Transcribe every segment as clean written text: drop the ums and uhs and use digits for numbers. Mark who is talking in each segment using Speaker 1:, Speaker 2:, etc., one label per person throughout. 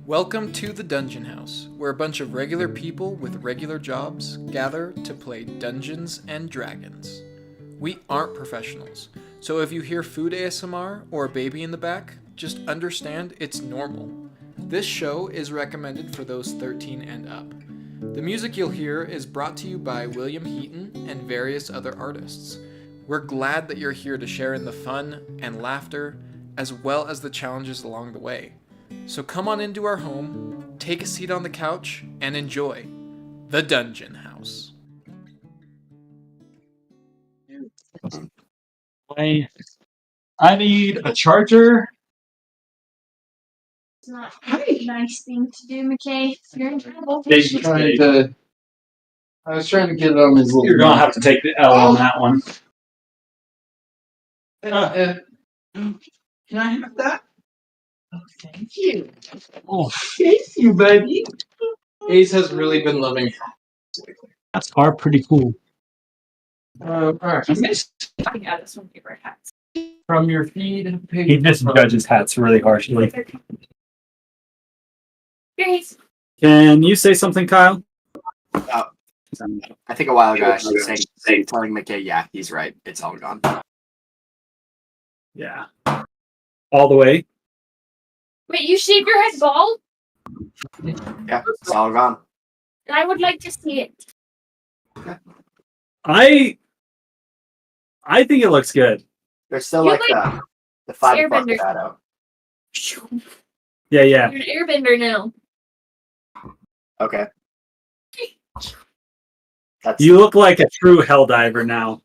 Speaker 1: Welcome to the Dungeon House, where a bunch of regular people with regular jobs gather to play Dungeons and Dragons. We aren't professionals, so if you hear food ASMR or a baby in the back, just understand it's normal. This show is recommended for those 13 and up. The music you'll hear is brought to you by William Heaton and various other artists. We're glad that you're here to share in the fun and laughter, as well as the challenges along the way. So come on into our home, take a seat on the couch, and enjoy the Dungeon House.
Speaker 2: I need a charger.
Speaker 3: It's not a nice thing to do, McKay. You're in trouble.
Speaker 4: I was trying to get it on his little.
Speaker 2: You're gonna have to take the L on that one.
Speaker 4: Can I have that? Oh, thank you.
Speaker 2: Oh,
Speaker 4: Thank you, buddy. Ace has really been loving.
Speaker 2: that's are pretty cool.
Speaker 4: All right.
Speaker 3: Yeah, this one favorite hats.
Speaker 4: From your feed page.
Speaker 2: He just judges hats really harshly.
Speaker 3: Grace.
Speaker 2: Can you say something, Kyle?
Speaker 5: I think a while ago I should say telling McKay, yeah, he's right. It's all gone.
Speaker 2: Yeah. All the way.
Speaker 3: Wait, you shave your head bald?
Speaker 5: Yeah, it's all gone.
Speaker 3: And I would like to see it.
Speaker 2: I think it looks good.
Speaker 5: There's still
Speaker 3: You
Speaker 5: like the 5 o'clock
Speaker 3: Airbender.
Speaker 5: shadow.
Speaker 2: Yeah.
Speaker 3: You're an airbender now.
Speaker 5: Okay. That's
Speaker 2: You look like a true helldiver now.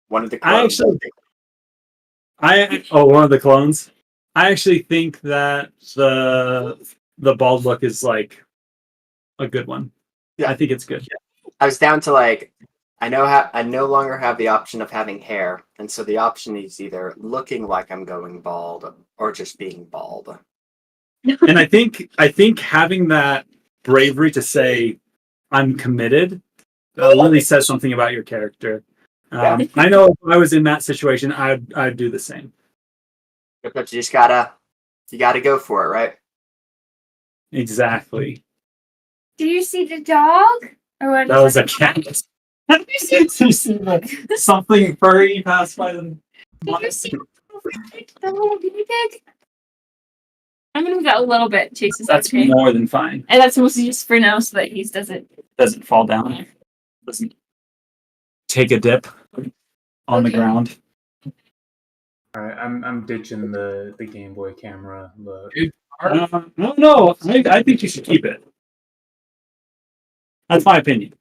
Speaker 5: one of the
Speaker 2: I
Speaker 5: clones.
Speaker 2: one of the clones. I actually think that the bald look is like a good one.
Speaker 5: Yeah.
Speaker 2: I think it's good.
Speaker 5: I was down to like I no longer have the option of having hair, and so the option is either looking like I'm going bald or just being bald.
Speaker 2: And I think having that bravery to say I'm committed really says something about your character. I know if I was in that situation, I'd do the same.
Speaker 5: But you gotta go for it, right?
Speaker 2: Exactly.
Speaker 3: Do you see the dog? Or what?
Speaker 2: That was a cat. Did you see something furry pass by them?
Speaker 3: Did you see the little guinea pig? I'm gonna move that a little bit, Chase. Is that
Speaker 2: That's
Speaker 3: okay?
Speaker 2: more than fine.
Speaker 3: And that's mostly just for now, so that he
Speaker 2: Doesn't fall down. Doesn't take a dip on the
Speaker 3: Okay.
Speaker 2: ground.
Speaker 6: Alright, I'm ditching the Game Boy camera look.
Speaker 2: No, I think you should keep it. That's my opinion.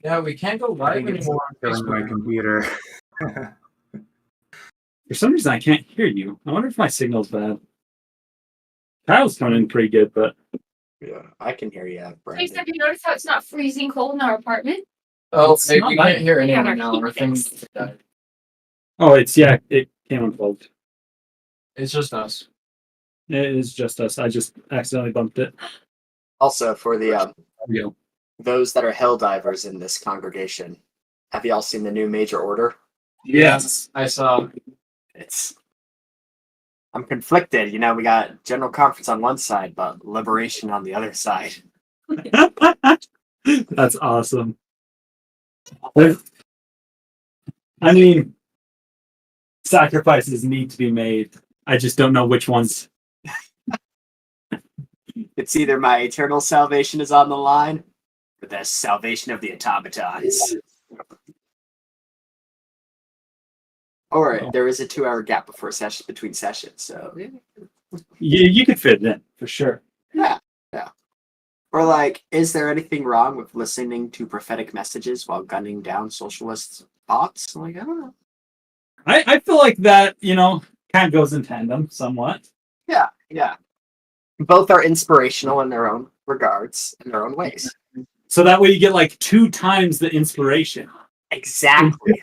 Speaker 4: Yeah, we can't go
Speaker 6: I
Speaker 4: live
Speaker 6: think it's
Speaker 4: anymore on
Speaker 6: killing my
Speaker 4: Facebook.
Speaker 6: computer.
Speaker 2: For some reason, I can't hear you. I wonder if my signal's bad. Kyle's coming in pretty good, but
Speaker 5: Yeah, I can hear you,
Speaker 3: Chase,
Speaker 5: Brandon.
Speaker 3: have you noticed how it's not freezing cold in our apartment?
Speaker 4: Oh,
Speaker 2: It's
Speaker 4: maybe
Speaker 2: not
Speaker 4: you
Speaker 2: bad.
Speaker 4: can't hear
Speaker 3: Yeah,
Speaker 4: anyone
Speaker 3: our
Speaker 4: now.
Speaker 3: heat
Speaker 4: Our thing's
Speaker 3: fixed.
Speaker 4: died.
Speaker 2: it came unplugged.
Speaker 4: It's just us.
Speaker 2: It is just us. I just accidentally bumped it.
Speaker 5: Also, for the
Speaker 2: There we go.
Speaker 5: those that are hell divers in this congregation, have y'all seen the new major order?
Speaker 2: Yes.
Speaker 4: I saw.
Speaker 5: I'm conflicted. You know, we got General Conference on one side, but Liberation on the other side.
Speaker 2: That's awesome. I mean, sacrifices need to be made. I just don't know which ones.
Speaker 5: It's either my eternal salvation is on the line, or the salvation of the automatons. Or there is a 2-hour gap between sessions, so
Speaker 2: You could fit it in for sure.
Speaker 5: yeah. Or like, is there anything wrong with listening to prophetic messages while gunning down socialist bots? Like, I don't know.
Speaker 2: I feel like that, kind of goes in tandem somewhat.
Speaker 5: Yeah. Both are inspirational in their own regards, in their own ways.
Speaker 2: So that way you get like 2 times the inspiration.
Speaker 5: Exactly.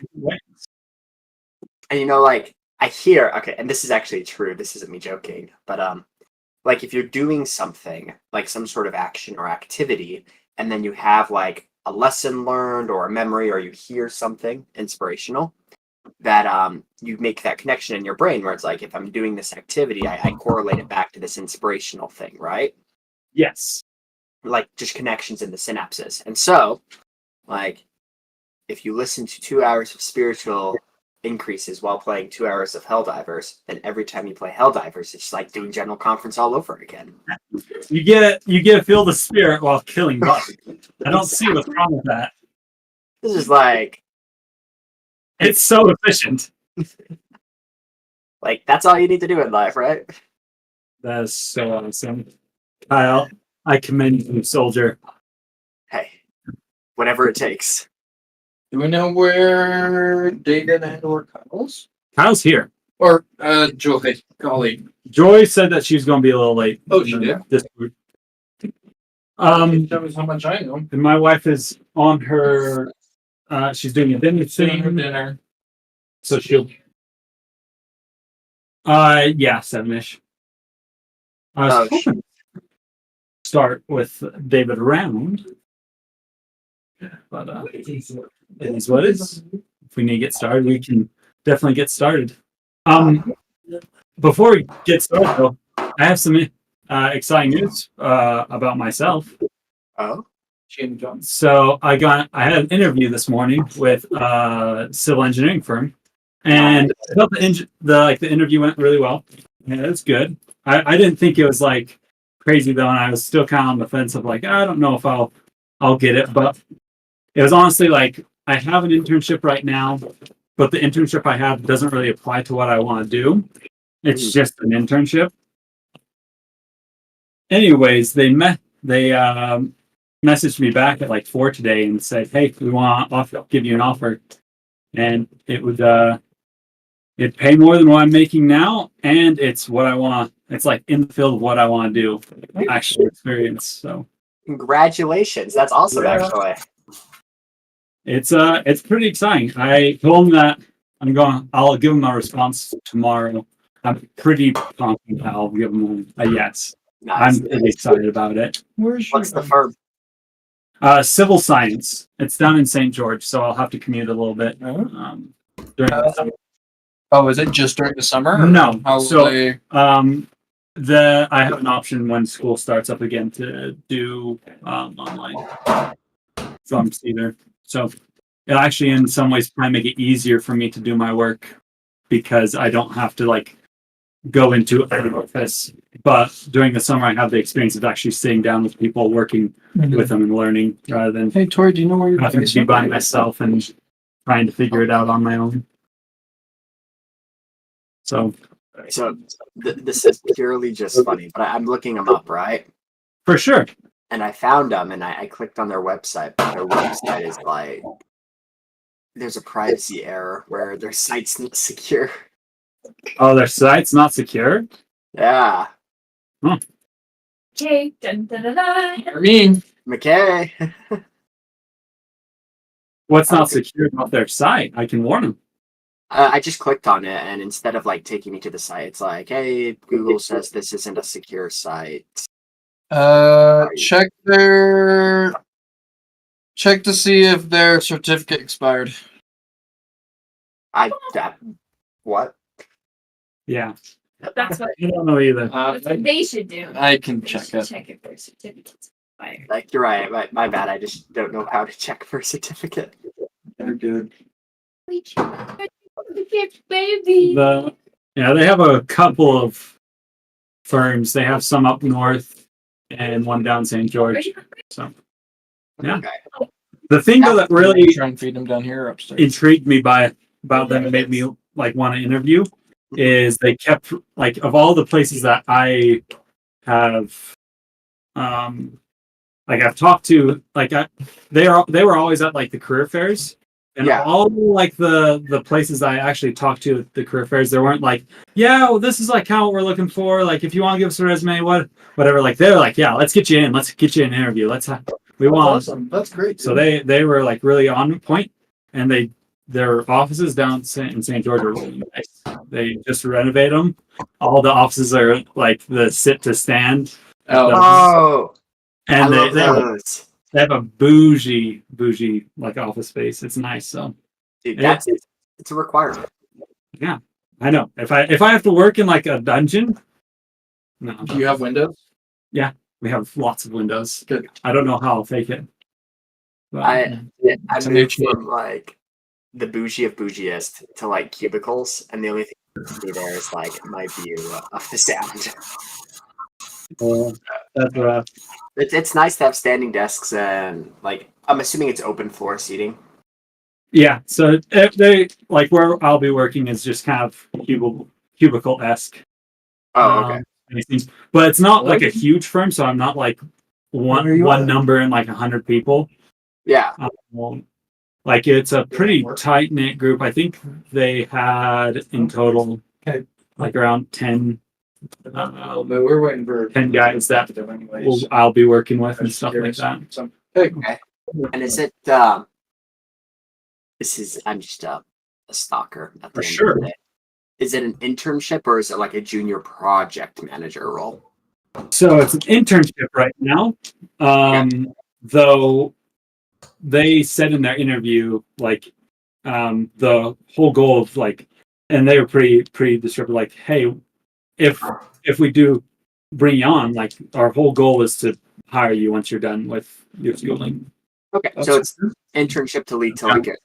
Speaker 5: And like, I hear, okay, and this is actually true, this isn't me joking, but like if you're doing something, like some sort of action or activity, and then you have like a lesson learned or a memory, or you hear something inspirational, that you make that connection in your brain where it's like, if I'm doing this activity, I correlate it back to this inspirational thing, right?
Speaker 2: Yes.
Speaker 5: Like just connections in the synapses. And so, like, if you listen to 2 hours of spiritual increases while playing 2 hours of Helldivers, then every time you play Helldivers, it's like doing General Conference all over again.
Speaker 2: You get to feel the spirit while killing bugs. I don't see what's wrong with that.
Speaker 5: This is like,
Speaker 2: It's so efficient.
Speaker 5: like that's all you need to do in life, right?
Speaker 2: That is so awesome. Kyle, I commend you, soldier.
Speaker 5: Hey, whatever it takes.
Speaker 1: Do we know where David and or Kyle's?
Speaker 2: Kyle's here.
Speaker 1: Or Joy, colleague.
Speaker 2: Joy said that she was going to be a little late.
Speaker 1: Oh, she did?
Speaker 2: This week.
Speaker 1: That was how much I know.
Speaker 2: And my wife is on her. She's doing a dinner
Speaker 1: Sitting for
Speaker 2: thing,
Speaker 1: dinner.
Speaker 2: so she'll. Yeah, 7ish. I was hoping to start with David around, but it is what it is. If we need to get started, we can definitely get started. Before we get started, though, I have some exciting news about myself.
Speaker 5: Oh,
Speaker 2: So I had an interview this morning with a civil engineering firm, and I thought the interview went really well. Yeah, it's good. I didn't think it was like crazy though, and I was still kind of on the fence of like, I don't know if I'll get it, but it was honestly like I have an internship right now, but the internship I have doesn't really apply to what I want to do. It's just an internship. Anyways, they messaged me back at like 4 today and said, "Hey, we want to give you an offer," and it would it'd pay more than what I'm making now, and it's what I want. It's like in the field of what I want to do, actual experience. So
Speaker 5: congratulations! That's awesome, actually.
Speaker 2: it's pretty exciting. I told them that I'll give them a response tomorrow. I'm pretty confident that I'll give them a yes.
Speaker 5: Nice.
Speaker 2: I'm pretty excited about it.
Speaker 5: What's the firm?
Speaker 2: Civil science. It's down in St. George, so I'll have to commute a little bit during the summer.
Speaker 1: Oh, is it just during the summer?
Speaker 2: No.
Speaker 1: How
Speaker 2: So,
Speaker 1: they...
Speaker 2: I have an option when school starts up again to do online from either. So it actually, in some ways, probably make it easier for me to do my work because I don't have to like go into an office. But during the summer, I have the experience of actually sitting down with people, working with them, and learning rather than
Speaker 1: Hey, Tori, do you know where you're
Speaker 2: having to be by myself and trying to figure it out on my own. So
Speaker 5: This is purely just funny, but I'm looking them up, right?
Speaker 2: for sure.
Speaker 5: And I found them, and I clicked on their website, but their website is like, there's a privacy error where their site's not secure.
Speaker 2: Oh, their site's not secure?
Speaker 5: Yeah.
Speaker 3: Okay. Dun, dun, dun, dun.
Speaker 1: I mean,
Speaker 5: McKay.
Speaker 2: What's not secure about their site? I can warn them.
Speaker 5: I just clicked on it, and instead of like taking me to the site, it's like, hey, Google says this isn't a secure site.
Speaker 1: check to see if their certificate expired.
Speaker 5: What?
Speaker 2: Yeah.
Speaker 3: That's what
Speaker 2: I don't know either.
Speaker 3: they should do.
Speaker 1: I can
Speaker 3: They
Speaker 1: check
Speaker 3: should
Speaker 1: it.
Speaker 3: check if their certificate's expired.
Speaker 5: Like, you're right. My bad. I just don't know how to check for a certificate.
Speaker 1: They're good.
Speaker 3: We check the certificate, baby.
Speaker 2: They have a couple of firms. They have some up north and one down St. George. So yeah.
Speaker 5: Okay.
Speaker 2: The thing though that really
Speaker 1: Try and feed them down here or upstairs.
Speaker 2: intrigued me about them and made me like want to interview is they kept like of all the places that I have like I've talked to they were always at like the career fairs and all like the places I actually talked to at the career fairs there weren't like well, this is like how we're looking for like if you want to give us a resume whatever like they're like let's get you in an interview we want
Speaker 1: awesome. That's great.
Speaker 2: so they were like really on point and their offices down in St. George are really nice. They just renovate them. All the offices are like the sit to stand.
Speaker 5: Oh,
Speaker 2: And
Speaker 5: I love
Speaker 2: they
Speaker 5: those.
Speaker 2: have a bougie like office space. It's nice. So
Speaker 5: Dude,
Speaker 2: Yeah.
Speaker 5: It's a requirement.
Speaker 2: Yeah, I know. If I have to work in like a dungeon, no,
Speaker 1: Do you have windows?
Speaker 2: we have lots of windows.
Speaker 1: Good.
Speaker 2: I don't know how I'll fake it. But,
Speaker 5: I
Speaker 1: It's a new
Speaker 5: moved
Speaker 1: cheat.
Speaker 5: from like the bougie of bougiest to like cubicles, and the only thing to be there is like my view of the sound.
Speaker 2: that's rough.
Speaker 5: It's nice to have standing desks and like I'm assuming it's open floor seating.
Speaker 2: Yeah, so they like where I'll be working is just kind of cubicle-esque.
Speaker 5: Oh, okay.
Speaker 2: But it's not like a huge firm, so I'm not like one number and like 100 people.
Speaker 5: Yeah.
Speaker 2: Like it's a pretty tight knit group. I think they had in total like around 10.
Speaker 1: But we're waiting for
Speaker 2: 10 guys that I'll be working with and stuff like that.
Speaker 5: Okay. And is it I'm just a stalker at the
Speaker 2: For
Speaker 5: end
Speaker 2: sure.
Speaker 5: of the day. Is it an internship or is it like a junior project manager role?
Speaker 2: So it's an internship right now. Though they said in their interview, like, the whole goal of like, and they were pretty descriptive, like, hey, if we do bring you on, like, our whole goal is to hire you once you're done with your schooling.
Speaker 5: Okay, so it's internship to lead to like it.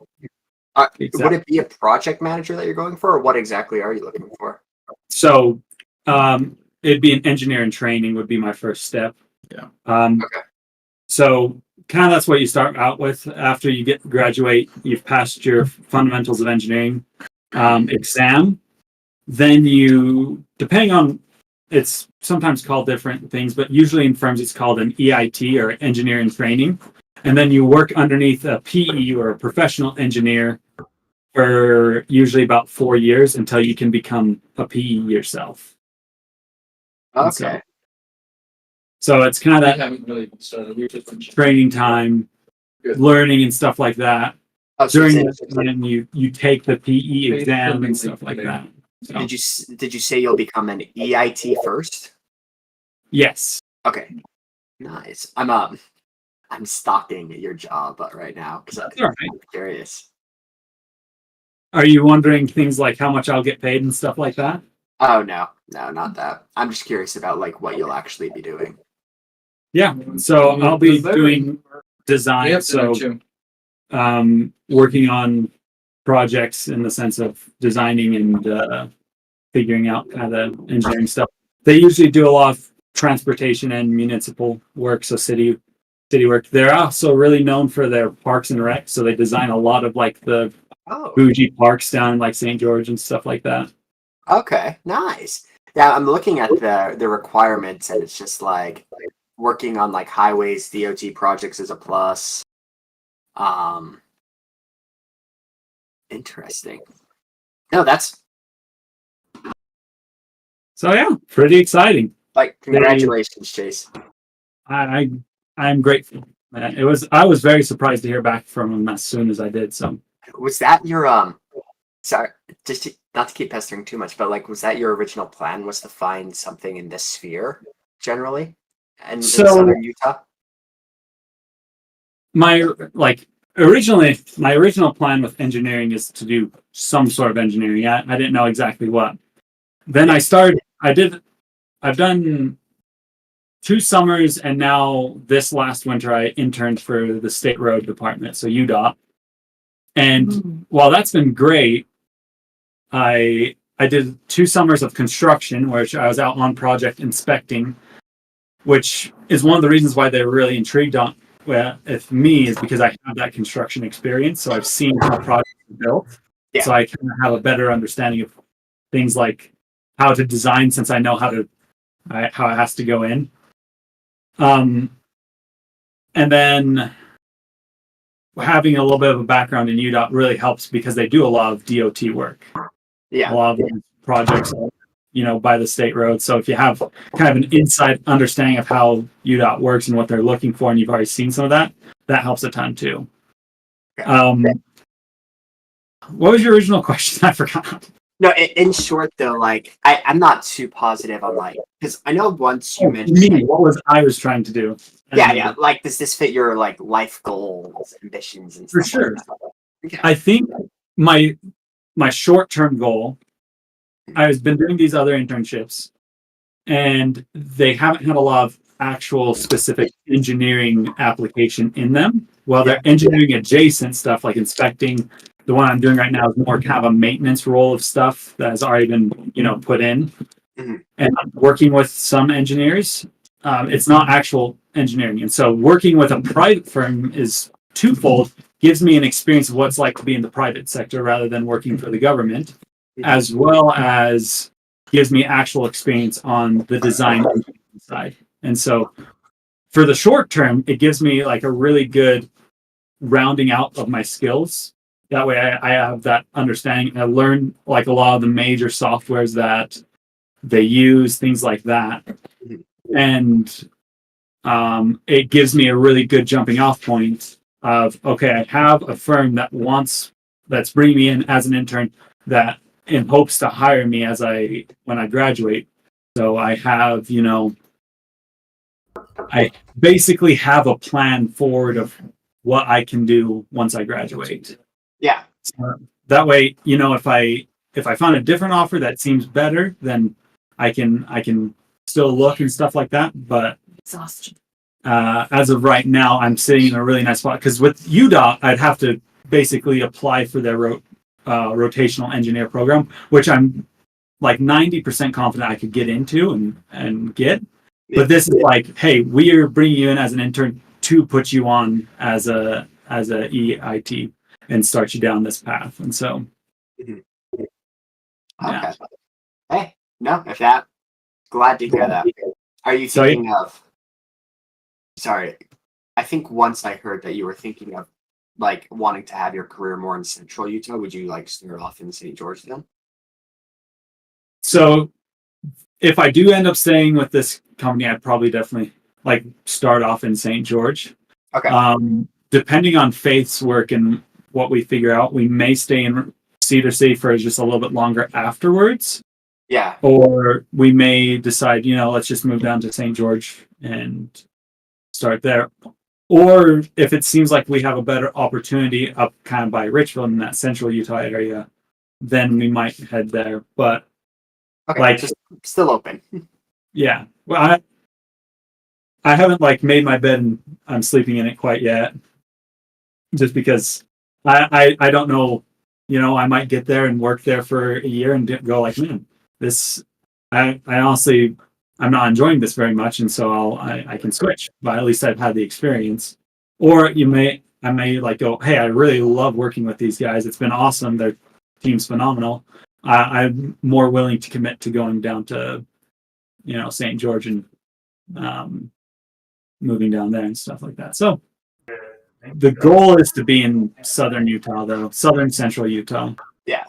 Speaker 5: Would it be a project manager that you're going for, or what exactly are you looking for?
Speaker 2: So, it'd be an engineer in training would be my first step.
Speaker 1: Yeah.
Speaker 2: Okay. So kind of that's what you start out with after you graduate. You've passed your fundamentals of engineering exam. Then you, depending on, it's sometimes called different things, but usually in firms it's called an EIT or engineer in training. And then you work underneath a PE or a professional engineer for usually about 4 years until you can become a PE yourself.
Speaker 5: Okay.
Speaker 2: So it's kind of
Speaker 1: we
Speaker 2: that
Speaker 1: haven't really started. We're just
Speaker 2: training time,
Speaker 1: Good.
Speaker 2: learning and stuff like that.
Speaker 5: Oh, so
Speaker 2: During
Speaker 5: it's
Speaker 2: that time, you take the PE exam and stuff like that. So,
Speaker 5: did you say you'll become an EIT first?
Speaker 2: yes.
Speaker 5: Okay. Nice. I'm stalking your job right now because I'm
Speaker 2: All right.
Speaker 5: curious.
Speaker 2: Are you wondering things like how much I'll get paid and stuff like that?
Speaker 5: Oh no, not that. I'm just curious about like what you'll actually be doing.
Speaker 2: Yeah. So I'll be doing design.
Speaker 1: Yeah,
Speaker 2: So
Speaker 1: too.
Speaker 2: working on projects in the sense of designing and figuring out kind of the engineering stuff. They usually do a lot of transportation and municipal work, so city work. They're also really known for their parks and rec, so they design a lot of like the bougie parks down in like St. George and stuff like that.
Speaker 5: Okay, nice. Yeah, I'm looking at the requirements, and it's just like working on like highways, DOT projects is a plus. Interesting. No, that's
Speaker 2: So yeah, pretty exciting.
Speaker 5: like congratulations, Chase.
Speaker 2: I'm grateful. I was very surprised to hear back from him as soon as I did. So
Speaker 5: Was that your sorry, not to keep pestering too much, but like was that your original plan was to find something in this sphere generally? And in southern Utah?
Speaker 2: my original plan with engineering is to do some sort of engineering. I didn't know exactly what. Then I've done 2 summers, and now this last winter I interned for the State Road Department, so UDOT. And while that's been great, I did 2 summers of construction, which I was out on project inspecting, which is one of the reasons why they're really intrigued with me, is because I have that construction experience. So I've seen how projects are built.
Speaker 5: Yeah.
Speaker 2: So I kind of have a better understanding of things like how to design, since I know how it has to go in. And then having a little bit of a background in UDOT really helps because they do a lot of DOT work.
Speaker 5: Yeah.
Speaker 2: A lot of projects, by the state road. So if you have kind of an inside understanding of how UDOT works and what they're looking for, and you've already seen some of that, that helps a ton too. What was your original question? I forgot.
Speaker 5: No, in short though, like I'm not too positive on like because I know once you mentioned
Speaker 2: Me, what was I was trying to do?
Speaker 5: yeah, like does this fit your like life goals, ambitions, and
Speaker 2: For
Speaker 5: stuff
Speaker 2: sure.
Speaker 5: like that? Okay.
Speaker 2: I think my my short-term goal, I've been doing these other internships, and they haven't had a lot of actual specific engineering application in them. Well, they're engineering adjacent stuff like inspecting. The one I'm doing right now is more kind of a maintenance role of stuff that has already been, put in.
Speaker 5: Mhm.
Speaker 2: And I'm working with some engineers. It's not actual engineering. And so working with a private firm is twofold, gives me an experience of what it's like to be in the private sector rather than working for the government, as well as gives me actual experience on the design side. And so for the short term, it gives me like a really good rounding out of my skills. That way I have that understanding. I learn like a lot of the major softwares that they use, things like that. And it gives me a really good jumping off point of, okay, I have a firm that's bringing me in as an intern that in hopes to hire me when I graduate. So I have, I basically have a plan forward of what I can do once I graduate.
Speaker 5: Yeah.
Speaker 2: So that way, if I find a different offer that seems better, then I can still look and stuff like that. But
Speaker 3: Exhaustion.
Speaker 2: as of right now, I'm sitting in a really nice spot because with UDOT, I'd have to basically apply for their rotational engineer program, which I'm like 90% confident I could get into and get. But this is like, hey, we are bringing you in as an intern to put you on as a EIT and start you down this path. And so,
Speaker 5: Okay.
Speaker 2: yeah.
Speaker 5: Hey, no, if that, glad to hear that. Are you
Speaker 2: So,
Speaker 5: thinking of? Sorry, I think once I heard that you were thinking of like wanting to have your career more in Central Utah. Would you like start off in St. George then?
Speaker 2: So if I do end up staying with this company, I'd probably definitely like start off in St. George.
Speaker 5: Okay.
Speaker 2: Depending on Faith's work and what we figure out, we may stay in Cedar City for just a little bit longer afterwards.
Speaker 5: Yeah.
Speaker 2: Or we may decide, let's just move down to St. George and start there. Or if it seems like we have a better opportunity up kind of by Richfield in that central Utah area, then we might head there. But
Speaker 5: Okay.
Speaker 2: like,
Speaker 5: Just still open.
Speaker 2: yeah. Well, I haven't like made my bed and I'm sleeping in it quite yet. Just because I don't know, I might get there and work there for a year and go like, man, I honestly, I'm not enjoying this very much. And so I can switch, but at least I've had the experience. Or I may like go, hey, I really love working with these guys. It's been awesome. Their team's phenomenal. I'm more willing to commit to going down to, St. George and moving down there and stuff like that. So the goal is to be in southern Utah, though, southern central Utah.
Speaker 5: Yeah.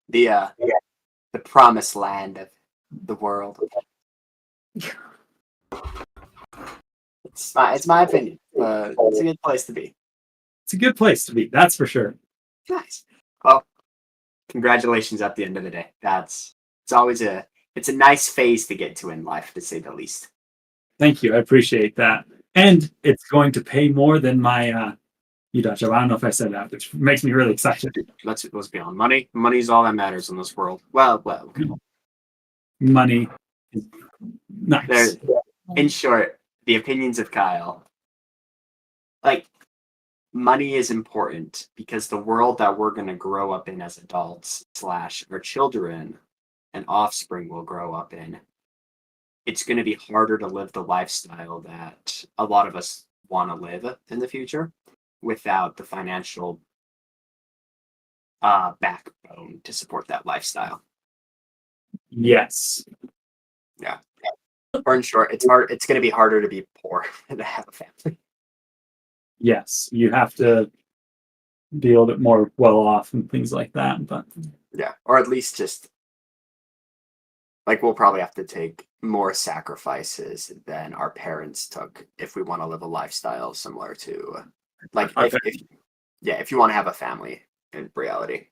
Speaker 5: The promised land of the world. It's my opinion. It's a good place to be.
Speaker 2: It's a good place to be, that's for sure.
Speaker 5: Nice. Well, congratulations at the end of the day. It's a nice phase to get to in life, to say the least.
Speaker 2: Thank you. I appreciate that. And it's going to pay more than my UDOT job. I don't know if I said that, which makes me really excited.
Speaker 5: Let's be on money. Money's all that matters in this world. Well, okay.
Speaker 2: Money is nice.
Speaker 5: In short, the opinions of Kyle. Like, money is important because the world that we're going to grow up in as adults / our children and offspring will grow up in, it's going to be harder to live the lifestyle that a lot of us want to live in the future without the financial backbone to support that lifestyle.
Speaker 2: Yes.
Speaker 5: Yeah. Or in short, it's hard. It's going to be harder to be poor than to have a family.
Speaker 2: Yes. You have to be a little bit more well off and things like that. But
Speaker 5: yeah, or at least just like we'll probably have to take more sacrifices than our parents took if we want to live a lifestyle similar to like if you want to have a family in reality.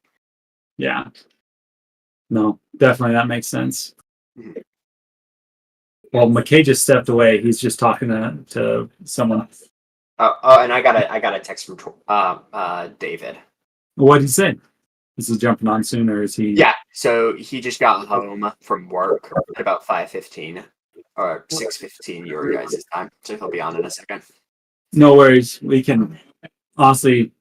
Speaker 2: yeah. No, definitely that makes sense.
Speaker 5: Mhm.
Speaker 2: Well, McKay just stepped away. He's just talking to someone.
Speaker 5: Oh, and I got a text from David.
Speaker 2: What did he say? Is he jumping on soon, or is he?
Speaker 5: Yeah, so he just got home from work at about 5:15 or 6:15 your guys' time, so he'll be on in a second.
Speaker 2: No worries. We can honestly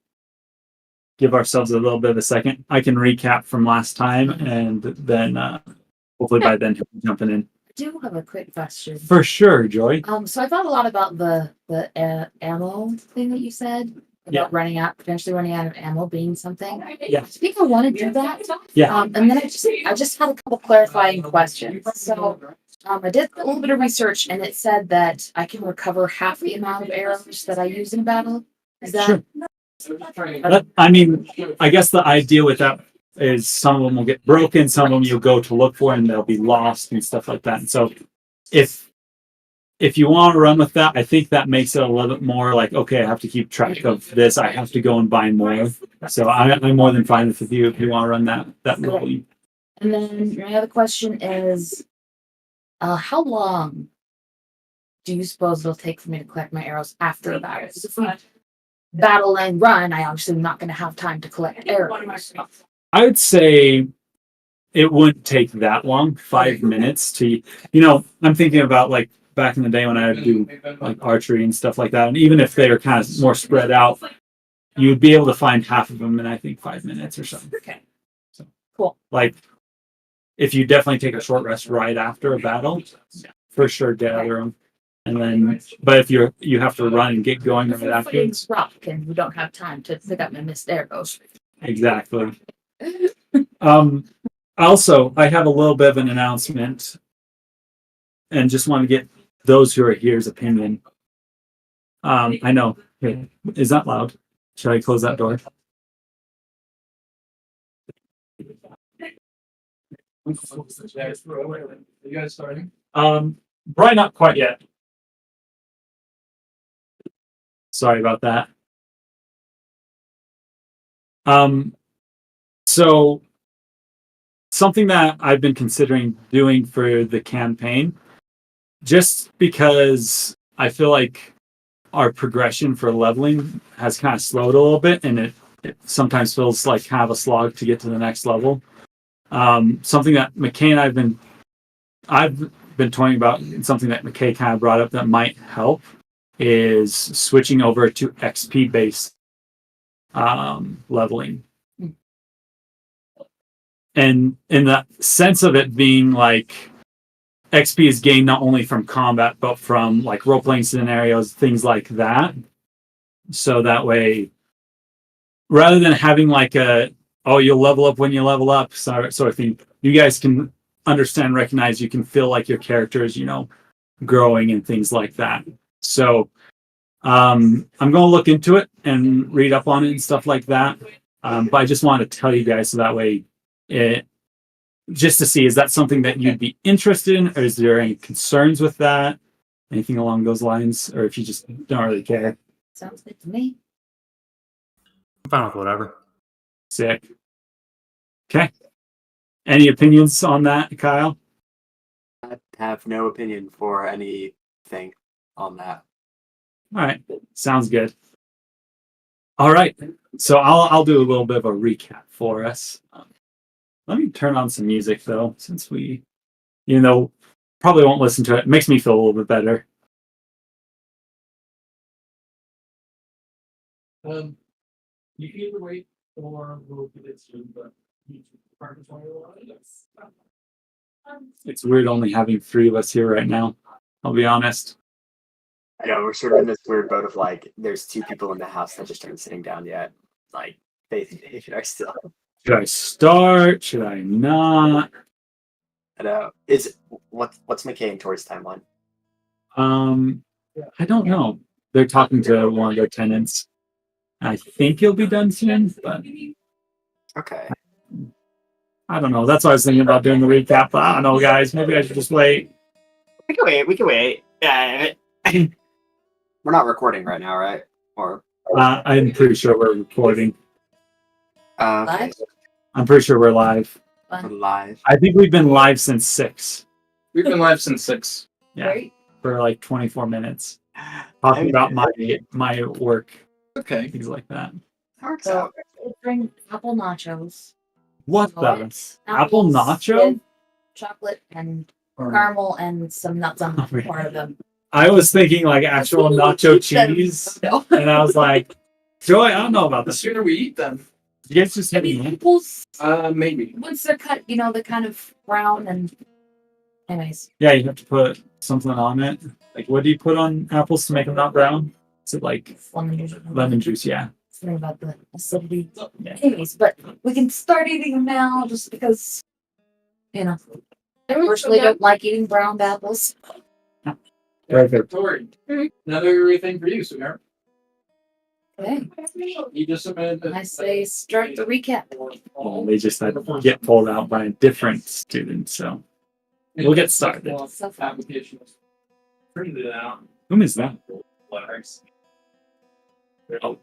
Speaker 2: give ourselves a little bit of a second. I can recap from last time, and then hopefully by then he'll be jumping in.
Speaker 7: I do have a quick question.
Speaker 2: For sure, Joy.
Speaker 7: So I thought a lot about the ammo thing that you said about potentially running out of ammo being something.
Speaker 2: Yeah.
Speaker 7: I think I want to do that.
Speaker 2: Yeah.
Speaker 7: And then I just had a couple clarifying questions. So I did a little bit of research, and it said that I can recover half the amount of arrows that I use in battle. Is that?
Speaker 2: Sure. I mean, I guess the idea with that is some of them will get broken, some of them you'll go to look for and they'll be lost and stuff like that. And so if you want to run with that, I think that makes it a little bit more like, okay, I have to keep track of this. I have to go and buy more. So I'm more than fine with you if you want to run that level.
Speaker 7: And then my other question is, how long do you suppose it'll take for me to collect my arrows after a battle? Because if we battle and run, I obviously am not going to have time to collect arrows.
Speaker 2: I would say it wouldn't take that long, 5 minutes to, I'm thinking about like back in the day when I would do like archery and stuff like that. And even if they were kind of more spread out, you would be able to find half of them in, I think, 5 minutes or something.
Speaker 7: Okay.
Speaker 2: So,
Speaker 7: cool.
Speaker 2: Like, if you definitely take a short rest right after a battle, for sure gather them. And then, but if you have to run and get going right after.
Speaker 7: It's rock and we don't have time to pick up my missed arrows.
Speaker 2: Exactly. Also, I have a little bit of an announcement and just want to get those who are here's opinion. I know. Hey, is that loud? Should I close that door?
Speaker 4: Are you guys starting?
Speaker 2: Probably not quite yet. Sorry about that. So something that I've been considering doing for the campaign, just because I feel like our progression for leveling has kind of slowed a little bit, and it sometimes feels like kind of a slog to get to the next level. Something that McKay and I've been toying about, and something that McKay kind of brought up that might help is switching over to XP based leveling. And in the sense of it being like XP is gained not only from combat, but from like role playing scenarios, things like that. So that way, rather than having like you'll level up when you level up sort of thing, you guys can understand, recognize, you can feel like your character is, growing and things like that. So I'm going to look into it and read up on it and stuff like that. But I just wanted to tell you guys so that way, just to see, is that something that you'd be interested in, or is there any concerns with that? Anything along those lines, or if you just don't really care?
Speaker 7: Sounds good to me.
Speaker 6: I'm fine with whatever.
Speaker 2: Sick. Okay. Any opinions on that, Kyle?
Speaker 5: I have no opinion for anything on that.
Speaker 2: All right. Sounds good. All right. So I'll do a little bit of a recap for us. Let me turn on some music though, since we, probably won't listen to it. It makes me feel a little bit better.
Speaker 4: You can either wait or we'll get it soon, but
Speaker 2: It's weird only having 3 of us here right now. I'll be honest.
Speaker 5: Yeah, we're sort of in this weird boat of like, there's 2 people in the house that just aren't sitting down yet. Like, Faith and David are still.
Speaker 2: Should I start? Should I not?
Speaker 5: I know. What's McKay and Tori's timeline?
Speaker 2: I don't know. They're talking to one of their tenants. I think he'll be done soon, but
Speaker 5: Okay.
Speaker 2: I don't know. That's why I was thinking about doing the recap. But I don't know, guys. Maybe I should just wait.
Speaker 5: We can wait. Yeah. We're not recording right now, right? Or
Speaker 2: I'm pretty sure we're recording.
Speaker 5: okay.
Speaker 7: Live?
Speaker 2: I'm pretty sure we're live.
Speaker 5: We're live.
Speaker 2: I think we've been live since 6.
Speaker 4: We've been live since 6.
Speaker 2: Yeah,
Speaker 7: Great.
Speaker 2: for like 24 minutes. Talking about my work,
Speaker 1: Okay.
Speaker 2: things like that.
Speaker 5: That works
Speaker 7: So
Speaker 5: out.
Speaker 7: bring a couple nachos.
Speaker 2: What the?
Speaker 7: What?
Speaker 2: Apple
Speaker 7: Apples
Speaker 2: nacho?
Speaker 7: with chocolate and caramel and some nuts on
Speaker 2: Oh,
Speaker 7: part of them.
Speaker 2: I was thinking like actual nacho cheese,
Speaker 7: No.
Speaker 2: and I was like, Joy, I don't know about
Speaker 4: The
Speaker 2: this.
Speaker 4: sooner we eat them,
Speaker 2: You guys just
Speaker 7: Maybe
Speaker 2: having
Speaker 7: apples,
Speaker 4: maybe.
Speaker 7: once they're cut, they're kind of brown and. Anyways,
Speaker 2: Yeah, you have to put something on it. Like, what do you put on apples to make them not brown? Is it like
Speaker 7: it's lemon juice.
Speaker 2: lemon juice? Yeah.
Speaker 7: Something about the acidity.
Speaker 2: Yeah.
Speaker 7: Anyways, but we can start eating them now just because, I personally don't like eating brown apples.
Speaker 2: Perfect.
Speaker 4: Tori,
Speaker 7: Mhm.
Speaker 4: another thing for you, sweetheart.
Speaker 7: Okay.
Speaker 4: You just submitted the.
Speaker 7: I say start the recap.
Speaker 2: Well, they just had to get pulled out by a different student, so we'll get started.
Speaker 4: Application. Printed it out.
Speaker 2: Whom is that?
Speaker 4: Letters.
Speaker 2: Oh,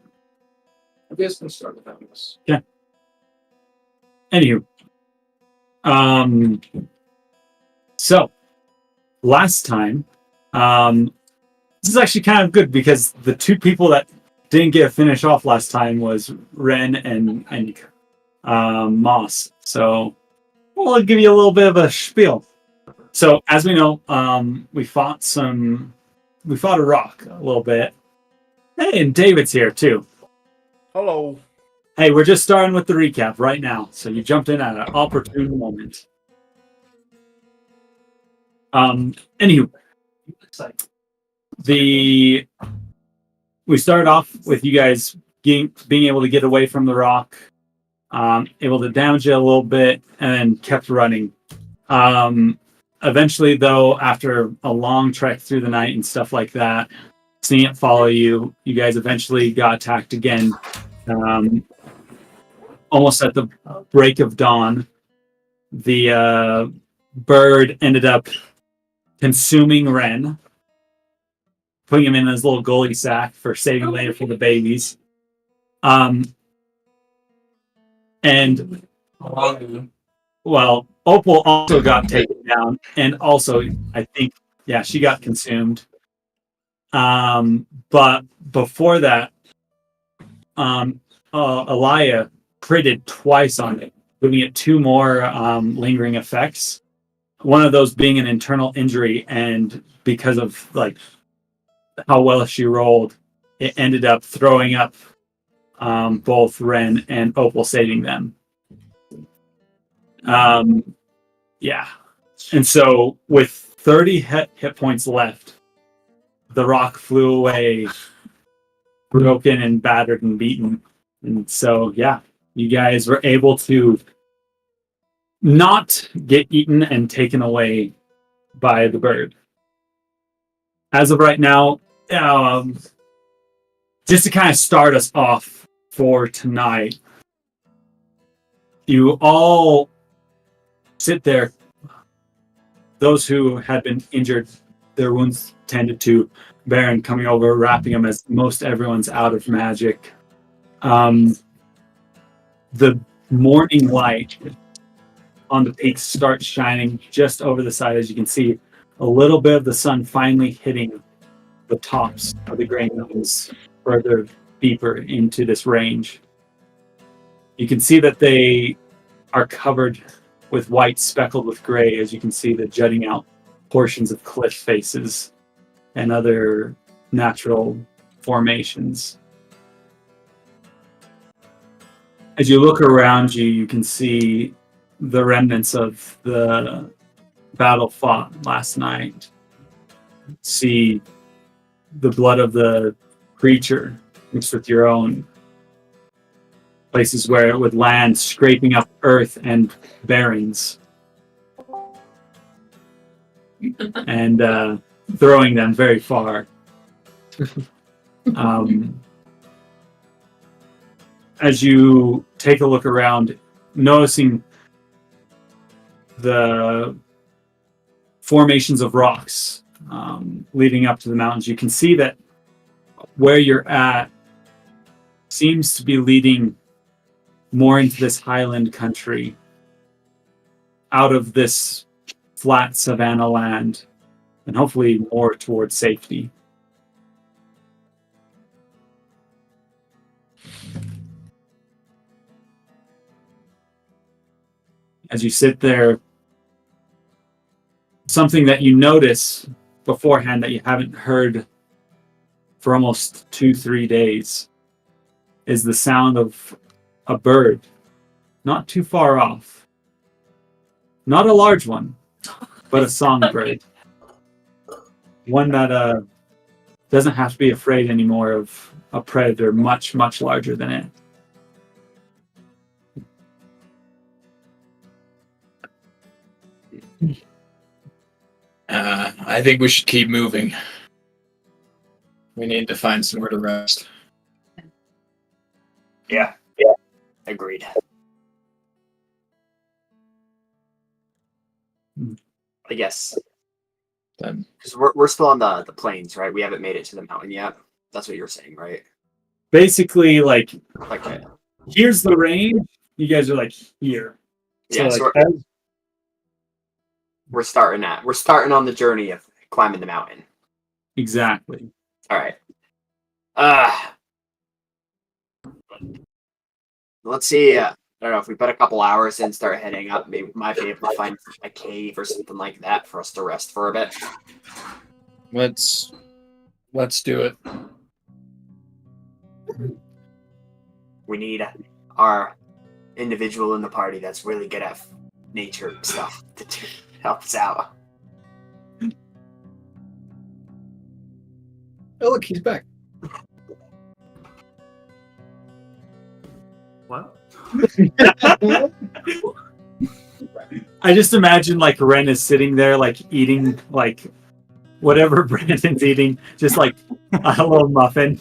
Speaker 4: I guess we'll start with this.
Speaker 2: anywho. So last time, this is actually kind of good because the two people that didn't get a finish off last time was Ren and Moss. So we'll give you a little bit of a spiel. So as we know, we fought a rock a little bit. Hey, and David's here too.
Speaker 1: Hello.
Speaker 2: Hey, we're just starting with the recap right now. So you jumped in at an opportune moment. Anywho, we started off with you guys being able to get away from the rock, able to damage it a little bit, and then kept running. Eventually, though, after a long trek through the night and stuff like that, seeing it follow you, you guys eventually got attacked again. Almost at the break of dawn, the bird ended up consuming Ren, putting him in his little goalie sack for saving later for the babies. And well, Opal also got taken down, and also I think she got consumed. But before that, Alia critted twice on it, giving it 2 more lingering effects. One of those being an internal injury, and because of like how well she rolled, it ended up throwing up both Ren and Opal, saving them. And so with 30 hit points left, the rock flew away, broken and battered and beaten. And so, you guys were able to not get eaten and taken away by the bird. As of right now, just to kind of start us off for tonight, you all sit there. Those who had been injured, their wounds tended to, Baron coming over, wrapping them as most everyone's out of magic. The morning light on the peaks starts shining just over the side, as you can see a little bit of the sun finally hitting the tops of the Grey Mountains further deeper into this range. You can see that they are covered with white speckled with gray, as you can see the jutting out portions of cliff faces and other natural formations. As you look around you, you can see the remnants of the battle fought last night. See the blood of the creature mixed with your own. Places where it would land, scraping up earth and bearings. And throwing them very far. As you take a look around, noticing the formations of rocks leading up to the mountains, you can see that where you're at seems to be leading more into this highland country, out of this flat savanna land, and hopefully more towards safety. as you sit there, something that you notice beforehand that you haven't heard for almost 2-3 days is the sound of a bird not too far off. Not a large one, but a songbird. One that doesn't have to be afraid anymore of a predator much, much larger than it.
Speaker 1: I think we should keep moving. We need to find somewhere to rest.
Speaker 5: Yeah. Agreed. I guess.
Speaker 1: Then
Speaker 5: Because we're still on the plains, right? We haven't made it to the mountain yet. That's what you're saying, right?
Speaker 2: Basically, like,
Speaker 5: Okay.
Speaker 2: here's the range. You guys are like here.
Speaker 5: Yeah,
Speaker 2: so
Speaker 5: so
Speaker 2: like, as-
Speaker 5: we're starting on the journey of climbing the mountain.
Speaker 2: exactly.
Speaker 5: All right. Let's see. I don't know if we put a couple hours in, start heading up. Maybe we might be able to find a cave or something like that for us to rest for a bit.
Speaker 1: let's do it.
Speaker 5: We need our individual in the party that's really good at nature stuff to help us out.
Speaker 1: Oh, look, he's back.
Speaker 6: What?
Speaker 2: I just imagine like Ren is sitting there like eating like whatever Brandon's eating, just like a little muffin.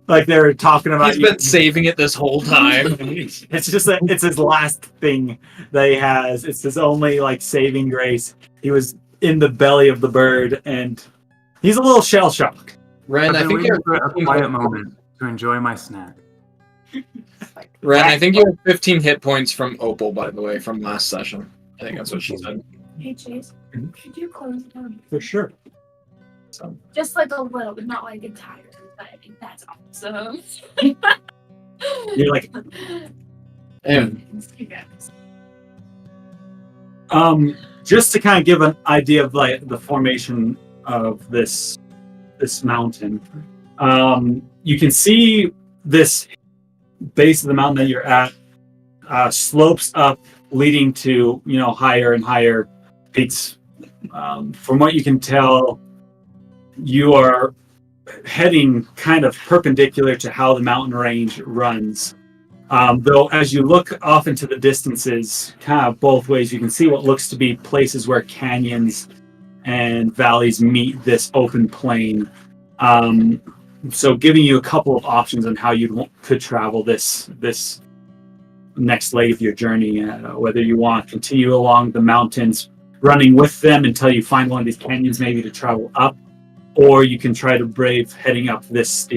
Speaker 2: Like they're talking about.
Speaker 1: He's been saving it this whole time.
Speaker 2: It's just that it's his last thing that he has. It's his only like saving grace. He was in the belly of the bird, and he's a little shell shocked.
Speaker 1: Ren, I
Speaker 6: I've been
Speaker 1: think
Speaker 6: waiting
Speaker 1: you're
Speaker 6: for a quiet moment to enjoy my snack.
Speaker 1: Ren, I think you have 15 hit points from Opal, by the way, from last session. I think that's what she said.
Speaker 3: Hey, Chase, could you close down?
Speaker 2: For sure.
Speaker 1: So
Speaker 3: Just like a little, but not like entire. But I think that's awesome.
Speaker 2: You're like,
Speaker 1: and
Speaker 2: just to kind of give an idea of like the formation of this mountain. You can see this base of the mountain that you're at slopes up, leading to higher and higher peaks. From what you can tell, you are heading kind of perpendicular to how the mountain range runs. Though as you look off into the distances, kind of both ways, you can see what looks to be places where canyons and valleys meet this open plain. So giving you a couple of options on how you could travel this next leg of your journey, whether you want to continue along the mountains, running with them until you find one of these canyons maybe to travel up, or you can try to brave heading up this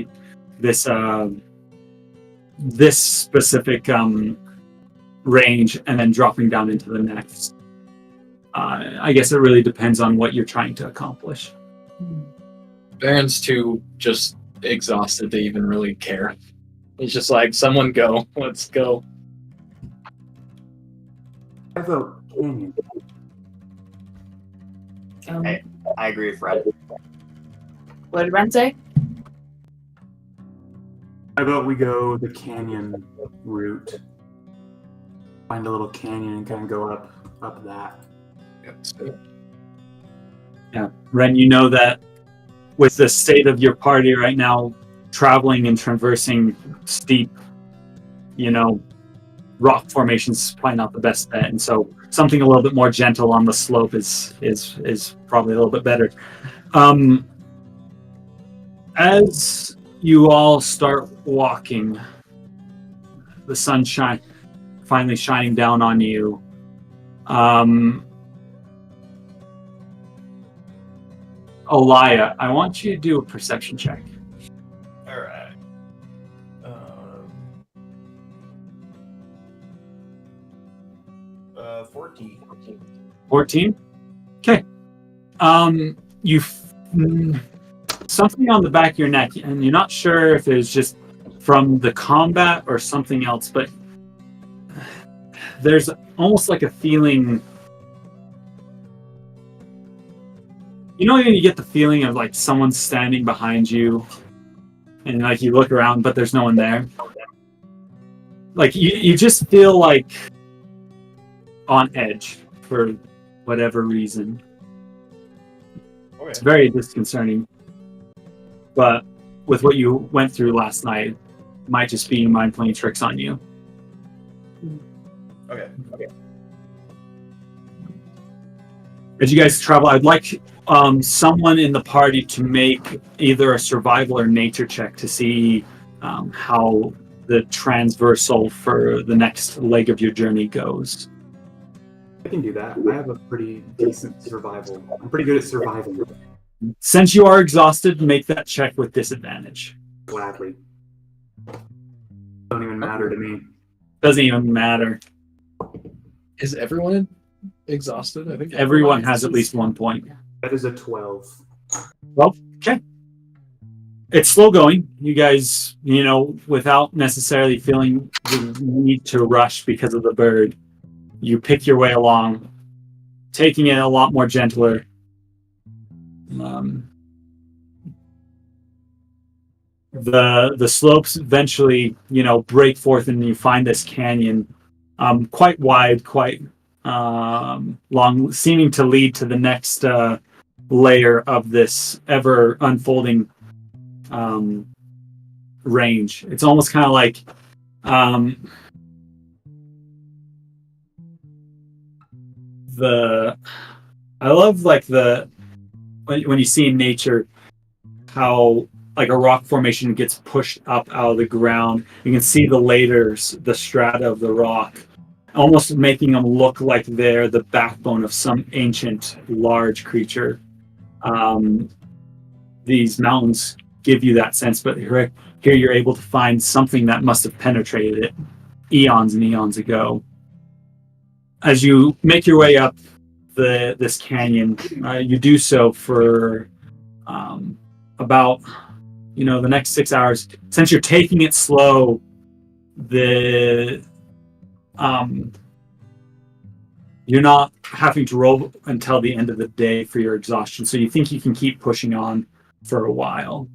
Speaker 2: specific range and then dropping down into the next. I guess it really depends on what you're trying to accomplish.
Speaker 1: Baron's too just exhausted to even really care. He's just like, someone go. Let's go.
Speaker 6: I vote canyon.
Speaker 5: Hey. I agree with Fred.
Speaker 7: What did Ren say?
Speaker 6: How about we go the canyon route? Find a little canyon and kind of go up that.
Speaker 2: Yeah, Ren, you know that with the state of your party right now, traveling and traversing steep, rock formations is probably not the best bet, and so something a little bit more gentle on the slope is probably a little bit better. As you all start walking, the sun finally shining down on you. Alia, I want you to do a perception check.
Speaker 4: All right. 14.
Speaker 2: 14? Okay. Something on the back of your neck, and you're not sure if it's just from the combat or something else, but there's almost like a feeling. You know, when you get the feeling of like someone's standing behind you, and like you look around, but there's no one there. Like you just feel like on edge for whatever reason.
Speaker 8: Okay.
Speaker 2: It's very disconcerting. But with what you went through last night, it might just be your mind playing tricks on you.
Speaker 8: Okay.
Speaker 2: As you guys travel, I'd like someone in the party to make either a survival or nature check to see how the transversal for the next leg of your journey goes.
Speaker 6: I can do that. I have a pretty decent survival. I'm pretty good at surviving.
Speaker 2: Since you are exhausted, make that check with disadvantage.
Speaker 6: Gladly. Don't even matter to me.
Speaker 2: Doesn't even matter.
Speaker 1: Is everyone exhausted? I think
Speaker 2: Everyone has at least 1 point.
Speaker 6: That is a 12.
Speaker 2: Well, okay. It's slow going. You guys, without necessarily feeling the need to rush because of the bird, you pick your way along, taking it a lot more gentler. The slopes eventually, break forth, and you find this canyon, quite wide, quite long, seeming to lead to the next layer of this ever unfolding range. It's almost kind of like I love like when you see in nature how like a rock formation gets pushed up out of the ground. You can see the layers, the strata of the rock, almost making them look like they're the backbone of some ancient large creature. These mountains give you that sense, but here you're able to find something that must have penetrated it eons and eons ago. As you make your way up this canyon, you do so for about the next 6 hours. Since you're taking it slow, you're not having to roll until the end of the day for your exhaustion, so you think you can keep pushing on for a while.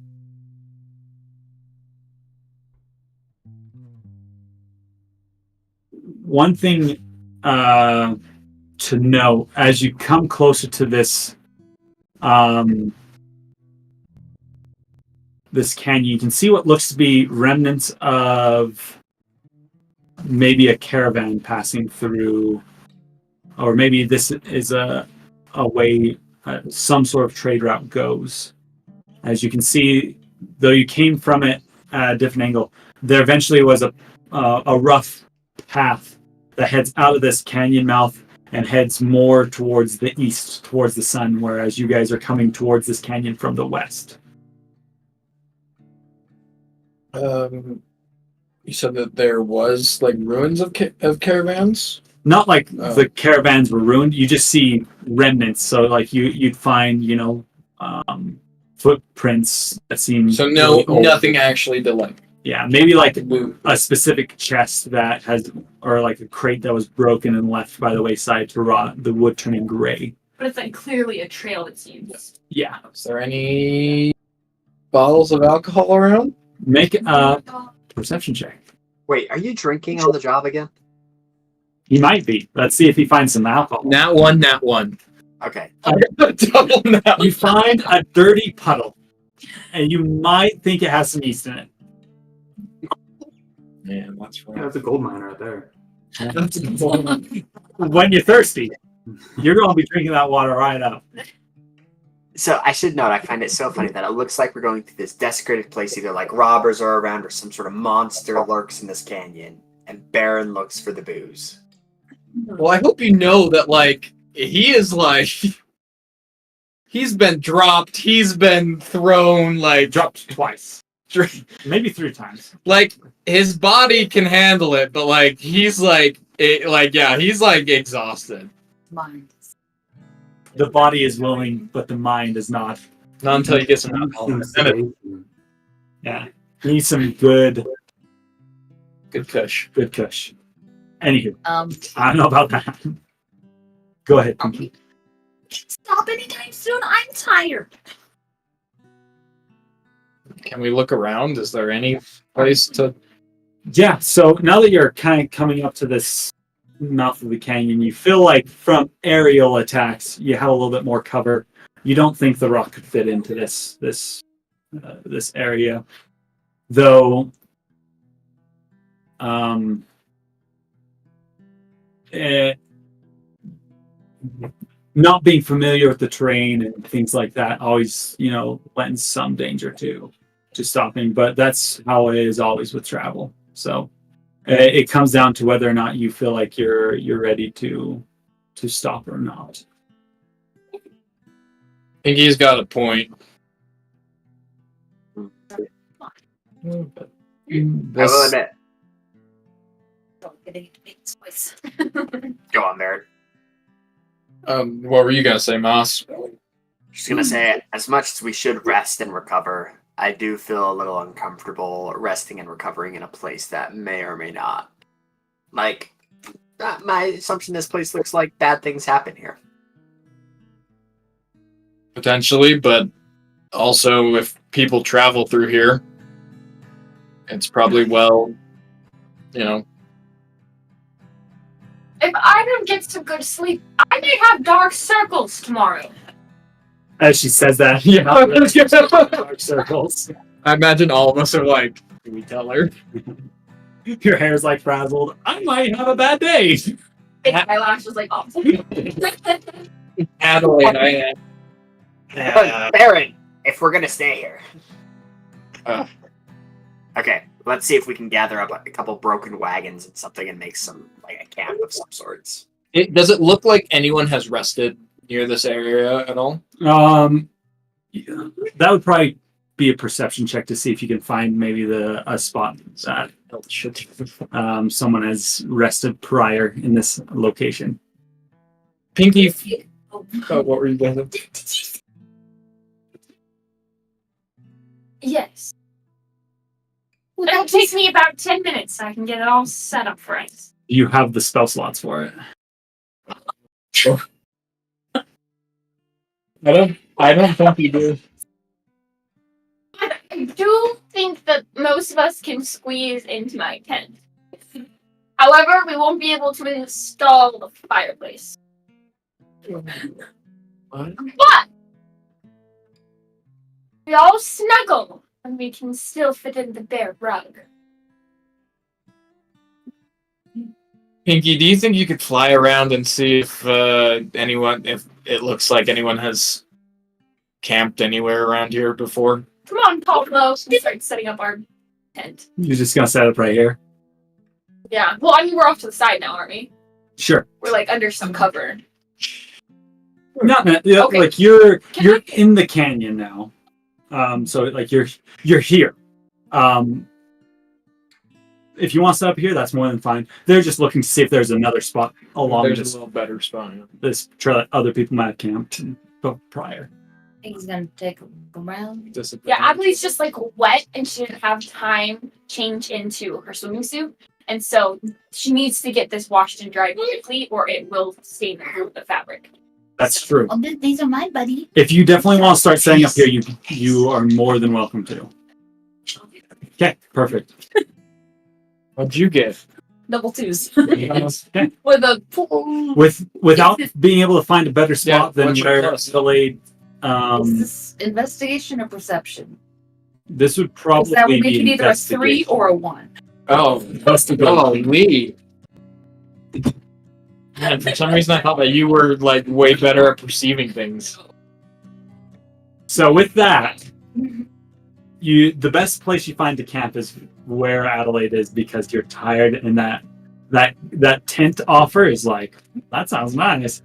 Speaker 2: One thing to know as you come closer to this this canyon, you can see what looks to be remnants of maybe a caravan passing through, or maybe this is a way some sort of trade route goes. As you can see, though you came from it at a different angle, there eventually was a rough path that heads out of this canyon mouth and heads more towards the east, towards the sun, whereas you guys are coming towards this canyon from the west.
Speaker 1: You said that there was like ruins of caravans?
Speaker 2: Not like the caravans were ruined. You just see remnants. So like you'd find, footprints that seem
Speaker 1: So
Speaker 2: really old.
Speaker 1: nothing actually to like.
Speaker 2: Yeah, maybe like
Speaker 1: Move.
Speaker 2: a specific chest that has, or like a crate that was broken and left by the wayside to rot, the wood turning gray.
Speaker 3: But it's like clearly a trail, it seems.
Speaker 2: Yeah.
Speaker 1: Is there any bottles of alcohol around?
Speaker 2: Make a perception check.
Speaker 5: Wait, are you drinking on the job again?
Speaker 2: He might be. Let's see if he finds some alcohol.
Speaker 1: Nat one.
Speaker 5: Okay.
Speaker 1: Double nat.
Speaker 2: You find a dirty puddle, and you might think it has some yeast in it.
Speaker 1: Man, that's
Speaker 6: Yeah,
Speaker 1: right.
Speaker 6: that's a gold mine right there.
Speaker 2: When you're thirsty, you're going to be drinking that water right up.
Speaker 5: So I should note, I find it so funny that it looks like we're going through this desecrated place, either like robbers are around or some sort of monster lurks in this canyon, and Baron looks for the booze.
Speaker 1: Well, I hope you know that, like, he is, like, he's been dropped, he's been thrown, like,
Speaker 2: Dropped twice. Maybe 3 times.
Speaker 1: like, his body can handle it, but, like, he's, like, he's, like, exhausted.
Speaker 7: Mine.
Speaker 2: The body is willing, but the mind is not.
Speaker 1: Not until you get some alcohol.
Speaker 6: Some sedation.
Speaker 2: Yeah. You need some good
Speaker 1: Good kush.
Speaker 2: kush. Anywho,
Speaker 7: Um,
Speaker 2: I don't know about that. Go ahead.
Speaker 7: okay. Stop anytime soon. I'm tired.
Speaker 1: Can we look around? Is there any place to?
Speaker 2: Yeah, so now that you're kind of coming up to this mouth of the canyon, you feel like from aerial attacks, you have a little bit more cover. You don't think the rock could fit into this area, though. Not being familiar with the terrain and things like that always, lends some danger to stopping. But that's how it is always with travel. So it comes down to whether or not you feel like you're ready to stop or not.
Speaker 1: Pinky's got a point.
Speaker 5: I will admit.
Speaker 7: Don't get it to make this voice.
Speaker 5: Go on, Barrett.
Speaker 1: What were you gonna say, Moss?
Speaker 5: Just gonna say, as much as we should rest and recover, I do feel a little uncomfortable resting and recovering in a place that may or may not. Like, my assumption this place looks like bad things happen here.
Speaker 1: Potentially, but also if people travel through here, it's probably
Speaker 3: If I don't get some good sleep, I may have dark circles tomorrow.
Speaker 2: As she says that, dark circles.
Speaker 1: I imagine all of us are like, do we tell her?
Speaker 2: Your hair's like frazzled. I might have a bad day.
Speaker 3: My lash was like off.
Speaker 1: Adelaide, I am.
Speaker 5: Barrett, if we're gonna stay here.
Speaker 1: Uh.
Speaker 5: Okay, let's see if we can gather up a couple broken wagons and something and make a camp of some sorts.
Speaker 1: Does it look like anyone has rested near this area at all?
Speaker 2: Yeah, that would probably be a perception check to see if you can find maybe a spot that someone has rested prior in this location.
Speaker 1: Pinky. Oh, what were you going to say?
Speaker 3: Yes. It'll take me about 10 minutes so I can get it all set up for us.
Speaker 2: You have the spell slots for it.
Speaker 1: I don't think you do.
Speaker 3: I do think that most of us can squeeze into my tent. However, we won't be able to install the fireplace.
Speaker 1: What?
Speaker 3: But we all snuggle and we can still fit in the bare rug.
Speaker 1: Pinky, do you think you could fly around and see if if it looks like anyone has camped anywhere around here before?
Speaker 3: Come on, Pablo. We start setting up our tent.
Speaker 2: You're just gonna set up right here.
Speaker 3: Yeah. Well, I mean, we're off to the side now, aren't we?
Speaker 2: Sure.
Speaker 3: We're like under some cover.
Speaker 2: Not
Speaker 3: Okay.
Speaker 2: like you're in the canyon now. So like you're here. If you want to set up here, that's more than fine. They're just looking to see if there's another spot along
Speaker 1: There's
Speaker 2: this
Speaker 1: a little better spot.
Speaker 2: this trail that other people might have camped prior.
Speaker 7: He's gonna take a around.
Speaker 3: Yeah, Adelaide's just like wet and she didn't have time to change into her swimming suit. And so she needs to get this washed and dried quickly or it will stain the fabric.
Speaker 2: That's true.
Speaker 7: Oh, these are mine, buddy.
Speaker 2: If you definitely want to start setting up here, you are more than welcome to. Okay, perfect.
Speaker 1: What'd you get?
Speaker 7: Double twos.
Speaker 2: Okay.
Speaker 3: With a
Speaker 2: Without being able to find a better spot than
Speaker 1: what's your
Speaker 2: where
Speaker 1: plus?
Speaker 2: Adelaide,
Speaker 7: Is this investigation or perception?
Speaker 2: this would
Speaker 7: Because
Speaker 2: probably
Speaker 7: that would make
Speaker 2: be
Speaker 7: it either a 3 or a 1.
Speaker 1: Oh, we. Man, for some reason I thought that you were like way better at perceiving things.
Speaker 2: So with that, the best place you find to camp is where Adelaide is because you're tired, and that tent offer is like, that sounds nice.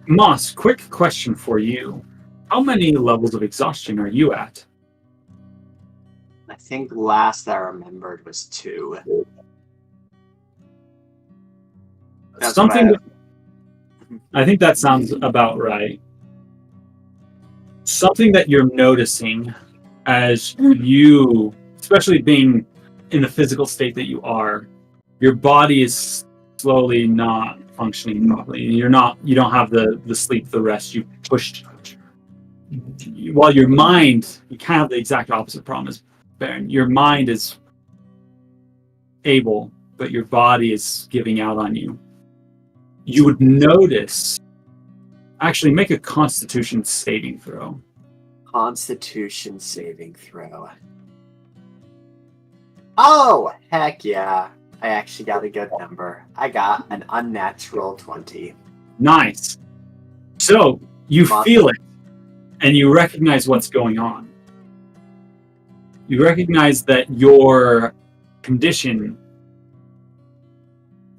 Speaker 2: Moss, quick question for you. How many levels of exhaustion are you at?
Speaker 5: I think last I remembered was 2. That's
Speaker 2: Something
Speaker 5: what
Speaker 2: I think that sounds about right. Something that you're noticing as you, especially being in the physical state that you are, your body is slowly not functioning properly. You don't have the sleep, the rest. You pushed. While your mind, you kind of have the exact opposite problem as Baron. Your mind is able, but your body is giving out on you. You would notice. Actually, make a Constitution saving throw.
Speaker 5: Constitution saving throw. Oh, heck yeah. I actually got a good number. I got an unnatural 20.
Speaker 2: Nice. So, you feel it, and you recognize what's going on. You recognize that your condition,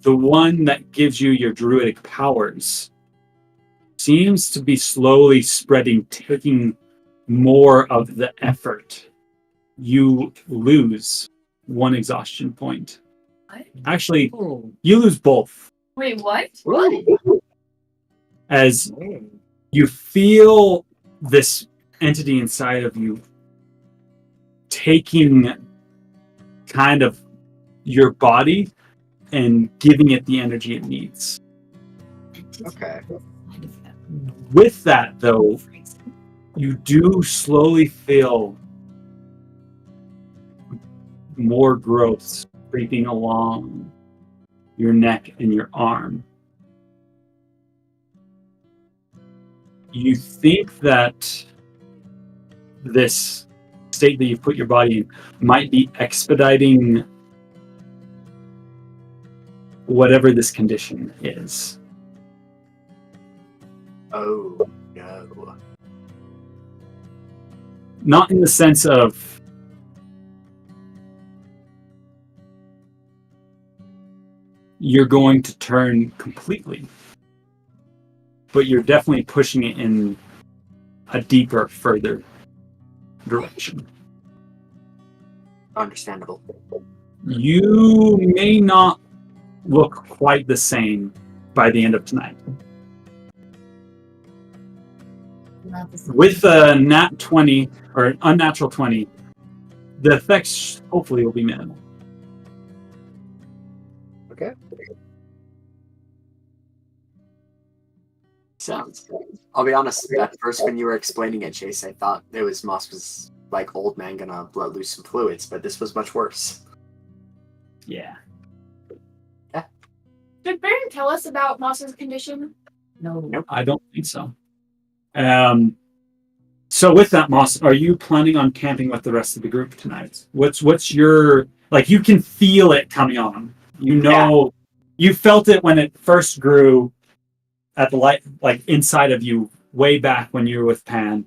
Speaker 2: the one that gives you your druidic powers, seems to be slowly spreading, taking more of the effort. You lose one exhaustion point.
Speaker 3: What?
Speaker 2: Actually, you lose both.
Speaker 3: Wait, what?
Speaker 2: As you feel this entity inside of you taking kind of your body and giving it the energy it needs.
Speaker 5: Okay.
Speaker 2: With that, though, you do slowly feel more growths creeping along your neck and your arm. You think that this state that you've put your body in might be expediting whatever this condition is.
Speaker 5: Oh, no.
Speaker 2: Not in the sense of you're going to turn completely, but you're definitely pushing it in a deeper, further direction.
Speaker 5: Understandable.
Speaker 2: You may not look quite the same by the end of tonight.
Speaker 7: Not the same.
Speaker 2: With a nat 20 or an unnatural 20, the effects hopefully will be minimal.
Speaker 5: Okay. Sounds good. I'll be honest, at first when you were explaining it, Chase, I thought it was Moss was like old man gonna let loose some fluids, but this was much worse.
Speaker 2: Yeah.
Speaker 3: Did Baron tell us about Moss's condition?
Speaker 7: No.
Speaker 5: Nope.
Speaker 2: I don't think so. So with that, Moss, are you planning on camping with the rest of the group tonight? What's your, like, you can feel it coming on. You know, you felt it when it first grew at the light, like inside of you way back when you were with Pan.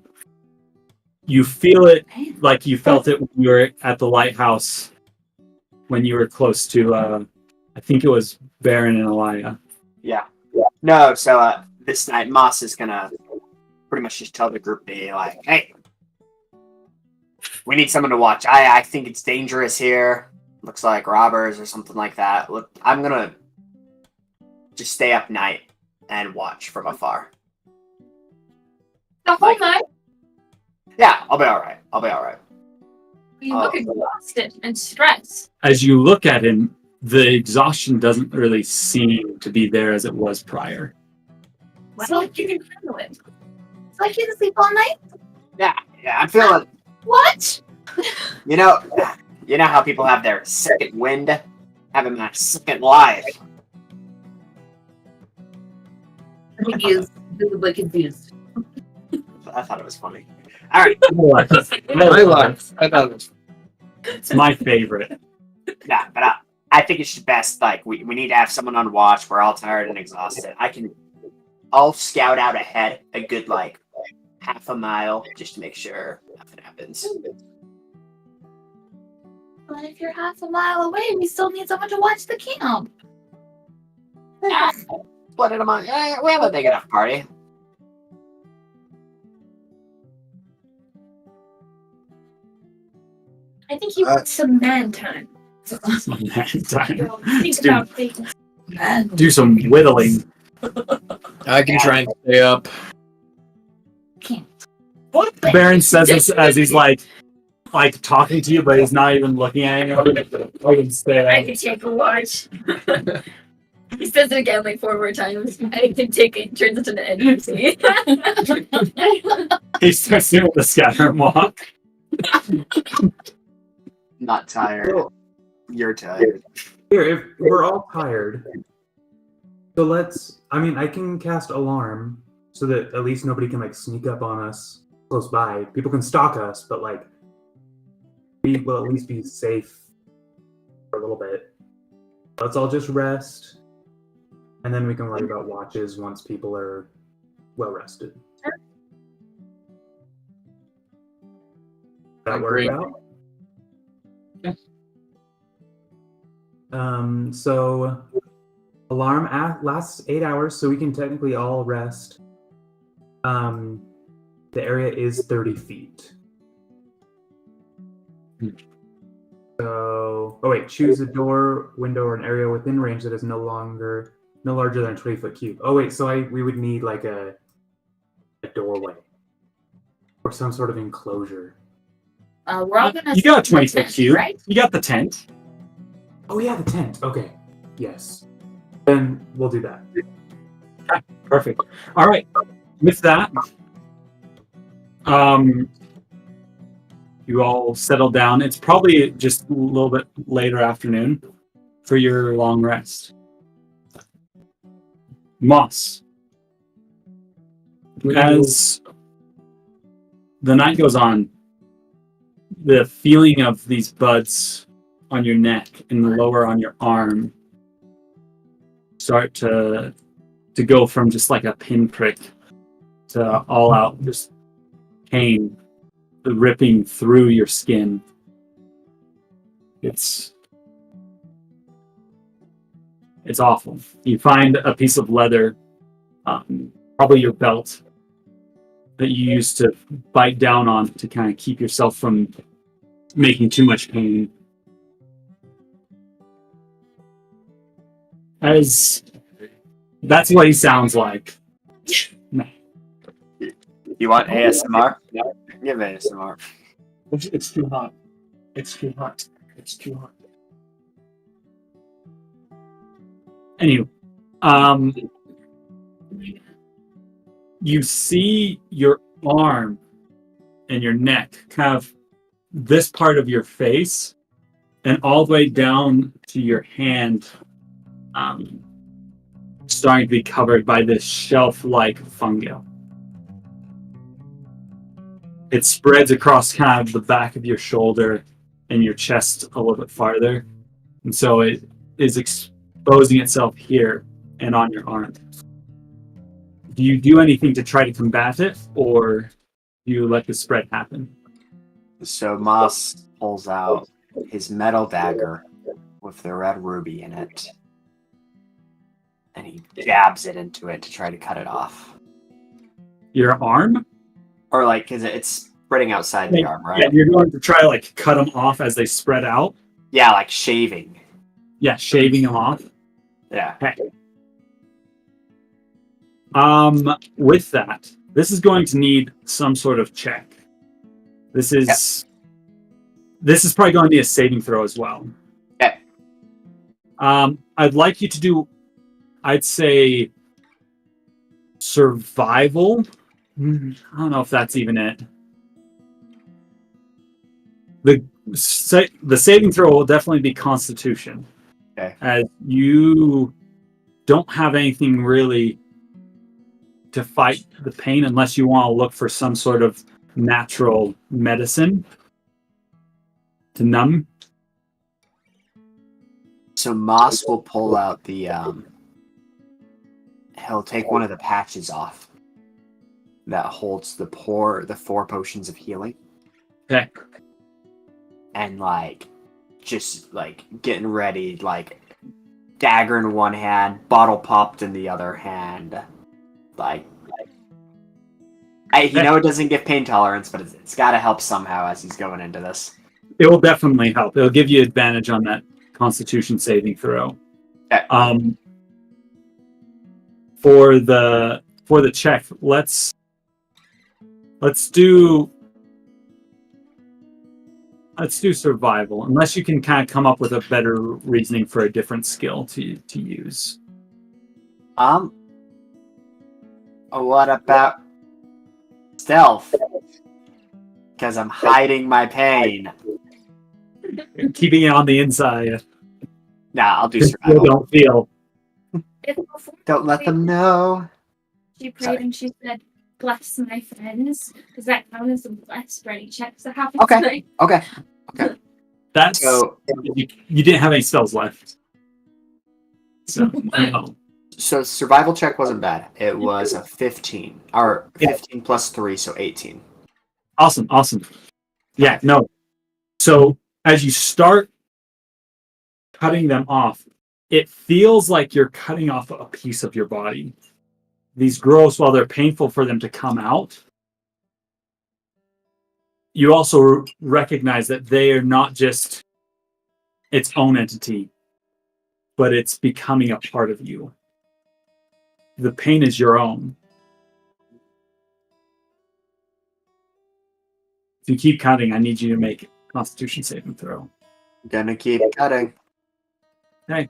Speaker 2: You feel it like you felt it when you were at the lighthouse when you were close to, I think it was Baron and Alia.
Speaker 5: Yeah. No, so this night Moss is gonna pretty much just tell the group to be like, hey, we need someone to watch. I think it's dangerous here. Looks like robbers or something like that. Look, I'm gonna just stay up night and watch from afar.
Speaker 3: The whole night?
Speaker 5: Yeah, I'll be alright.
Speaker 3: You look exhausted and stressed.
Speaker 2: As you look at him, the exhaustion doesn't really seem to be there as it was prior.
Speaker 3: It's like you can handle it.
Speaker 7: It's like you can sleep all night?
Speaker 5: Yeah, I'm feeling.
Speaker 7: What?
Speaker 5: You know how people have their second wind, having that second life.
Speaker 7: Confused. Visibly confused.
Speaker 5: I thought it was funny. All right.
Speaker 1: My life. I thought it was.
Speaker 2: It's my favorite.
Speaker 5: Yeah, but I think it's best. Like we need to have someone on watch. We're all tired and exhausted. I'll scout out ahead a good like half a mile just to make sure nothing happens.
Speaker 7: But if you're half a mile away, we still need someone to watch the camp.
Speaker 5: Split it among. We have a big enough party.
Speaker 3: I think you want some man time. Think about things.
Speaker 2: Do some whittling.
Speaker 1: I can try and stay up.
Speaker 7: Can't.
Speaker 2: Baron says this as he's like like talking to you, but he's not even looking at you. I can stay.
Speaker 3: I can take a watch. He says it again like 4 more times. I can take it, turns into the NPC.
Speaker 2: He starts doing the scatter and walk.
Speaker 5: Not tired. You're tired.
Speaker 6: Here, if we're all tired, so let's. I mean, I can cast alarm so that at least nobody can like sneak up on us close by. People can stalk us, but like we will at least be safe for a little bit. Let's all just rest, and then we can worry about watches once people are well rested. That work
Speaker 1: Agree.
Speaker 6: out? So alarm lasts 8 hours, so we can technically all rest. The area is 30 feet. So, choose a door, window, or an area within range that is no larger than a 20-foot cube. Oh wait, so we would need like a doorway or some sort of enclosure.
Speaker 7: We're all gonna.
Speaker 2: You got a 20-foot
Speaker 7: tent,
Speaker 2: cube.
Speaker 7: right?
Speaker 2: You got the tent.
Speaker 6: Oh yeah, the tent. Okay, yes. Then we'll do that.
Speaker 2: Okay, perfect. All right. With that, you all settle down. It's probably just a little bit later afternoon for your long rest. Moss, as the night goes on, the feeling of these buds on your neck and the lower on your arm start to go from just like a pinprick to all out just pain ripping through your skin. It's awful. You find a piece of leather, probably your belt, that you used to bite down on to kind of keep yourself from making too much pain. As that's what he sounds like.
Speaker 5: You want ASMR? Give ASMR.
Speaker 2: It's too hot. It's too hot. It's too hot. Anyway, you see your arm and your neck, kind of this part of your face, and all the way down to your hand, starting to be covered by this shelf-like fungi. It spreads across kind of the back of your shoulder and your chest a little bit farther, and so it is exposing itself here and on your arm. Do you do anything to try to combat it, or do you let the spread happen?
Speaker 5: So Moss pulls out his metal dagger with the red ruby in it, and he jabs it into it to try to cut it off.
Speaker 2: Your arm?
Speaker 5: Or like, cause it's spreading outside the arm, right?
Speaker 2: Yeah, you're going to try to like cut them off as they spread out.
Speaker 5: Yeah, like shaving.
Speaker 2: Yeah, shaving them off.
Speaker 5: Yeah.
Speaker 2: Okay. With that, this is going to need some sort of check. This is probably going to be a saving throw as well.
Speaker 5: Okay.
Speaker 2: I'd like you to do, I'd say, survival. I don't know if that's even it. The saving throw will definitely be Constitution.
Speaker 5: Okay.
Speaker 2: As you don't have anything really to fight the pain unless you want to look for some sort of natural medicine to numb.
Speaker 5: So Moss will pull out the he'll take one of the patches off that holds the 4 potions of healing.
Speaker 2: Okay.
Speaker 5: And like just like getting ready, like dagger in one hand, bottle popped in the other hand. Like it doesn't give pain tolerance, but it's got to help somehow as he's going into this.
Speaker 2: It will definitely help. It'll give you advantage on that Constitution saving throw.
Speaker 5: Okay.
Speaker 2: For the check, let's do Let's do survival, unless you can kind of come up with a better reasoning for a different skill to use.
Speaker 5: What about stealth? Because I'm hiding my pain.
Speaker 2: Keeping it on the inside.
Speaker 5: Nah, I'll do
Speaker 2: You
Speaker 5: survival.
Speaker 2: don't feel.
Speaker 3: If before
Speaker 5: Don't let them know.
Speaker 3: she prayed
Speaker 5: Sorry.
Speaker 3: and she said, "Bless my friends," does that count as a bless for any checks that happen
Speaker 5: Okay.
Speaker 3: tonight?
Speaker 5: Okay.
Speaker 2: That's
Speaker 5: So,
Speaker 2: you didn't have any spells left. So no.
Speaker 5: so survival check wasn't bad. It was a 15. Or 15 plus 3, so 18.
Speaker 2: Awesome. Yeah, no. So as you start cutting them off, it feels like you're cutting off a piece of your body. These growths, while they're painful for them to come out, you also recognize that they are not just its own entity, but it's becoming a part of you. The pain is your own. If you keep cutting, I need you to make a Constitution saving throw.
Speaker 5: Gonna keep cutting.
Speaker 2: Okay.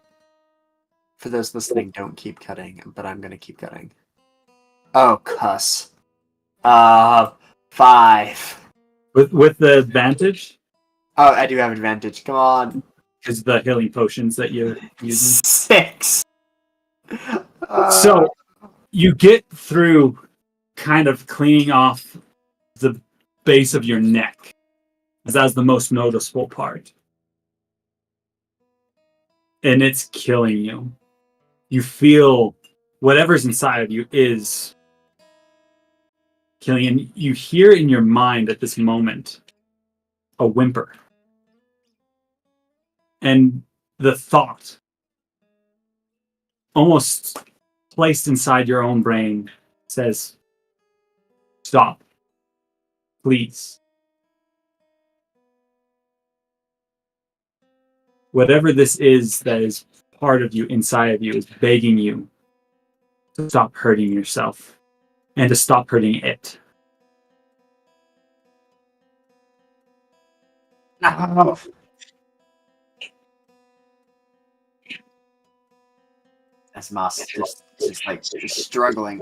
Speaker 5: For those listening, don't keep cutting, but I'm gonna keep cutting. Oh, cuss. 5.
Speaker 2: With the advantage,
Speaker 5: Oh, I do have advantage. Come on.
Speaker 2: is the healing potions that you're using.
Speaker 5: 6.
Speaker 2: So you get through kind of cleaning off the base of your neck, as that's the most noticeable part. And it's killing you. You feel whatever's inside of you is killing, and you hear in your mind at this moment a whimper. And the thought, almost placed inside your own brain, says, "Stop. Please." Whatever this is that is part of you, inside of you, is begging you to stop hurting yourself and to stop hurting it.
Speaker 5: No. As Moss just like struggling.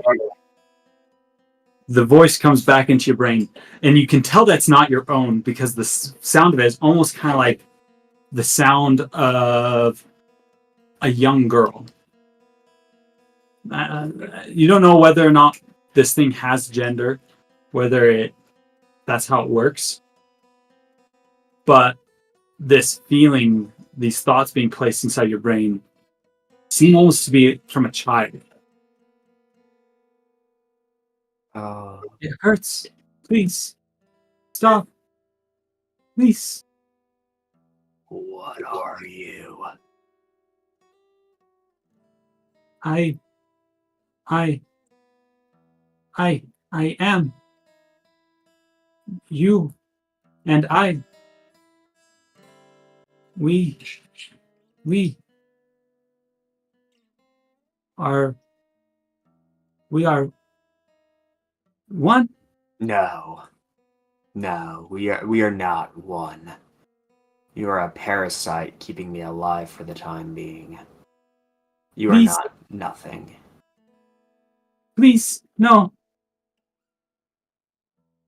Speaker 2: The voice comes back into your brain, and you can tell that's not your own because the sound of it is almost kind of like the sound of a young girl. You don't know whether or not this thing has gender, whether that's how it works, but this feeling, these thoughts being placed inside your brain, seem almost to be from a child.
Speaker 5: Oh.
Speaker 2: It hurts. Please stop. Please.
Speaker 5: What are you?
Speaker 2: I am you and I. We are one.
Speaker 5: No, we are not one. You are a parasite keeping me alive for the time being. You
Speaker 2: Please.
Speaker 5: are not nothing.
Speaker 2: Please, no.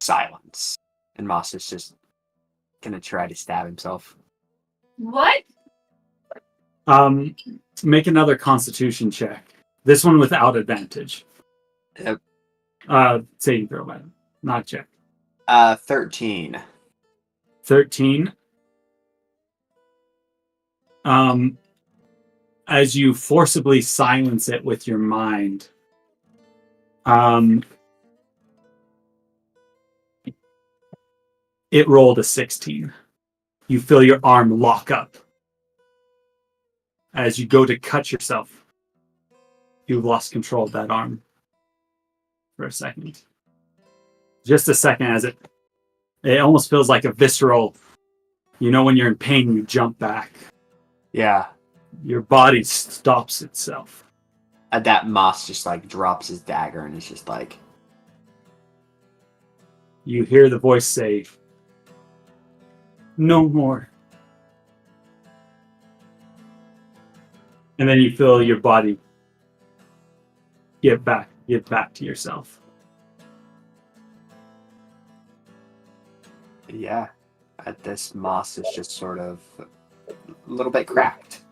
Speaker 5: Silence. And Moss is just gonna try to stab himself.
Speaker 3: What?
Speaker 2: Make another Constitution check. This one without advantage.
Speaker 5: Yep.
Speaker 2: Saving throw, by not check.
Speaker 5: 13.
Speaker 2: 13. As you forcibly silence it with your mind, it rolled a 16. You feel your arm lock up. As you go to cut yourself, you've lost control of that arm for a second. Just a second, as it almost feels like a visceral, when you're in pain, you jump back.
Speaker 5: Yeah.
Speaker 2: Your body stops itself.
Speaker 5: At that, Moss just like drops his dagger and is just like,
Speaker 2: You hear the voice say, no more. And then you feel your body get back to yourself.
Speaker 5: Yeah. This moss is just sort of a little bit cracked.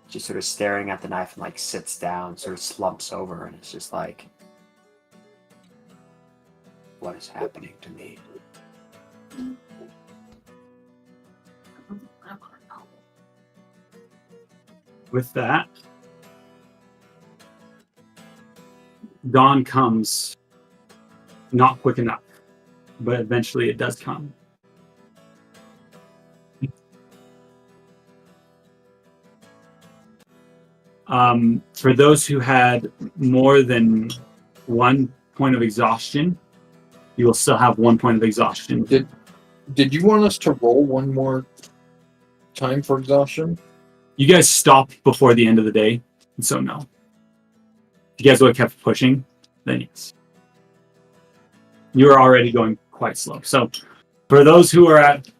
Speaker 5: Just sort of staring at the knife and like sits down, sort of slumps over, and it's just like, what is happening to me?
Speaker 2: With that, dawn comes not quick enough, but eventually it does come. For those who had more than 1 point of exhaustion, you will still have 1 point of exhaustion.
Speaker 1: Did you want us to roll one more time for exhaustion?
Speaker 2: You guys stopped before the end of the day, and so no. If you guys would have kept pushing, then yes. You were already going quite slow. So for those who are at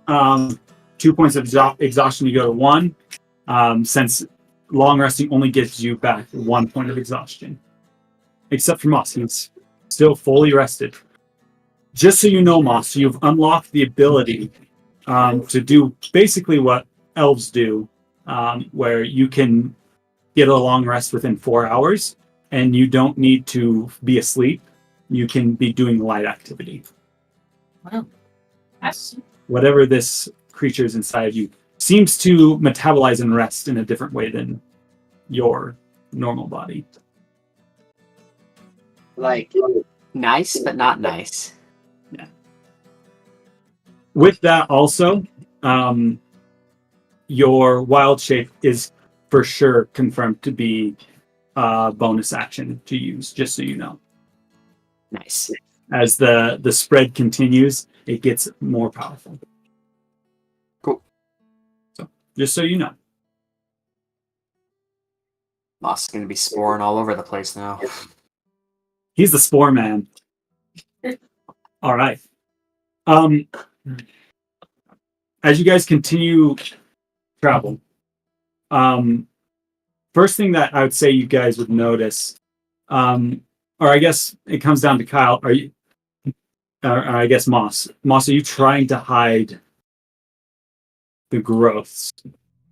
Speaker 2: 2 points of exhaustion, you go to 1. Since long resting only gives you back 1 point of exhaustion. Except for Moss, he's still fully rested. Just so you know, Moss, you've unlocked the ability to do basically what elves do, where you can get a long rest within 4 hours, and you don't need to be asleep. You can be doing light activity.
Speaker 7: Wow. That's
Speaker 2: Whatever this creature is inside of you seems to metabolize and rest in a different way than your normal body.
Speaker 5: Like, nice, but not nice.
Speaker 2: With that also, your wild shape is for sure confirmed to be a bonus action to use, just so you know.
Speaker 5: Nice.
Speaker 2: As the spread continues, it gets more powerful.
Speaker 5: Cool.
Speaker 2: So, just so you know.
Speaker 5: Moss is going to be sporing all over the place now.
Speaker 2: He's the spore man. All right. As you guys continue travel, first thing that I would say you guys would notice, or I guess it comes down to Kyle. Are you? Or I guess Moss. Moss, are you trying to hide the growths?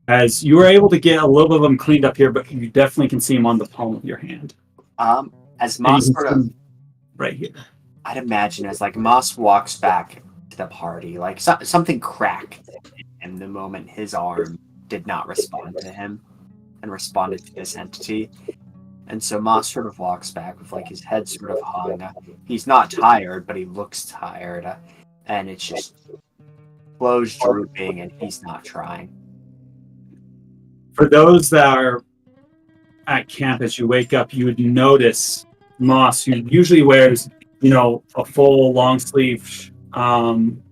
Speaker 2: As you were able to get a little bit of them cleaned up here, but you definitely can see them on the palm of your hand.
Speaker 5: As
Speaker 2: And you
Speaker 5: Moss
Speaker 2: can
Speaker 5: sort
Speaker 2: see
Speaker 5: of,
Speaker 2: 'em right here.
Speaker 5: I'd imagine as like Moss walks back to the party, like something cracked in the moment his arm did not respond to him and responded to this entity. And so Moss sort of walks back with like his head sort of hung. He's not tired, but he looks tired. And it's just clothes drooping and he's not trying.
Speaker 2: For those that are at camp, as you wake up, you would notice Moss, who usually wears, a full long sleeve kind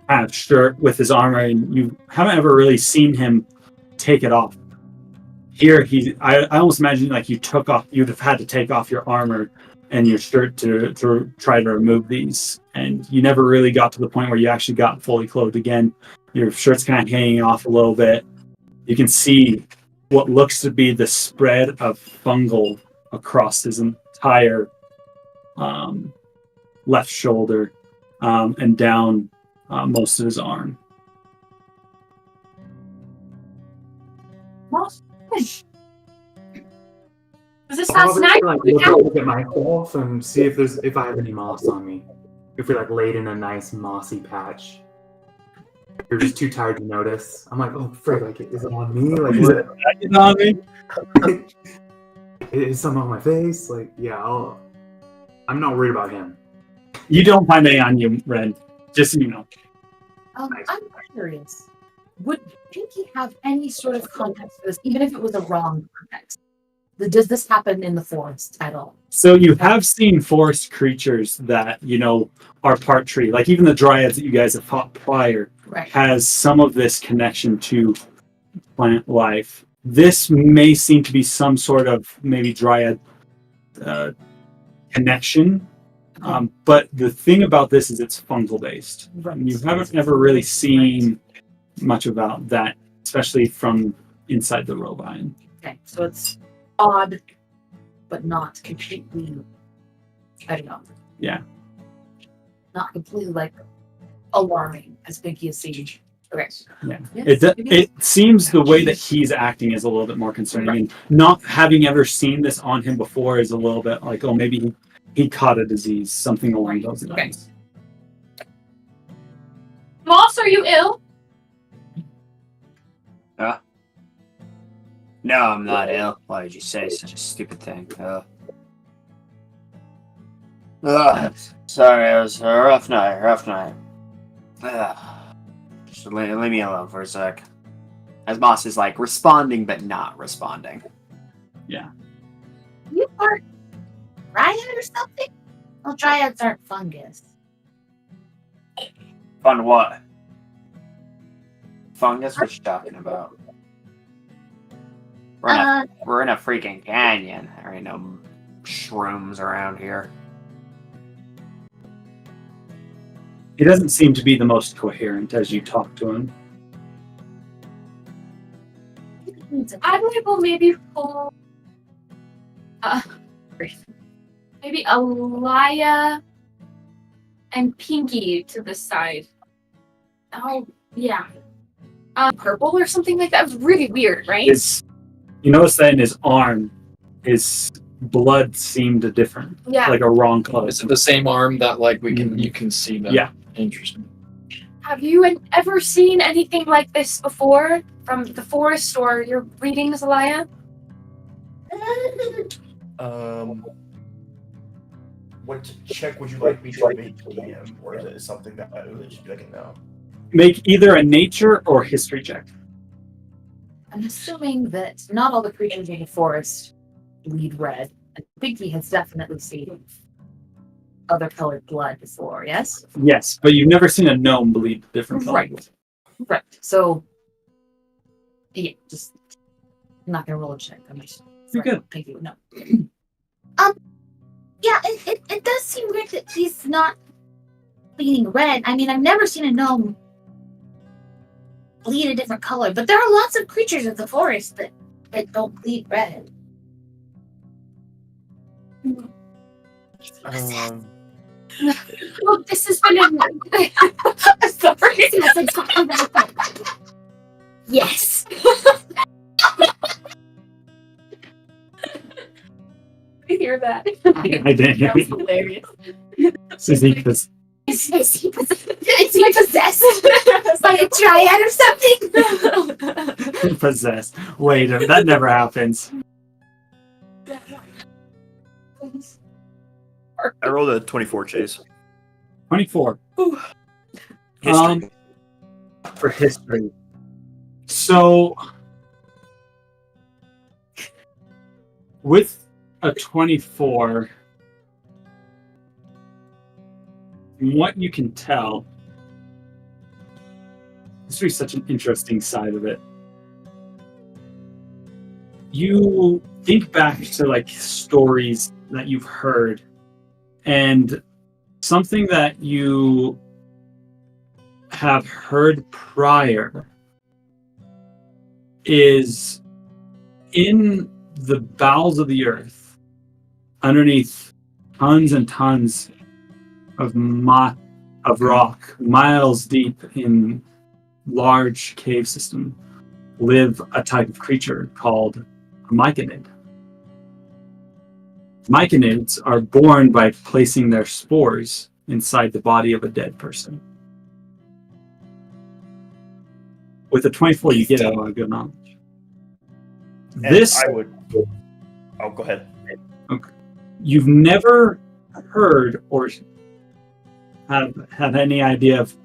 Speaker 2: of shirt with his armor, and you haven't ever really seen him take it off. Here, I almost imagine like you'd have had to take off your armor and your shirt to try to remove these, and you never really got to the point where you actually got fully clothed again. Your shirt's kind of hanging off a little bit. You can see what looks to be the spread of fungal across his entire left shoulder and down most of his arm.
Speaker 3: Moss, does this
Speaker 6: I'll
Speaker 3: sound
Speaker 6: probably
Speaker 3: nice?
Speaker 6: look at myself and see if I have any moss on me. If we laid in a nice mossy patch. You're just too tired to notice. I'm like, oh frick, is it on me? Like,
Speaker 2: Is it on me?
Speaker 6: is something on my face? I'm not worried about him.
Speaker 2: You don't find any on you, Ren. Just so you know.
Speaker 7: I'm curious. Would Pinky have any sort of context for this, even if it was a wrong context? Does this happen in the forest at all?
Speaker 2: So you have seen forest creatures that, are part tree. Like even the dryads that you guys have fought prior
Speaker 7: Right.
Speaker 2: has some of this connection to plant life. This may seem to be some sort of maybe dryad connection. But the thing about this is it's fungal based.
Speaker 7: Right.
Speaker 2: You haven't ever really seen much about that, especially from inside the Robine.
Speaker 7: Okay, so it's odd, but not completely. I don't know.
Speaker 2: Yeah.
Speaker 7: Not completely like alarming as Pinky has seen. Okay.
Speaker 2: Yeah.
Speaker 7: Yes,
Speaker 2: It seems the way that he's acting is a little bit more concerning, and not having ever seen this on him before is a little bit like, oh, maybe he caught a disease, something along those lines.
Speaker 3: Moss, are you ill?
Speaker 5: No, I'm not ill. Why did you say such a stupid thing? Sorry, it was a rough night. Just leave me alone for a sec. As Moss is like responding but not responding.
Speaker 7: You are dryad or something? Well, dryads aren't fungus.
Speaker 5: Fun what? Fungus? What you talking about? We're in a freaking canyon. There ain't no shrooms around here.
Speaker 2: He doesn't seem to be the most coherent as you talk to him.
Speaker 3: Adilaide will maybe pull. Maybe Alia and Pinky to the side. Oh, yeah. Purple or something like that. It was really weird, right?
Speaker 2: You notice that in his arm, his blood seemed different,
Speaker 3: Yeah.
Speaker 2: like a wrong color.
Speaker 1: Is it the same arm that like you can see them?
Speaker 2: Yeah.
Speaker 1: Interesting.
Speaker 3: Have you ever seen anything like this before from the forest or your readings, Alia?
Speaker 8: What check would you like me to make, DM, or is it something that it should be like now?
Speaker 2: Make either a nature or history check.
Speaker 7: I'm assuming that not all the creatures in the forest bleed red. And Pinky has definitely seen other colored blood before, yes?
Speaker 2: Yes, but you've never seen a gnome bleed different colors.
Speaker 7: Right. So, yeah, just I'm not gonna roll a check. I'm just
Speaker 2: You're good.
Speaker 7: Pinky would know.
Speaker 9: Yeah, it does seem weird that he's not bleeding red. I mean, I've never seen a gnome bleed a different color, but there are lots of creatures in the forest that don't bleed red.
Speaker 3: Oh, this has been a sorry.
Speaker 9: Yes.
Speaker 3: I hear that.
Speaker 2: I didn't hear
Speaker 3: That was
Speaker 2: you.
Speaker 3: hilarious.
Speaker 2: Suzikas.
Speaker 9: Is he possessed by a dryad or something?
Speaker 2: Possessed. Wait, that never happens.
Speaker 8: I rolled a 24 chase.
Speaker 2: 24.
Speaker 8: History.
Speaker 2: For history. So, with a 24, from what you can tell, history is such an interesting side of it. You think back to like stories that you've heard, and something that you have heard prior is in the bowels of the earth, underneath tons and tons of rock, miles deep in large cave system, live a type of creature called a myconid. Myconids are born by placing their spores inside the body of a dead person. With a 24, you get a lot of good knowledge.
Speaker 8: And
Speaker 2: This
Speaker 8: I would. Oh, go ahead.
Speaker 2: you've never heard or have had any idea of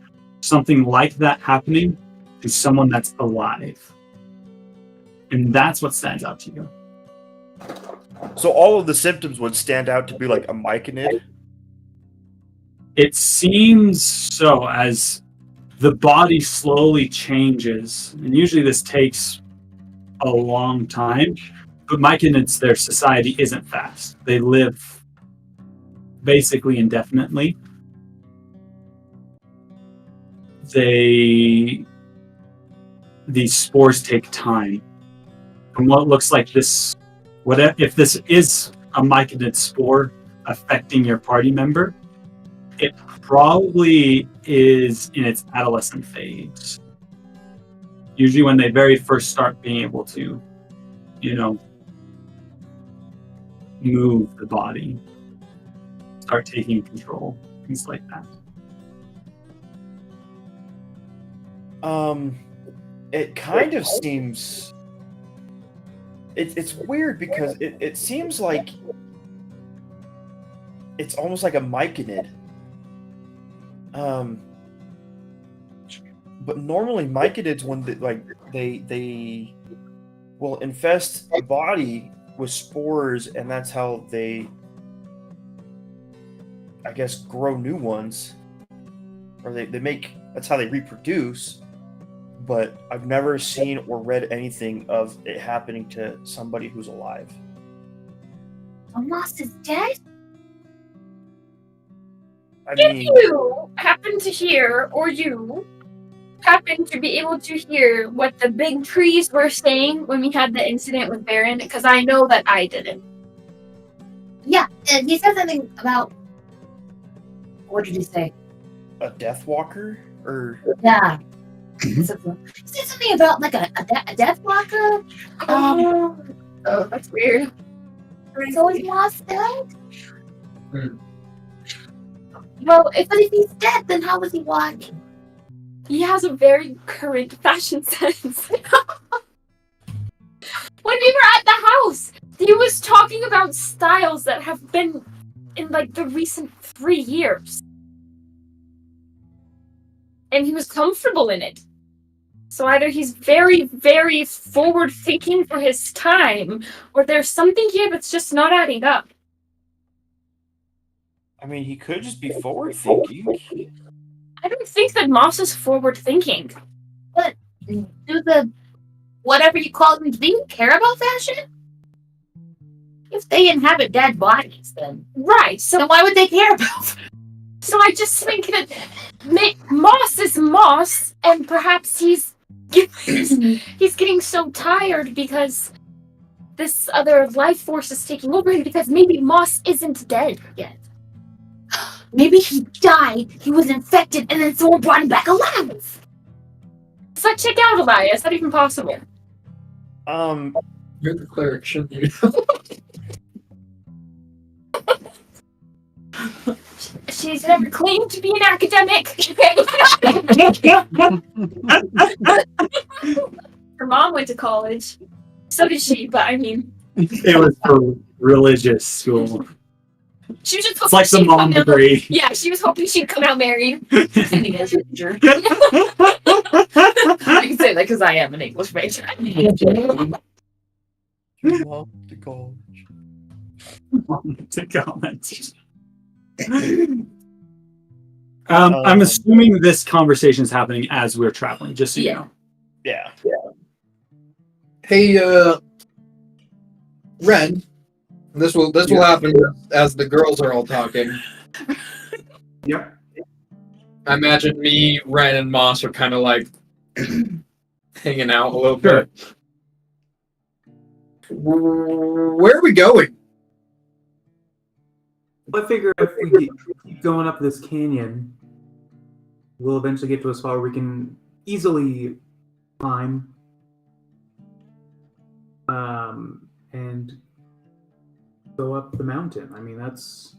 Speaker 2: something like that happening to someone that's alive. And that's what stands out to you.
Speaker 8: So all of the symptoms would stand out to be like a myconid.
Speaker 2: It seems so, as the body slowly changes, and usually this takes a long time, but myconids, their society isn't fast. They live basically indefinitely. These spores take time. From what looks like this, if this is a myconid spore affecting your party member, it probably is in its adolescent phase. Usually when they very first start being able to, move the body, start taking control, things like that.
Speaker 8: It kind of seems... It's weird because it seems like it's almost like a myconid. But normally myconids, when they will infest a body with spores, and that's how they, I guess, grow new ones, or that's how they reproduce. But I've never seen or read anything of it happening to somebody who's alive.
Speaker 9: Moss is dead?
Speaker 3: If you happen to hear, or you happen to be able to hear what the big trees were saying when we had the incident with Baron, because I know that I didn't.
Speaker 9: Yeah, and he said something about... What did he say?
Speaker 8: A death walker? Or...
Speaker 9: Yeah. He said something about like a death walker?
Speaker 3: Oh, that's weird.
Speaker 9: So is Moss dead?
Speaker 3: Well,
Speaker 9: But if he's dead, then how was he walking?
Speaker 3: he has a very current fashion sense. When we were at the house, he was talking about styles that have been in like the recent 3 years. And he was comfortable in it. So either he's very, very forward-thinking for his time, or there's something here that's just not adding up.
Speaker 8: I mean, he could just be forward-thinking.
Speaker 3: I don't think that Moss is forward-thinking.
Speaker 9: But do the whatever you call them, do they care about fashion? If they inhabit dead bodies, then
Speaker 3: Right, so
Speaker 9: why would they care about?
Speaker 3: So I just think that Moss is Moss, and perhaps he's getting so tired because this other life force is taking over him, because maybe Moss isn't dead yet.
Speaker 9: Maybe he died, he was infected, and then someone brought him back alive.
Speaker 3: So check out Alia. Is that even possible?
Speaker 1: You're the cleric, shouldn't you?
Speaker 3: She's never claimed to be an academic. Her mom went to college. So did she, but I mean...
Speaker 2: It was for religious school.
Speaker 3: She was just
Speaker 2: It's
Speaker 3: hoping
Speaker 2: like the
Speaker 3: she'd
Speaker 2: mom
Speaker 3: come out-
Speaker 2: degree.
Speaker 3: Yeah, she was hoping she'd come out married.
Speaker 7: I can say that because I am an English major.
Speaker 8: Mom to college.
Speaker 2: To comment. I'm assuming this conversation is happening as we're traveling, just so you know.
Speaker 8: Yeah.
Speaker 1: Hey, Ren. This will happen as the girls are all talking.
Speaker 6: Yep.
Speaker 1: I imagine me, Ren, and Moss are kind of like hanging out a little bit. Where are we going?
Speaker 6: I figure if we keep going up this canyon, we'll eventually get to a spot where we can easily climb and go up the mountain. I mean, that's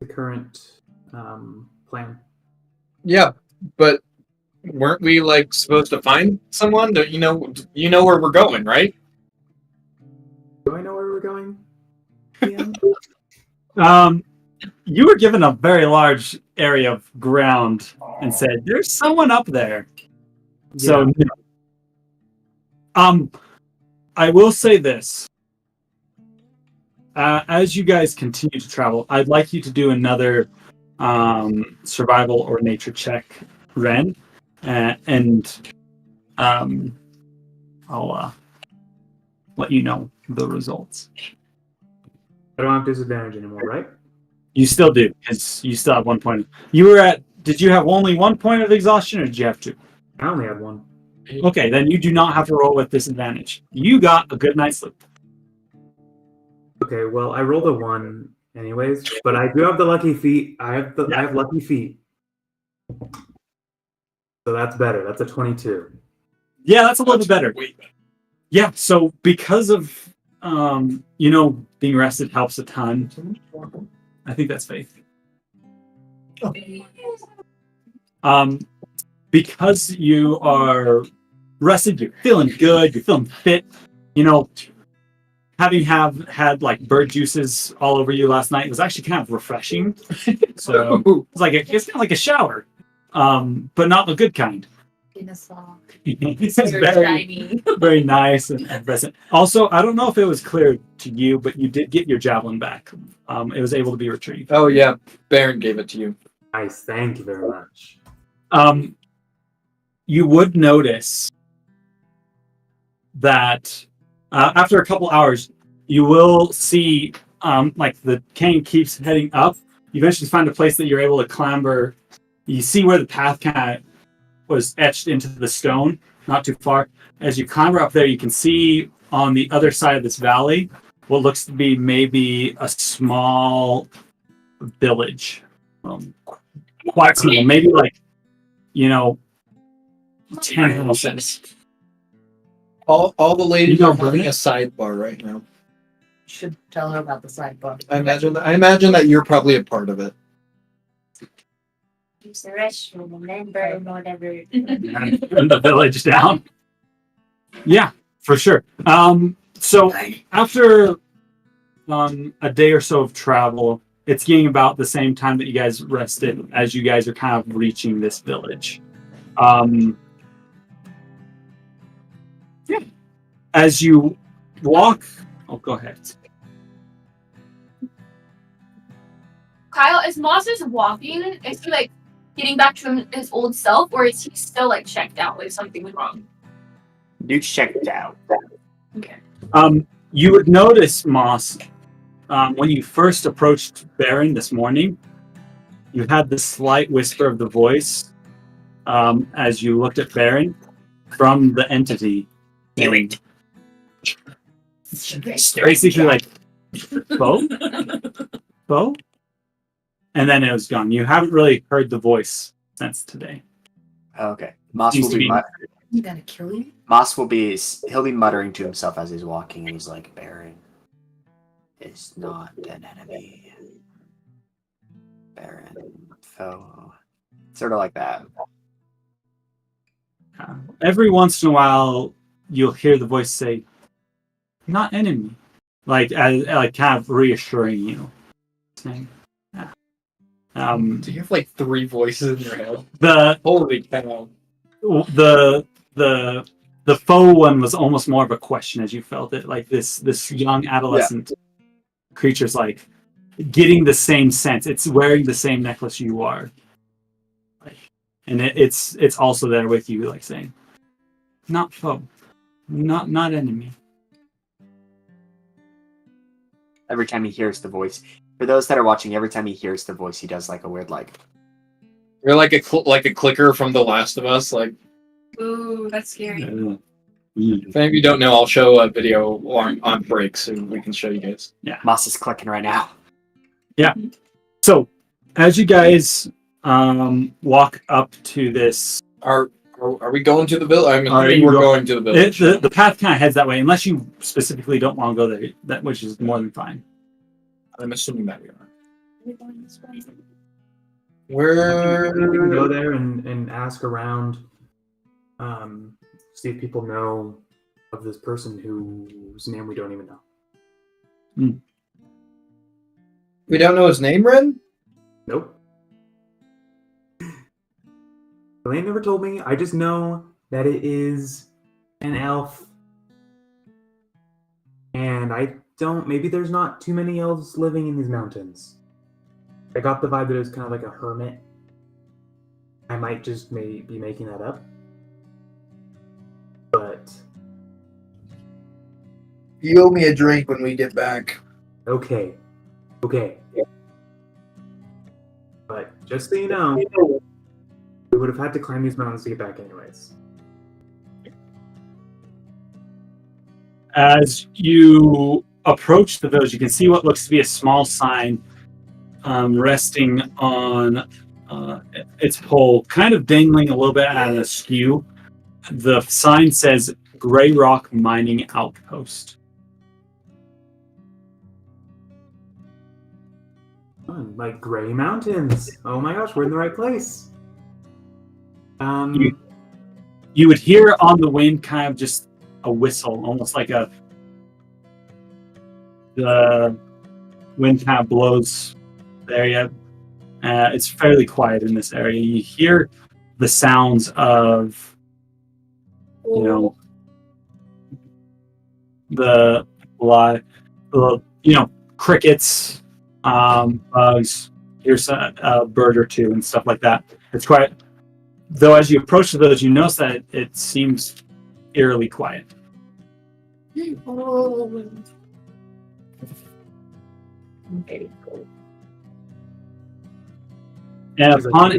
Speaker 6: the current plan.
Speaker 1: Yeah, but weren't we like supposed to find someone? You know where we're going, right?
Speaker 6: Do I know where we're going? Yeah.
Speaker 2: You were given a very large area of ground and said, "There's someone up there." So, I will say this: as you guys continue to travel, I'd like you to do another survival or nature check, Ren, and I'll let you know the results.
Speaker 6: I don't have disadvantage anymore, right?
Speaker 2: You still do, because you still have 1 point. You were at. Did you have only 1 point of exhaustion, or did you have 2?
Speaker 6: I only had 1.
Speaker 2: Okay, then you do not have to roll with disadvantage. You got a good night's sleep.
Speaker 6: Okay, well, I rolled a 1 anyways, but I do have the lucky feet. I have lucky feet. So that's better. That's a 22.
Speaker 2: Yeah, that's a little bit better. Yeah, so because of being rested helps a ton. I think that's faith. Because you are rested, you're feeling good, you're feeling fit. Having had like bird juices all over you last night was actually kind of refreshing. So it's kind of like a shower, but not the good kind.
Speaker 7: In a song.
Speaker 2: It's very, very nice and pleasant. Also, I don't know if it was clear to you, but you did get your javelin back. It was able to be retrieved.
Speaker 1: Oh yeah, Baron gave it to you.
Speaker 6: Nice, thank you very much.
Speaker 2: You would notice that after a couple hours, you will see like the cane keeps heading up. You eventually find a place that you're able to clamber. You see where the path kind of was etched into the stone, not too far. As you clamber up there, you can see on the other side of this valley what looks to be maybe a small village. Quite small, maybe like 10 houses.
Speaker 1: All the ladies
Speaker 2: You
Speaker 1: are
Speaker 2: don't
Speaker 1: having
Speaker 2: burn
Speaker 1: a sidebar right now.
Speaker 7: Should tell her about the sidebar.
Speaker 1: I imagine that you're probably a part of it.
Speaker 9: Use the restroom and then burn whatever.
Speaker 2: And the village down. Yeah, for sure. So after a day or so of travel, it's getting about the same time that you guys rested as you guys are kind of reaching this village. Yeah. As you walk, go ahead.
Speaker 3: Kyle, as Moss is walking, is he like getting back to his old self, or is he still like checked out, like something was wrong?
Speaker 5: Dude's checked out.
Speaker 3: Okay.
Speaker 2: You would notice, Moss, when you first approached Baron this morning, you had the slight whisper of the voice as you looked at Baron from the entity. Basically like, Bo? And then it was gone. You haven't really heard the voice since today.
Speaker 5: Okay. Moss
Speaker 2: Seems
Speaker 5: will
Speaker 2: to
Speaker 5: be.
Speaker 2: be-
Speaker 7: You gotta kill you?
Speaker 5: Moss will be. He'll be muttering to himself as he's walking, and he's like, "Baron is not an enemy. Baron, foe." Sort of like that.
Speaker 2: Every once in a while, you'll hear the voice say, "Not enemy," like kind of reassuring you. Saying, yeah.
Speaker 1: Do you have like 3 voices in your head?
Speaker 2: The
Speaker 1: Holy cow!
Speaker 2: the foe one was almost more of a question as you felt it, like this young adolescent creature's like getting the same sense. It's wearing the same necklace you are, and it's also there with you, like saying, "Not foe, not enemy."
Speaker 5: Every time he hears the voice, for those that are watching, every time he hears the voice, he does like a weird like.
Speaker 1: You're like a clicker from The Last of Us. Like,
Speaker 3: Ooh, that's scary.
Speaker 1: if any of you don't know, I'll show a video on break so we can show you guys.
Speaker 2: Yeah,
Speaker 5: Moss is clicking right now.
Speaker 2: yeah. So as you guys walk up to this,
Speaker 1: Are we going to the village? I'm
Speaker 2: Are
Speaker 1: assuming
Speaker 2: you
Speaker 1: we're
Speaker 2: go-
Speaker 1: going to the village.
Speaker 2: the path kind of heads that way, unless you specifically don't want to go there. That which is more than fine.
Speaker 1: I'm assuming that we are.
Speaker 6: We can
Speaker 1: Where?
Speaker 6: go there and ask around, see if people know of this person whose name we don't even know.
Speaker 1: We don't know his name, Ren?
Speaker 6: Nope. Elaine never told me. I just know that it is an elf. And maybe there's not too many elves living in these mountains. I got the vibe that it was kind of like a hermit. I might just be making that up. But,
Speaker 1: You owe me a drink when we get back.
Speaker 6: okay. Just so you know, we would have had to climb these mountains to get back anyways.
Speaker 2: As you approach the village, you can see what looks to be a small sign resting on its pole, kind of dangling a little bit at an askew. The sign says Grey Rock Mining Outpost.
Speaker 6: Like Gray Mountains. Oh my gosh, we're in the right place.
Speaker 2: You would hear on the wind kind of just a whistle, almost like the wind kind of blows the area. It's fairly quiet in this area. You hear the sounds of, the crickets, bugs. Here's a bird or two and stuff like that. It's quiet. Though as you approach the village, you notice that it seems eerily quiet.
Speaker 7: Very cool.
Speaker 2: And upon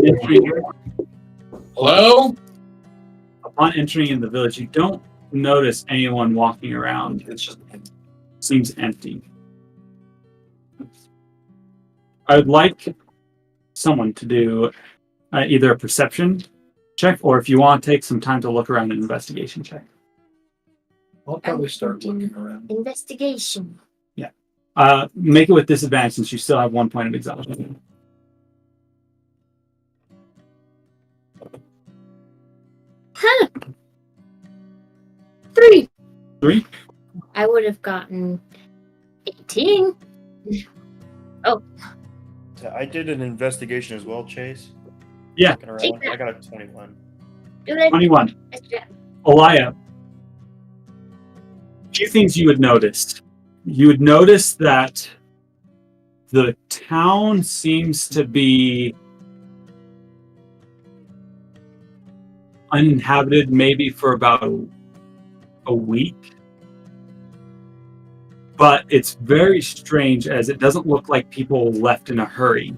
Speaker 2: entering in the village, you don't notice anyone walking around. It just seems empty. I would like someone to do either a perception check, or if you want to take some time to look around, an investigation check.
Speaker 4: I'll probably start looking around.
Speaker 9: Investigation.
Speaker 2: Make it with disadvantage since you still have 1 point of exhaustion.
Speaker 9: Huh. 3.
Speaker 2: 3?
Speaker 9: I would have gotten 18.
Speaker 8: I did an investigation as well, Chase.
Speaker 2: Yeah.
Speaker 8: Looking around, I got a 21.
Speaker 9: Do that.
Speaker 2: 21. Alia, a few things you would notice. You would notice that the town seems to be uninhabited maybe for about a week. But it's very strange as it doesn't look like people left in a hurry.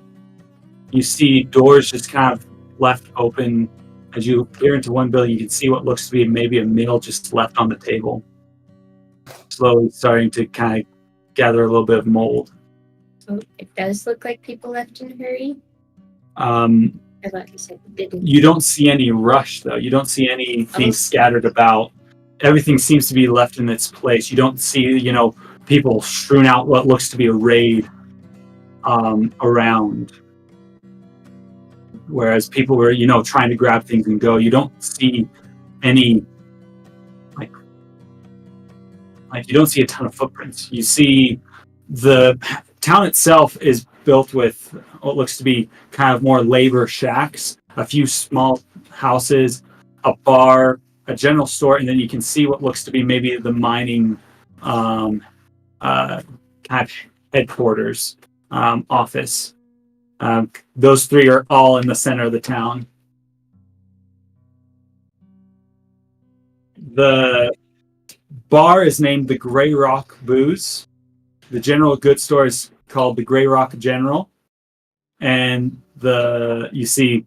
Speaker 2: You see doors just kind of left open. As you peer into one building, you can see what looks to be maybe a meal just left on the table. Slowly starting to kind of gather a little bit of mold.
Speaker 9: So it does look like people left in a hurry. I thought you said didn't.
Speaker 2: You don't see any rush, though. You don't see anything scattered about. Everything seems to be left in its place. You don't see, people strewn out what looks to be a raid around. Whereas people were, trying to grab things and go. You don't see any, you don't see a ton of footprints. You see the town itself is built with what looks to be kind of more labor shacks, a few small houses, a bar, a general store, and then you can see what looks to be maybe the mining kind of headquarters office. Those three are all in the center of the town. The bar is named the Grey Rock Booze. The general goods store is called the Grey Rock General, and you see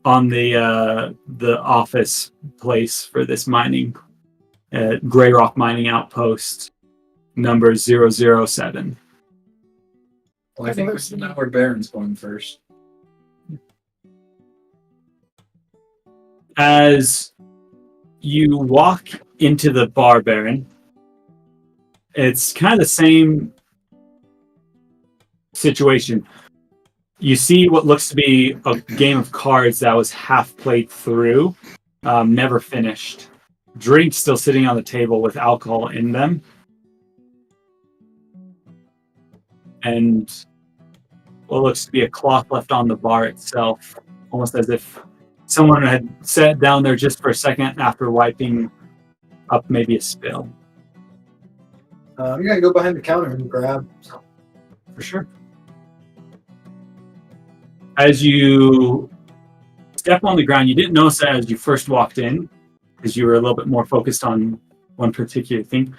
Speaker 2: on the office place for this mining, Grey Rock Mining Outpost, number 007.
Speaker 4: Well, I think we know where Baron's going first.
Speaker 2: As you walk into the bar, Baron, it's kind of the same situation. You see what looks to be a game of cards that was half played through, never finished. Drinks still sitting on the table with alcohol in them. And what looks to be a cloth left on the bar itself, almost as if someone had sat down there just for a second after wiping up maybe a spill.
Speaker 4: I'm gonna go behind the counter and grab.
Speaker 2: For sure. As you step on the ground, you didn't notice that as you first walked in, because you were a little bit more focused on one particular thing.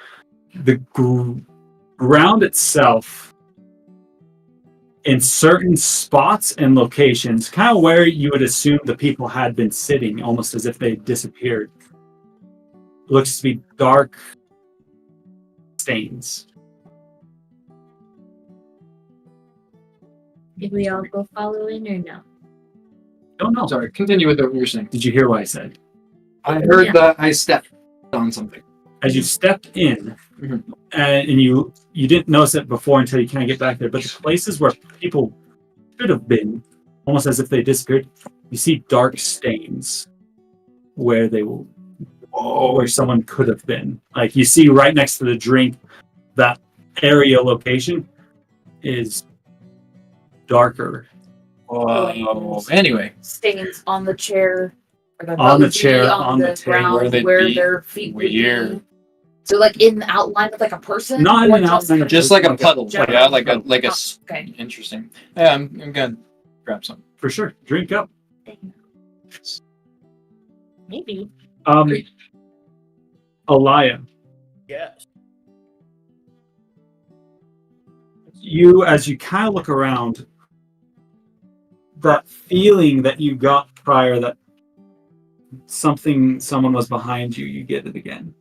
Speaker 2: The ground itself in certain spots and locations, kind of where you would assume the people had been sitting, almost as if they disappeared. Looks to be dark stains.
Speaker 7: Did we all go follow in or no?
Speaker 2: Don't know.
Speaker 1: Sorry, continue with what you're saying.
Speaker 2: Did you hear what I said?
Speaker 1: I heard
Speaker 7: Yeah.
Speaker 1: that I stepped on something.
Speaker 2: As you stepped in,
Speaker 1: Mhm.
Speaker 2: and you didn't notice it before until you kind of get back there, but the places where people should have been, almost as if they disappeared, you see dark stains where they will, where someone could have been. Like you see right next to the drink, that area location is darker.
Speaker 1: Whoa. Anyway,
Speaker 7: Stains on the chair. Or the
Speaker 2: On the
Speaker 7: buggy,
Speaker 2: chair,
Speaker 7: on
Speaker 2: on the
Speaker 7: the
Speaker 2: table.
Speaker 7: ground
Speaker 1: Where they'd
Speaker 7: where
Speaker 1: be.
Speaker 7: their feet would
Speaker 1: Weird.
Speaker 7: be. So like in the outline of like a person?
Speaker 2: Not
Speaker 7: or
Speaker 2: in an outline of
Speaker 1: just like a
Speaker 2: Like a
Speaker 1: puddle.
Speaker 7: general-
Speaker 1: Yeah, like a s-
Speaker 7: Okay.
Speaker 1: interesting. Yeah, I'm gonna grab some.
Speaker 2: For sure. Drink up.
Speaker 7: Maybe.
Speaker 2: Alia,
Speaker 8: Yes.
Speaker 2: you, as you kind of look around, that feeling that you got prior that someone was behind you, you get it again.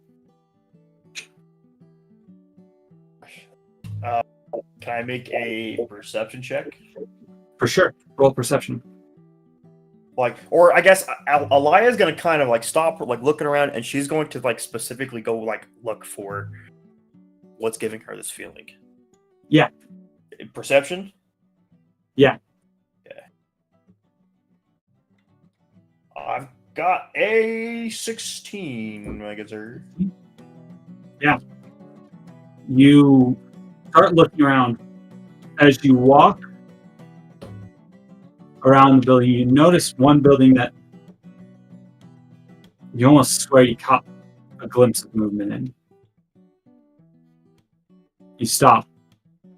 Speaker 8: Can I make a perception check?
Speaker 2: For sure. Roll perception.
Speaker 8: Like, or I guess Alia's gonna kind of like stop, like looking around, and she's going to like specifically go like look for what's giving her this feeling.
Speaker 2: Yeah.
Speaker 8: Perception.
Speaker 2: Yeah.
Speaker 8: Yeah. I've got a 16. I guess.
Speaker 2: You start looking around. As you walk around the building, you notice one building that you almost swear you caught a glimpse of movement in. You stop.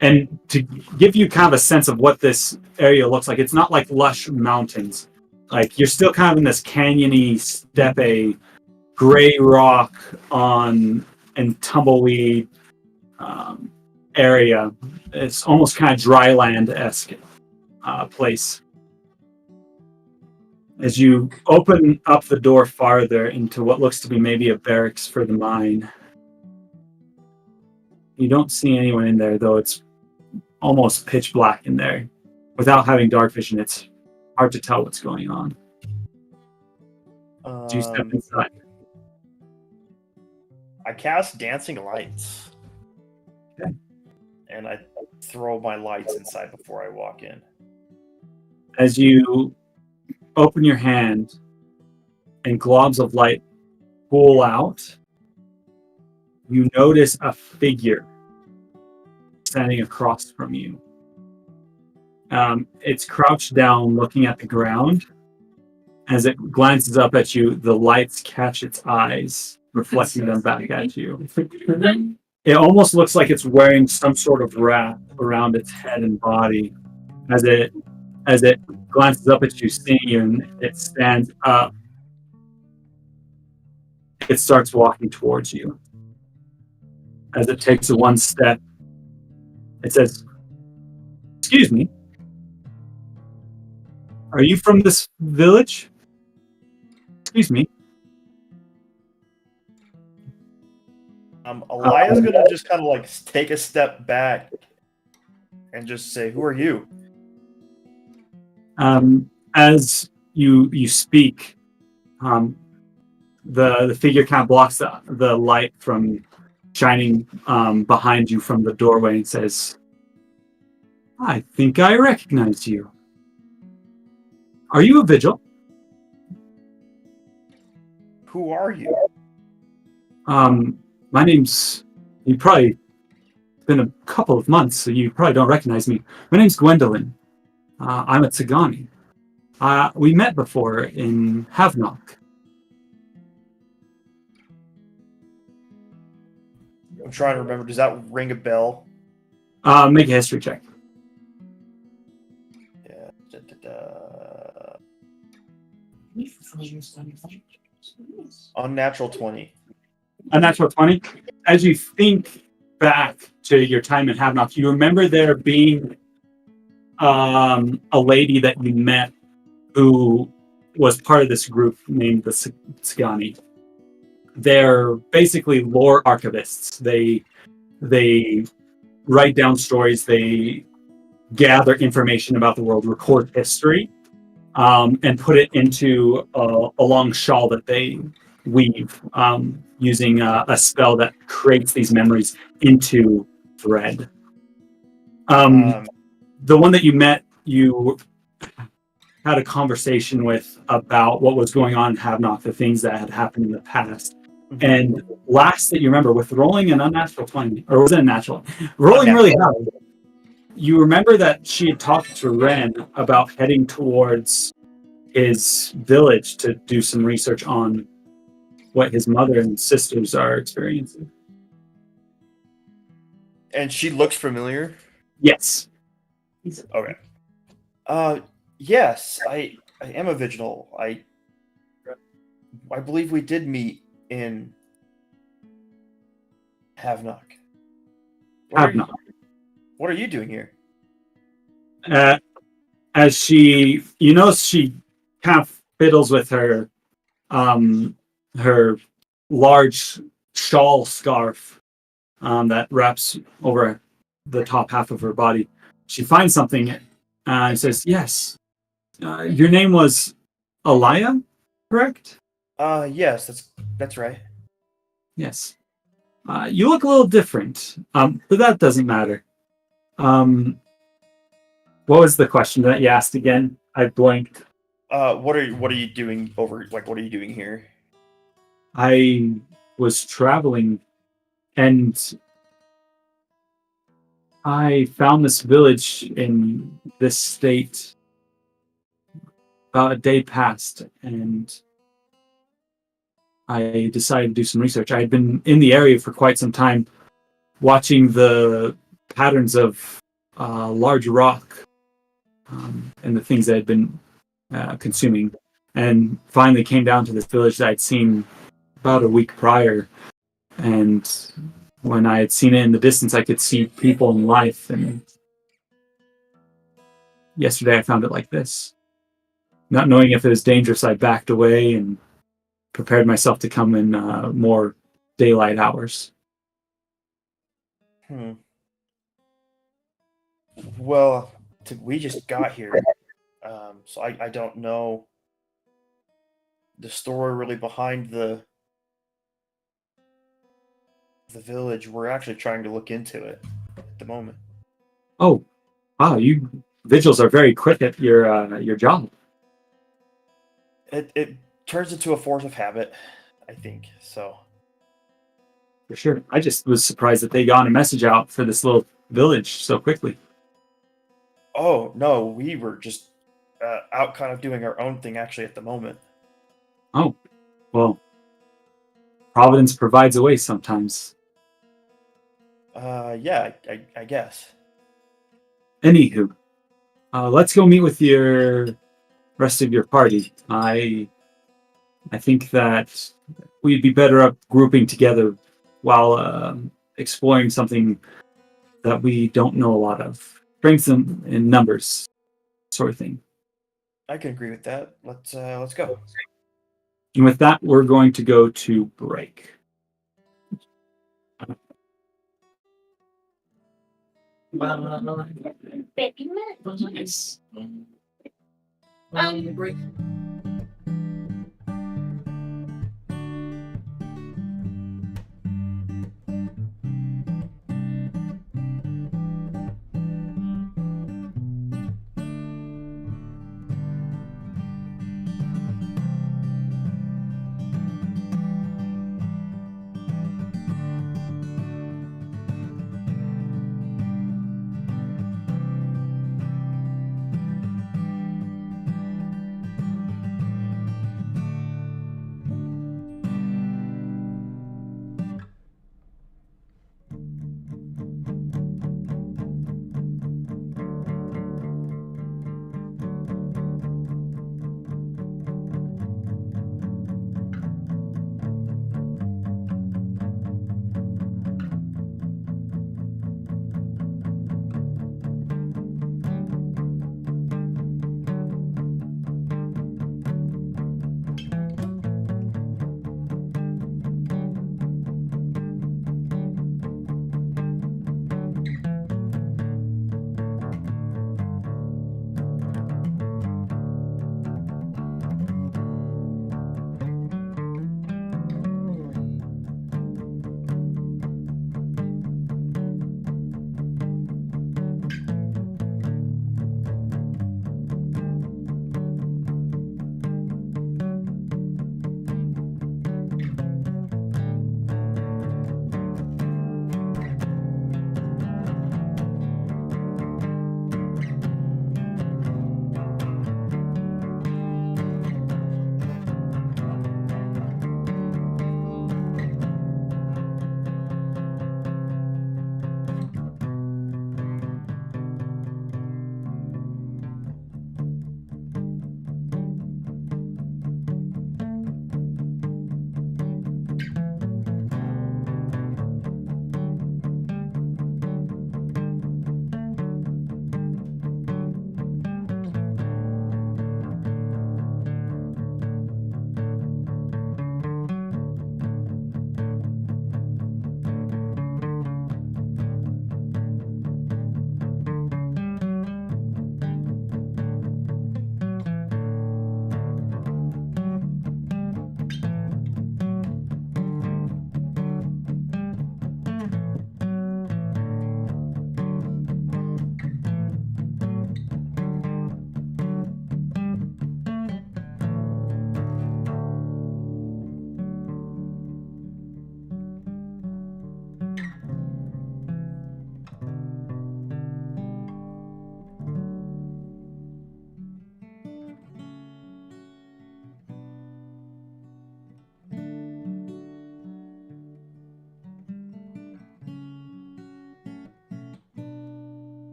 Speaker 2: And to give you kind of a sense of what this area looks like, it's not like lush mountains. Like you're still kind of in this canyony, steppe, gray rock and tumbleweed area. It's almost kind of dry land-esque place. As you open up the door farther into what looks to be maybe a barracks for the mine, you don't see anyone in there, though it's almost pitch black in there. Without having dark vision, it's hard to tell what's going on. Do you step inside?
Speaker 8: I cast dancing lights.
Speaker 2: Okay.
Speaker 8: And I throw my lights inside before I walk in.
Speaker 2: As you open your hand and globs of light pull out, you notice a figure standing across from you. It's crouched down looking at the ground. As it glances up at you, the lights catch its eyes, reflecting them back at you. It almost looks like it's wearing some sort of wrap around its head and body. As it glances up at you, seeing you, and it stands up. It starts walking towards you. As it takes one step, it says, "Excuse me, are you from this village? Excuse me."
Speaker 8: Alia's gonna just kind of like take a step back and just say, "Who are you?"
Speaker 2: As you speak, the figure kind of blocks the light from shining behind you from the doorway and says, "I think I recognize you. Are you a vigil?"
Speaker 8: Who are you?
Speaker 2: My name's... You probably... It's been a couple of months, so you probably don't recognize me. My name's Gwendolyn. I'm a Tsigani. We met before in Havnok.
Speaker 8: I'm trying to remember. Does that ring a bell?
Speaker 2: Make a history check.
Speaker 8: Yeah. Unnatural 20.
Speaker 2: Unnatural 20. As you think back to your time in Havnok, you remember there being a lady that you met who was part of this group named the Tsigani. They're basically lore archivists. They write down stories. They gather information about the world, record history, and put it into a long shawl that they weave using a spell that creates these memories into thread. The one that you met, you had a conversation with about what was going on in Havnok, the things that had happened in the past. And last that you remember, with rolling an unnatural 20, or was it a natural? Rolling really high. You remember that she had talked to Ren about heading towards his village to do some research on what his mother and sisters are experiencing.
Speaker 8: And she looks familiar?
Speaker 2: Yes.
Speaker 8: Okay. Yes, I am a Vigil. I believe we did meet in Havnok.
Speaker 2: Havnok.
Speaker 8: What are you doing here?
Speaker 2: As she, she kind of fiddles with her, her large shawl scarf that wraps over the top half of her body. She finds something and says, "Yes, your name was Alia, correct?"
Speaker 8: Yes, that's right.
Speaker 2: Yes. You look a little different, but that doesn't matter. What was the question that you asked again? I blanked.
Speaker 8: What are you doing over? Like, what are you doing here?
Speaker 2: I was traveling, and I found this village in this state about a day past, and I decided to do some research. I had been in the area for quite some time, watching the patterns of large rock and the things that had been consuming, and finally came down to this village that I'd seen about a week prior. And when I had seen it in the distance, I could see people and life. And yesterday I found it like this. Not knowing if it was dangerous, I backed away and prepared myself to come in more daylight hours.
Speaker 8: Well, we just got here, so I don't know the story really behind the village. We're actually trying to look into it at the moment.
Speaker 2: Oh, wow! You Vigils are very quick at your job.
Speaker 8: It turns into a force of habit, I think. So
Speaker 2: For sure. I just was surprised that they got a message out for this little village so quickly.
Speaker 8: Oh no, we were just out kind of doing our own thing actually at the moment.
Speaker 2: Oh, well, Providence provides a way sometimes.
Speaker 8: Yeah, I guess.
Speaker 2: Anywho, let's go meet with your rest of your party. I think that we'd be better up grouping together while exploring something that we don't know a lot of. Strength in numbers, sort of thing.
Speaker 8: I can agree with that. Let's go.
Speaker 2: And with that, we're going to go to break.
Speaker 9: Nice.
Speaker 1: Break.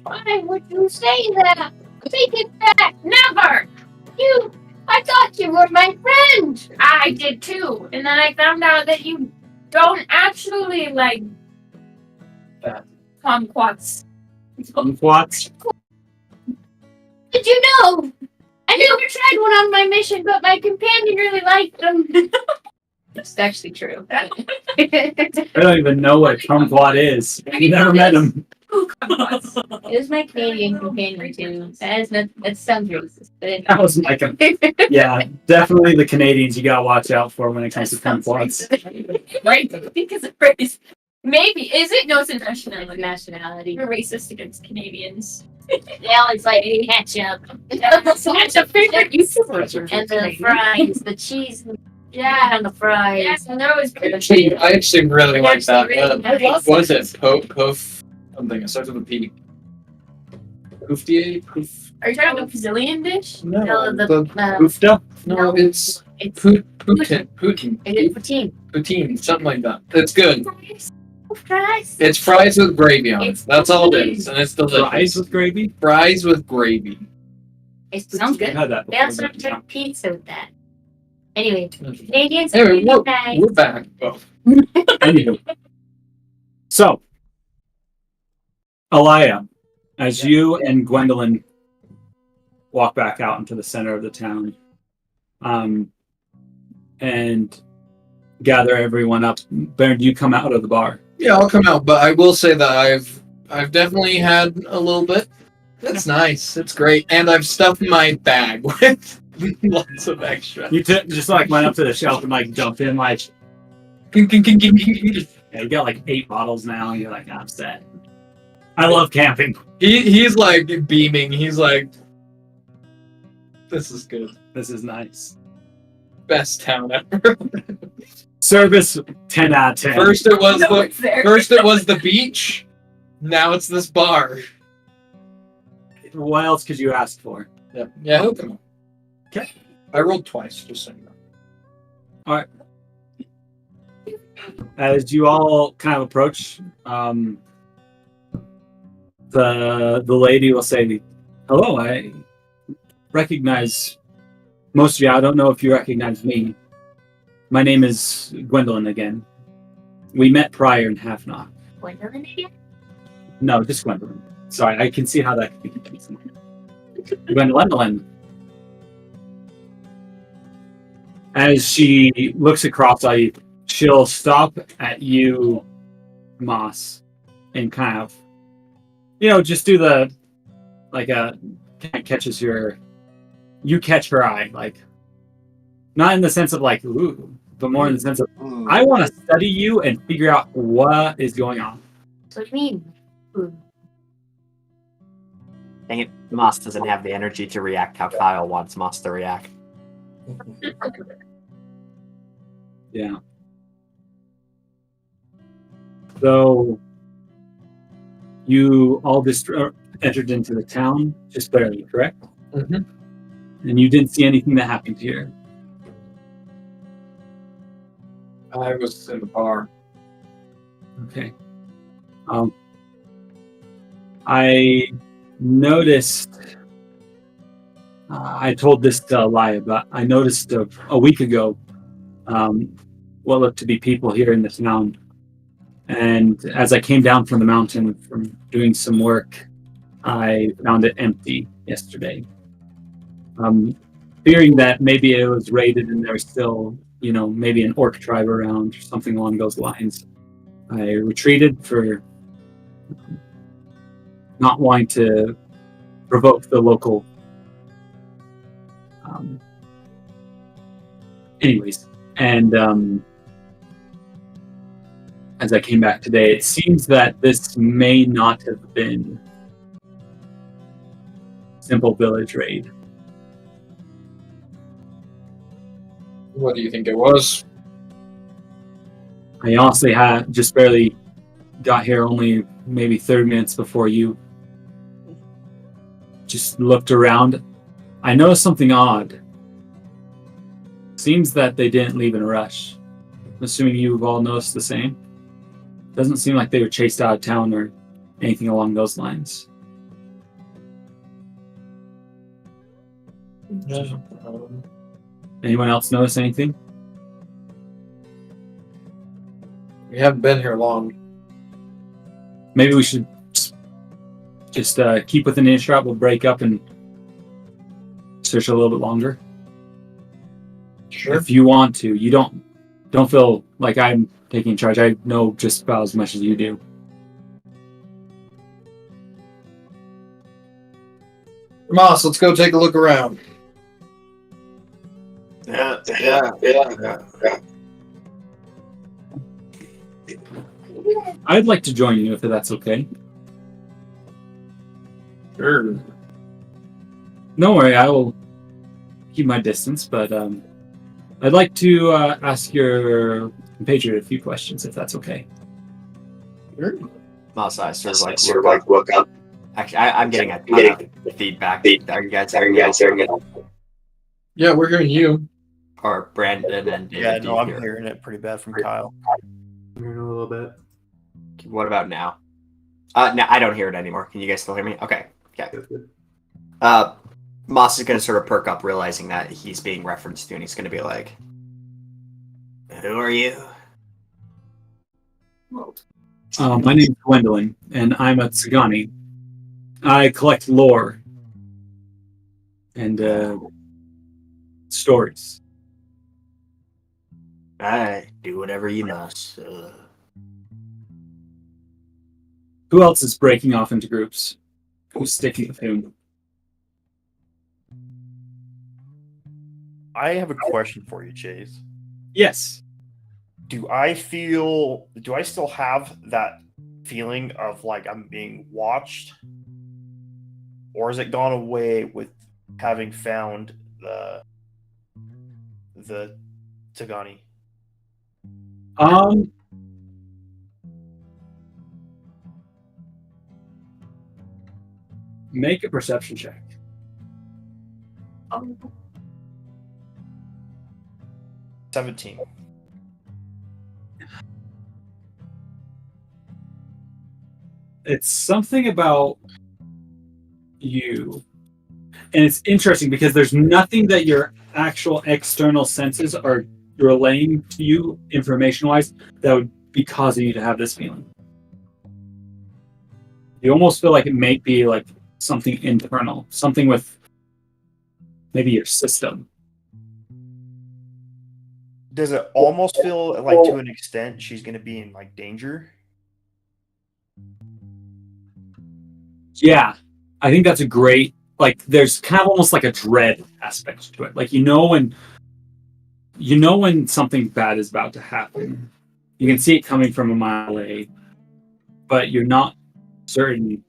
Speaker 9: Why would you say that? Take it back. Never. I thought you were my friend.
Speaker 3: I did too. And then I found out that you don't actually like kumquats.
Speaker 2: Kumquats?
Speaker 9: Did you know? I never tried one on my mission, but my companion really liked them.
Speaker 7: It's actually true.
Speaker 2: I don't even know what a kumquat is. I've never met him.
Speaker 7: It was my Canadian companion too. That sounds racist. But
Speaker 2: That was like a yeah, definitely the Canadians you gotta watch out for when it comes to kumquats.
Speaker 3: Right? Because of race. Maybe. Is it? No, it's a nationality.
Speaker 7: nationality.
Speaker 3: We're racist against Canadians.
Speaker 9: They always like ketchup.
Speaker 3: Ketchup favorite YouTubers.
Speaker 9: And the fries, the cheese.
Speaker 3: Yeah.
Speaker 9: On the fries.
Speaker 3: Yes, and they're always good.
Speaker 1: I actually really like that.
Speaker 3: really nice.
Speaker 1: What is it? Poof something. It starts with a P. Pooftier? Poof.
Speaker 3: Are you talking about the Brazilian dish?
Speaker 7: No, the
Speaker 2: Poofda?
Speaker 1: No, it's
Speaker 7: it's
Speaker 1: Putin.
Speaker 7: is it poutine?
Speaker 1: Poutine, something like that. It's good.
Speaker 9: Fries.
Speaker 1: It's fries with gravy on it.
Speaker 3: It's
Speaker 1: That's all it is, and it's delicious.
Speaker 2: Fries with gravy?
Speaker 1: Fries with gravy.
Speaker 7: It sounds
Speaker 2: I've
Speaker 7: good.
Speaker 2: had that
Speaker 9: They also
Speaker 2: before.
Speaker 9: took pizza with that. Anyway, Canadians are
Speaker 1: Anyway,
Speaker 9: really nice.
Speaker 1: we're back. Oh.
Speaker 2: Anywho. So, Alia, as you and Gwendolyn walk back out into the center of the town, and gather everyone up, Baron, do you come out of the bar?
Speaker 1: Yeah, I'll come out, but I will say that I've definitely had a little bit. It's nice. It's great, and I've stuffed my bag with lots of extra.
Speaker 2: You just like went up to the shelf and like jumped in like, yeah, you got like 8 bottles now. And you're like, I'm set. I love camping.
Speaker 1: He's like beaming. He's like, this is good.
Speaker 2: This is nice.
Speaker 1: Best town ever.
Speaker 2: Service 10 out of 10.
Speaker 1: First it was
Speaker 3: No, it's there.
Speaker 1: the beach. Now it's this bar.
Speaker 2: What else could you ask for?
Speaker 1: Yeah, he'll come on.
Speaker 2: Okay.
Speaker 1: I rolled twice, just so you know.
Speaker 2: As you all kind of approach, the lady will say, "Hello, I recognize most of you. I don't know if you recognize me. My name is Gwendolyn again. We met prior in Havnok.
Speaker 9: Gwendolyn again?
Speaker 2: No, just Gwendolyn. Sorry, I can see how that could be confusing. Gwendolyn. As she looks across at you, she'll stop at you, Moss, and kind of, just do the, like kind of catches you catch her eye, like, not in the sense of like, ooh, but more in the sense of, I want to study you and figure out what is going on.
Speaker 9: So what do you mean?
Speaker 5: Dang it, Moss doesn't have the energy to react how Kyle wants Moss to react.
Speaker 2: Yeah. So you all just entered into the town just barely, correct?
Speaker 1: Mm-hmm.
Speaker 2: And you didn't see anything that happened here.
Speaker 1: I was in the bar.
Speaker 2: Okay. I noticed. I told this to Alia, but I noticed a week ago what looked to be people here in the town. And as I came down from the mountain from doing some work, I found it empty yesterday. Fearing that maybe it was raided and there's still, maybe an orc tribe around or something along those lines. I retreated for not wanting to provoke the local. Anyways, and as I came back today, it seems that this may not have been simple village raid.
Speaker 1: What do you think it was?
Speaker 2: I honestly had just barely got here, only maybe 30 minutes before you. Just looked around. I noticed something odd. Seems that they didn't leave in a rush. I'm assuming you've all noticed the same. Doesn't seem like they were chased out of town or anything along those lines. Anyone else notice anything?
Speaker 1: We haven't been here long.
Speaker 2: Maybe we should just keep within earshot. We'll break up and search a little bit longer.
Speaker 1: Sure.
Speaker 2: If you want to. You don't feel like I'm taking charge. I know just about as much as you do.
Speaker 1: Moss, let's go take a look around.
Speaker 5: Yeah.
Speaker 2: I'd like to join you if that's okay.
Speaker 1: Sure.
Speaker 2: Don't worry, I will keep my distance, but I'd like to ask your compatriot a few questions, if that's okay.
Speaker 1: Sure.
Speaker 5: Moss, I sort of like look up. Actually, I'm getting a feedback. Are you guys hearing it?
Speaker 1: Yeah, we're hearing you.
Speaker 5: Or Brandon and David?
Speaker 8: Yeah,
Speaker 5: do
Speaker 8: no,
Speaker 5: you
Speaker 8: I'm
Speaker 5: hear?
Speaker 8: hearing it pretty bad from Kyle.
Speaker 6: I'm hearing a little bit.
Speaker 5: What about now? No, I don't hear it anymore. Can you guys still hear me? Okay.
Speaker 6: That's good.
Speaker 5: Moss is going to sort of perk up, realizing that he's being referenced to, and he's going to be like, "Who are you?"
Speaker 2: My name is Gwendolyn, and I'm a Tsigani. I collect lore and stories.
Speaker 5: I do whatever you must.
Speaker 2: Who else is breaking off into groups? Who's sticking with whom?
Speaker 8: I have a question for you, Chase.
Speaker 2: Yes.
Speaker 8: Do I still have that feeling of like I'm being watched? Or has it gone away with having found the Tsigani?
Speaker 2: Make a perception check.
Speaker 8: 17.
Speaker 2: It's something about you. And it's interesting because there's nothing that your actual external senses are relaying to you information-wise that would be causing you to have this feeling. You almost feel like it may be like something internal, something with maybe your system.
Speaker 8: Does it almost feel like to an extent she's going to be in like danger?
Speaker 2: Yeah, I think that's a great, like, there's kind of almost like a dread aspect to it. Like, you know when something bad is about to happen. You can see it coming from a mile away, but you're not certain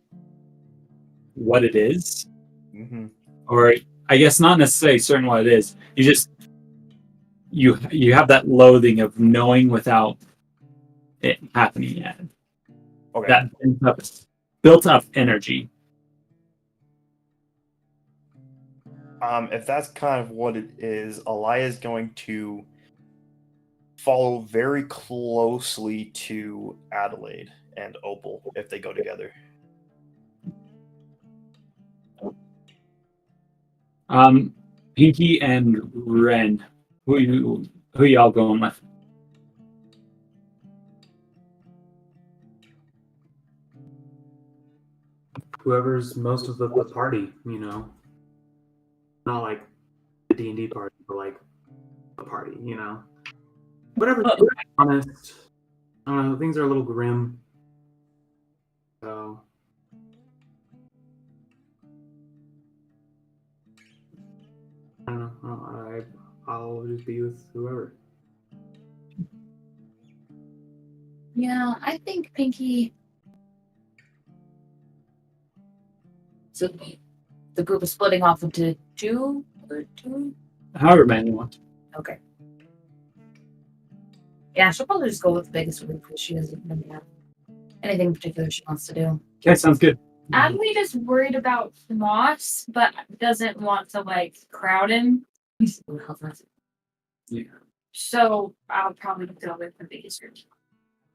Speaker 2: what it is.
Speaker 8: Mm-hmm.
Speaker 2: Or I guess not necessarily certain what it is. You just you have that loathing of knowing without it happening yet.
Speaker 8: Okay.
Speaker 2: That built up energy.
Speaker 8: If that's kind of what it is, Alia is going to follow very closely to Adilaide and Opal if they go together.
Speaker 2: Pinky and Ren, who y'all going with?
Speaker 6: Whoever's most of the party, you know. Not like the D&D party, but like a party, you know. Whatever. To be honest, I don't know. Things are a little grim. So I don't know. I'll just be with whoever.
Speaker 7: Yeah, I think Pinky. So the group is splitting off into two.
Speaker 2: However many you want.
Speaker 7: Okay. Yeah, she'll probably just go with the biggest group because she doesn't really have anything in particular she wants to do.
Speaker 2: Okay, sounds good.
Speaker 3: Adelaide is worried about Moss, but doesn't want to like crowd him.
Speaker 2: Yeah.
Speaker 3: So I'll probably go with the biggest group.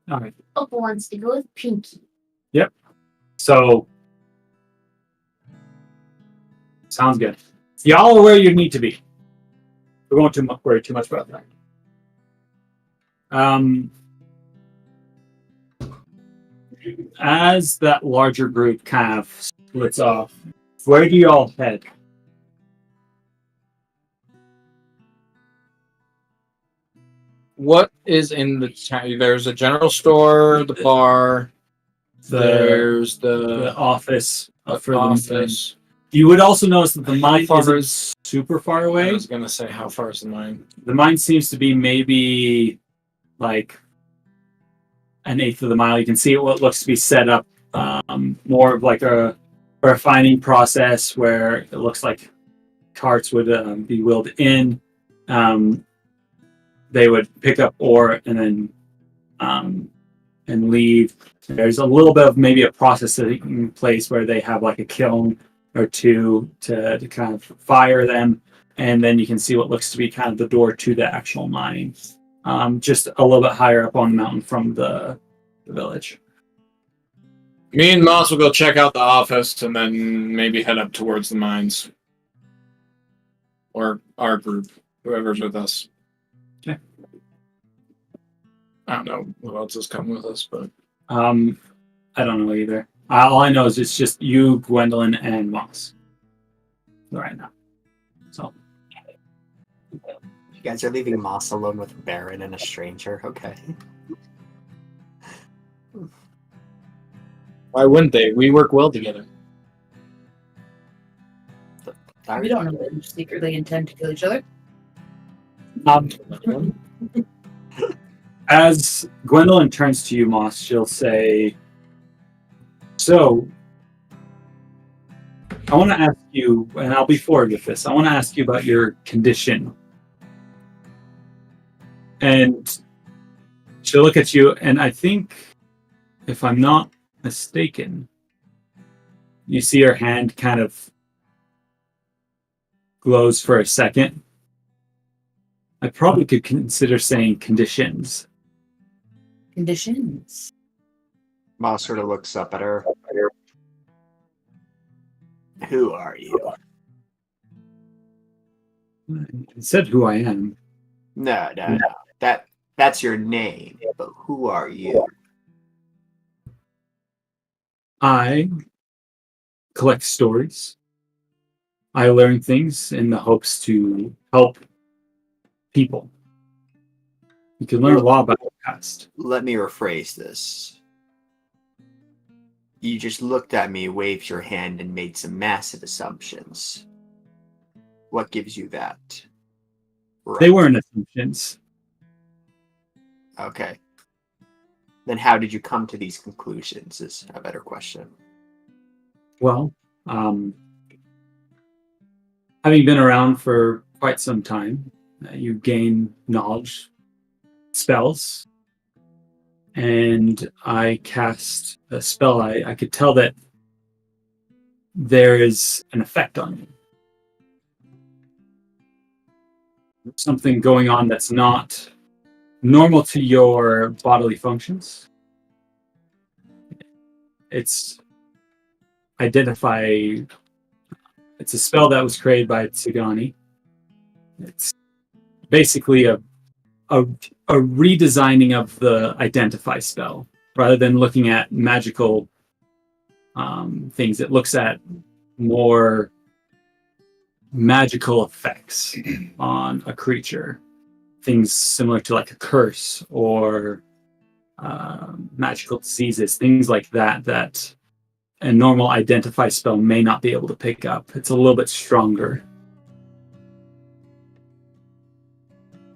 Speaker 2: All right.
Speaker 9: Opal wants to go with Pinky.
Speaker 2: So sounds good. Y'all are where you need to be. We won't worry too much about that. As that larger group kind of splits off, where do y'all head?
Speaker 1: What is in the town? There's a general store, the bar. There's
Speaker 2: The office for
Speaker 1: office.
Speaker 2: You would also notice that the mine
Speaker 1: far
Speaker 2: isn't
Speaker 1: is-
Speaker 2: super far
Speaker 1: I
Speaker 2: away.
Speaker 1: was gonna say, how far is the mine?
Speaker 2: The mine seems to be maybe like an eighth of the mile. You can see what looks to be set up more of like a refining process where it looks like carts would be wheeled in. They would pick up ore and then and leave. There's a little bit of maybe a process in place where they have like a kiln or two to kind of fire them, and then you can see what looks to be kind of the door to the actual mine, just a little bit higher up on the mountain from the village.
Speaker 1: Me and Moss will go check out the office and then maybe head up towards the mines. Or our group, whoever's with us.
Speaker 2: Okay.
Speaker 1: I don't know who else is coming with us, but
Speaker 2: I don't know either. All I know is it's just you, Gwendolyn, and Moss right now. So
Speaker 5: You guys are leaving Moss alone with Baron and a stranger. Okay.
Speaker 1: why wouldn't they? We work well together.
Speaker 7: We don't know that you secretly intend to kill each other.
Speaker 2: As Gwendolyn turns to you, Moss, she'll say, "So, I want to ask you, and I'll be forward with this. I want to ask you about your condition." And she'll look at you, and I think, if I'm not mistaken, you see her hand kind of glows for a second. I probably could consider saying conditions.
Speaker 7: Conditions.
Speaker 5: Moss sort of looks up at her. Who are you?
Speaker 2: I said who I am.
Speaker 5: No. That's your name. But who are you?
Speaker 2: I collect stories. I learn things in the hopes to help people. You can learn a lot about the past.
Speaker 5: Let me rephrase this. You just looked at me, waved your hand, and made some massive assumptions. What gives you that?
Speaker 2: They weren't assumptions.
Speaker 5: Okay. Then how did you come to these conclusions is a better question.
Speaker 2: Well, having been around for quite some time, you gain knowledge, spells, and I cast a spell. I could tell that there is an effect on you. Something going on that's not normal to your bodily functions. It's a spell that was created by Tsigani. It's basically a redesigning of the identify spell. Rather than looking at magical things, it looks at more magical effects on a creature. Things similar to like a curse or magical diseases, things like that a normal identify spell may not be able to pick up. It's a little bit stronger.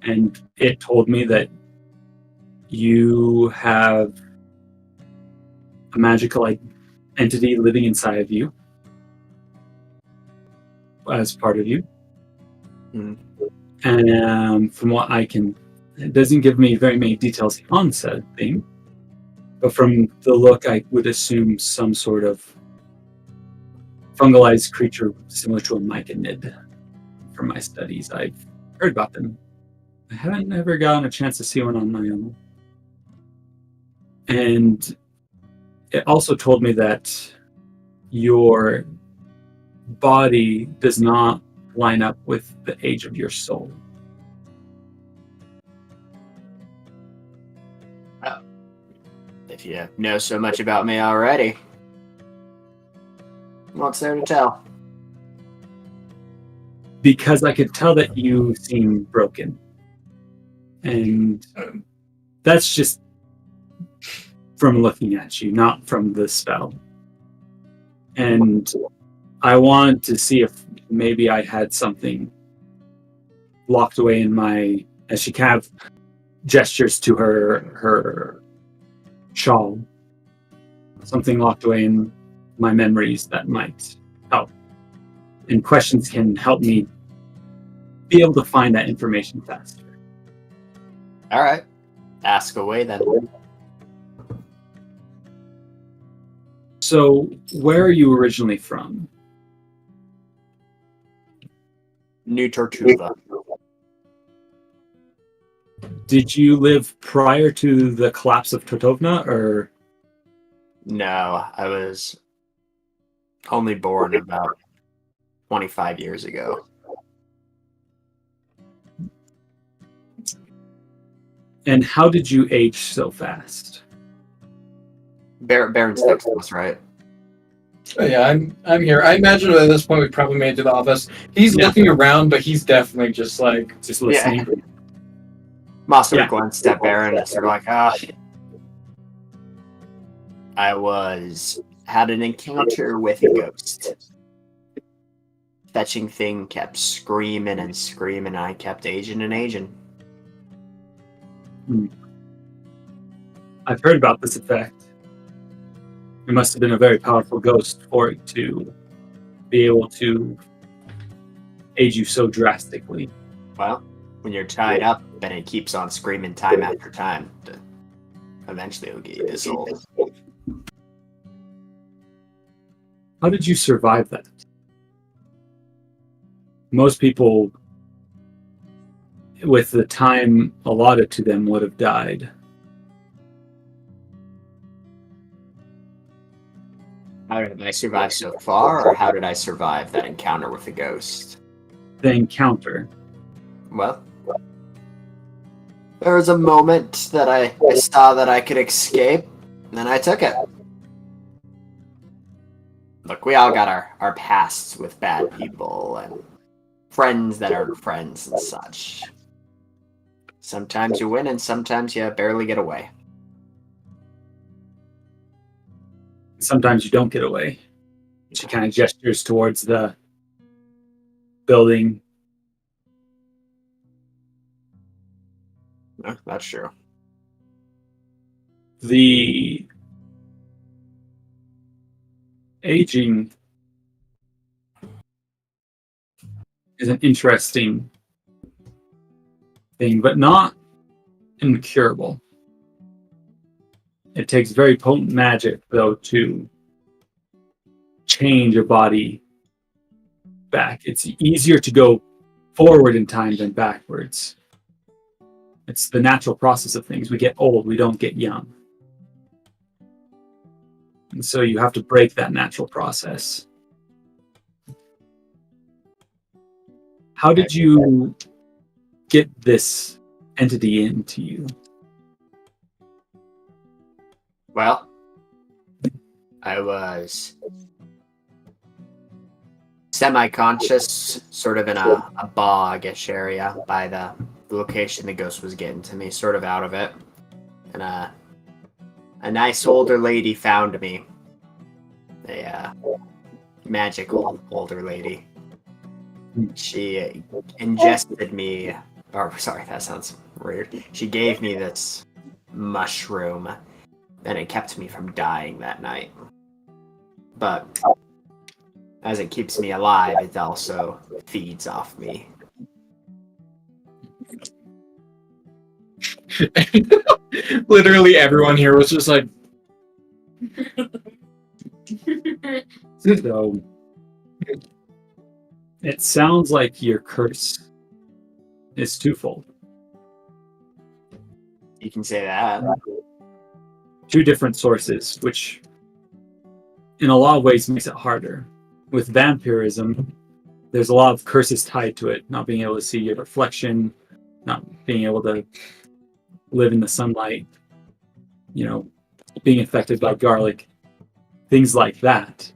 Speaker 2: And it told me that you have a magical entity living inside of you as part of you.
Speaker 5: Mm.
Speaker 2: And from what it doesn't give me very many details on said thing, but from the look, I would assume some sort of fungalized creature similar to a myconid. From my studies, I've heard about them. I haven't ever gotten a chance to see one on my own. And it also told me that your body does not line up with the age of your soul.
Speaker 5: If you know so much about me already, what's there to tell?
Speaker 2: Because I could tell that you seem broken. And that's just from looking at you, not from the spell. And I wanted to see if maybe I had something locked away in my, as she kind of gestures to her shawl, something locked away in my memories that might help. And questions can help me be able to find that information faster.
Speaker 5: All right, ask away then.
Speaker 2: So, where are you originally from?
Speaker 5: New Tortuga.
Speaker 2: Did you live prior to the collapse of Tortovna, or?
Speaker 5: No, I was only born about 25 years ago.
Speaker 2: And how did you age so fast?
Speaker 5: Baron's next to us, right?
Speaker 1: Oh, yeah, I'm here. I imagine at this point we probably made it to the office. He's looking around, but he's definitely just like
Speaker 2: Just listening.
Speaker 5: Yeah. Master
Speaker 2: Yeah.
Speaker 5: glanced at Baron and sort of like, I had an encounter with a ghost. Fetching thing kept screaming and screaming, and I kept aging and aging.
Speaker 2: I've heard about this effect. It must have been a very powerful ghost for it to be able to age you so drastically.
Speaker 5: Well, when you're tied up and it keeps on screaming time after time, eventually it'll get you this old.
Speaker 2: How did you survive that? Most people, with the time allotted to them, would have died.
Speaker 5: How did I survive so far, or how did I survive that encounter with the ghost?
Speaker 2: The encounter.
Speaker 5: Well, there was a moment that I saw that I could escape, and then I took it. Look, we all got our pasts with bad people, and friends that aren't friends and such. Sometimes you win, and sometimes you barely get away.
Speaker 2: Sometimes you don't get away. She kind of gestures towards the building.
Speaker 5: No, that's true.
Speaker 2: The aging is an interesting thing, but not incurable. It takes very potent magic, though, to change a body back. It's easier to go forward in time than backwards. It's the natural process of things. We get old, we don't get young. And so you have to break that natural process. How did you get this entity into you?
Speaker 5: Well, I was semi-conscious, sort of in a bog-ish area by the location the ghost was getting to me, sort of out of it. And a nice older lady found me. A magical older lady. She ingested me, or sorry, that sounds weird. She gave me this mushroom, and it kept me from dying that night. But as it keeps me alive, it also feeds off me.
Speaker 1: literally everyone here was just like,
Speaker 2: So, it sounds like your curse is twofold.
Speaker 5: You can say that.
Speaker 2: Two different sources, which in a lot of ways makes it harder. With vampirism, there's a lot of curses tied to it. Not being able to see your reflection, not being able to live in the sunlight, being affected by garlic, things like that.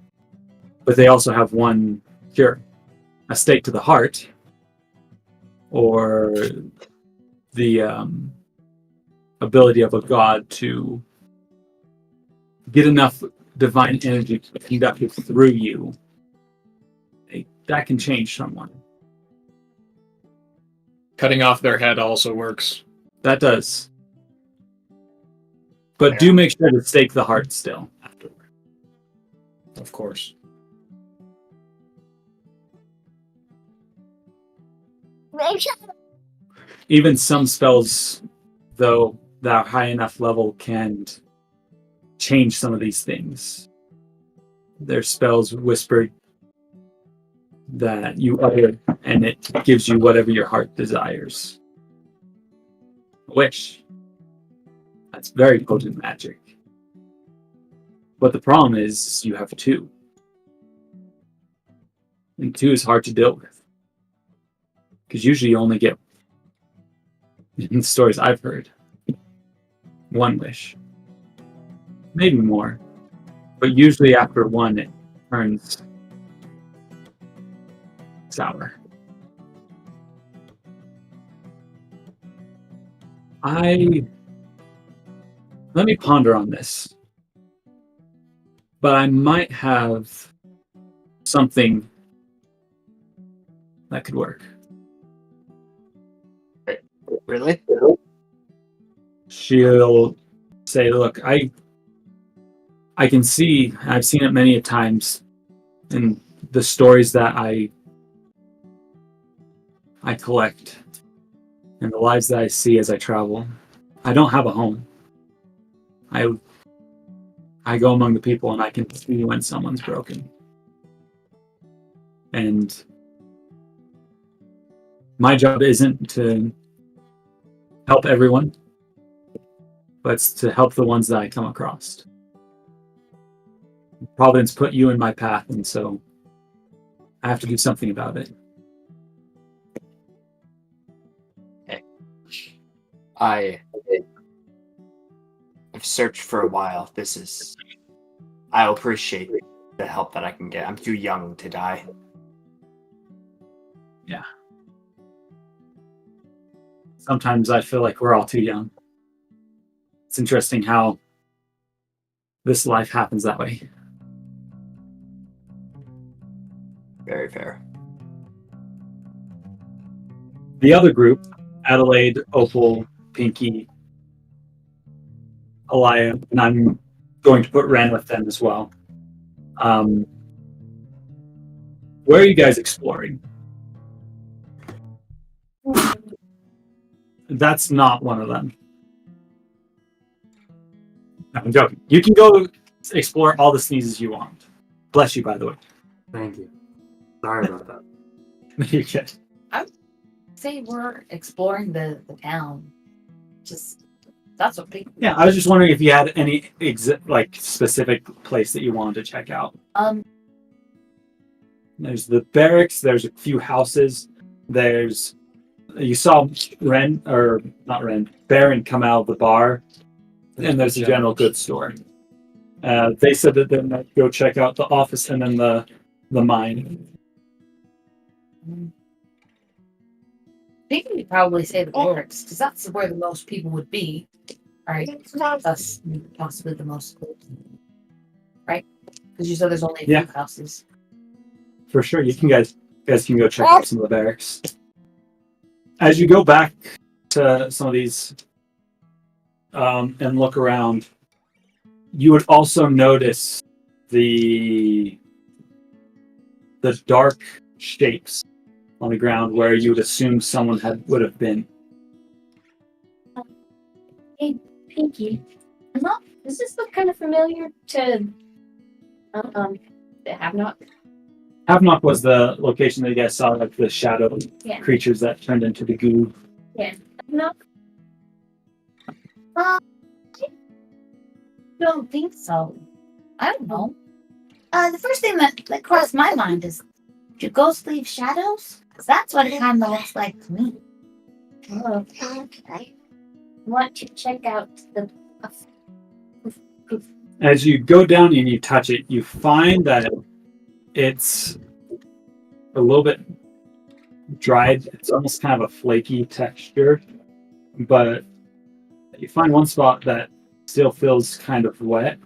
Speaker 2: But they also have one cure: a stake to the heart, or the ability of a god to get enough divine energy conducted through you. That can change someone.
Speaker 1: Cutting off their head also works.
Speaker 2: That does. But do make sure to stake the heart still afterward.
Speaker 1: Of course.
Speaker 2: Even some spells, though, that are high enough level can change some of these things. There's spells whispered that you utter, and it gives you whatever your heart desires. A wish. That's very potent magic. But the problem is you have 2. And 2 is hard to deal with. Because usually you only get, in the stories I've heard, 1 wish. Maybe more. But usually after 1 it turns sour. Let me ponder on this. But I might have something that could work.
Speaker 5: Really?
Speaker 2: She'll say, look, I can see, I've seen it many a times in the stories that I collect and the lives that I see as I travel. I don't have a home. I go among the people and I can see when someone's broken. And my job isn't to help everyone, but it's to help the ones that I come across. Providence put you in my path, and so I have to do something about it.
Speaker 5: Okay. I've searched for a while. I appreciate the help that I can get. I'm too young to die.
Speaker 2: Yeah. Sometimes I feel like we're all too young. It's interesting how this life happens that way.
Speaker 5: Very fair.
Speaker 2: The other group, Adelaide, Opal, Pinky, Alia, and I'm going to put Ren with them as well. Where are you guys exploring? That's not one of them. No, I'm joking. You can go explore all the sneezes you want. Bless you, by the way.
Speaker 6: Thank you. Sorry about that.
Speaker 2: You're good.
Speaker 7: Say we're exploring the town. Just that's what people.
Speaker 2: Yeah, I was just wondering if you had any specific place that you wanted to check out. There's the barracks. There's a few houses. You saw Baron come out of the bar, and there's a general goods store. They said that they might go check out the office and then the mine.
Speaker 7: I think we'd probably say the barracks, because that's where the most people would be. Right? That's possibly the most. Right? Because you said there's only a few houses.
Speaker 2: For sure, you guys can go check out some of the barracks. As you go back to some of these and look around, you would also notice the dark shapes on the ground where you would assume someone would have been.
Speaker 9: Hey, Pinky. Does this look kind of familiar to the Havnok?
Speaker 2: Havnok was the location that you guys saw, like the shadow creatures that turned into the goo.
Speaker 9: Yeah. Havnok? I don't think so.
Speaker 7: I don't know.
Speaker 9: The first thing that crossed my mind is Do ghosts leave shadows? 'Cause that's what it kind of looks like to me. Oh, I want to check out the.
Speaker 2: As you go down and you touch it, you find that it's a little bit dried. It's almost kind of a flaky texture, but you find one spot that still feels kind of wet,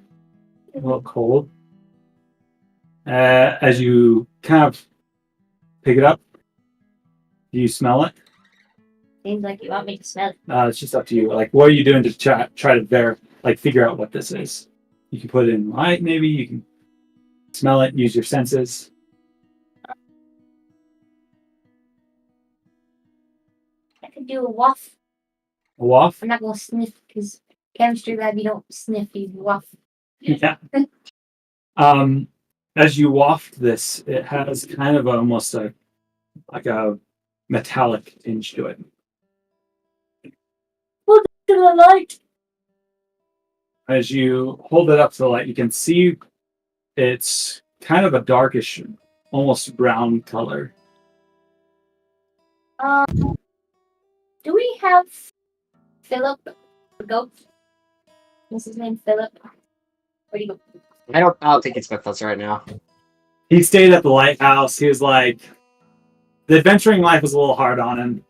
Speaker 2: a little cold. As you kind of pick it up, do you smell it?
Speaker 9: Seems like you want me to smell it.
Speaker 2: It's just up to you. Like, what are you doing to try to figure out what this is? You can put it in light, maybe. You can smell it, use your senses.
Speaker 9: I could do a waft.
Speaker 2: A waft?
Speaker 9: I'm not gonna sniff because chemistry lab you don't sniff, you waft.
Speaker 2: Yeah. As you waft this, it has kind of almost like a metallic tinge to it.
Speaker 9: Look to the light.
Speaker 2: As you hold it up to the light, you can see it's kind of a darkish, almost brown color.
Speaker 9: Do we have Philip the goat? What's his name? Philip? Where do you go?
Speaker 5: I don't think it's with us right now.
Speaker 2: He stayed at the lighthouse. He was like, the adventuring life was a little hard on him.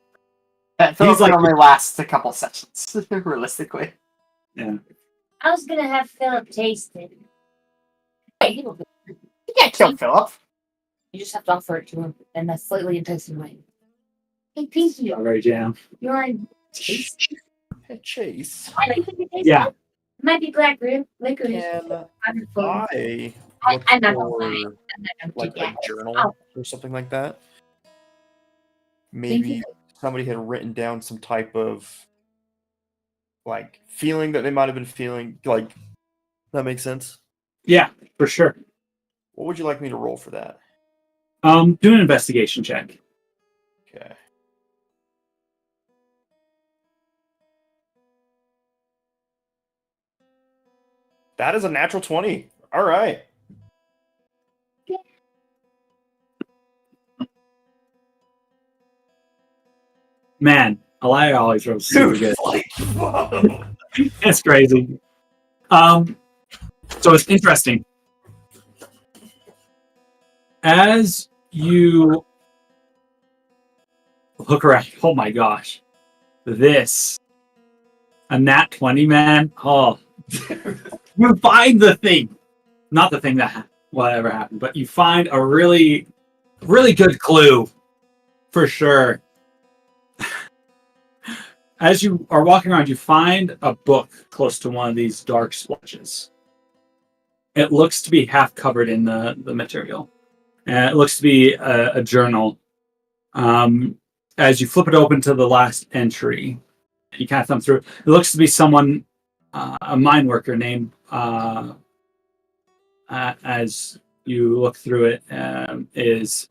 Speaker 5: Philip only lasts a couple sessions, realistically.
Speaker 2: Yeah.
Speaker 9: I was gonna have Philip taste it. Wait,
Speaker 5: You can't kill Philip.
Speaker 7: You just have to offer it to him in a slightly enticing way.
Speaker 9: Hey, Pinky,
Speaker 2: Strawberry jam.
Speaker 9: you're on taste.
Speaker 8: Chase.
Speaker 9: Why do you think it tastes
Speaker 2: Yeah.
Speaker 9: good? It might be black licorice.
Speaker 8: Can
Speaker 9: Wonderful.
Speaker 8: I
Speaker 9: I'm not
Speaker 8: look
Speaker 9: gonna lie.
Speaker 8: for
Speaker 9: I'm not gonna
Speaker 8: like
Speaker 9: take
Speaker 8: a
Speaker 9: that.
Speaker 8: journal
Speaker 9: Oh.
Speaker 8: or something like that? Maybe somebody had written down some type of like feeling that they might have been feeling. Like that makes sense.
Speaker 2: Yeah, for sure.
Speaker 8: What would you like me to roll for that?
Speaker 2: Do an investigation check.
Speaker 8: Okay. That is a natural 20. All right.
Speaker 2: Man, Alia always rolls super good.
Speaker 8: like, whoa.
Speaker 2: It's crazy. So it's interesting. As you look around, oh my gosh, this a nat 20, man. Oh, you find the thing, not the thing that whatever happened, but you find a really, really good clue for sure. As you are walking around, you find a book close to one of these dark splotches. It looks to be half covered in the material. And it looks to be a journal. As you flip it open to the last entry, you kind of thumb through it. It looks to be someone, a mine worker named, as you look through it, is,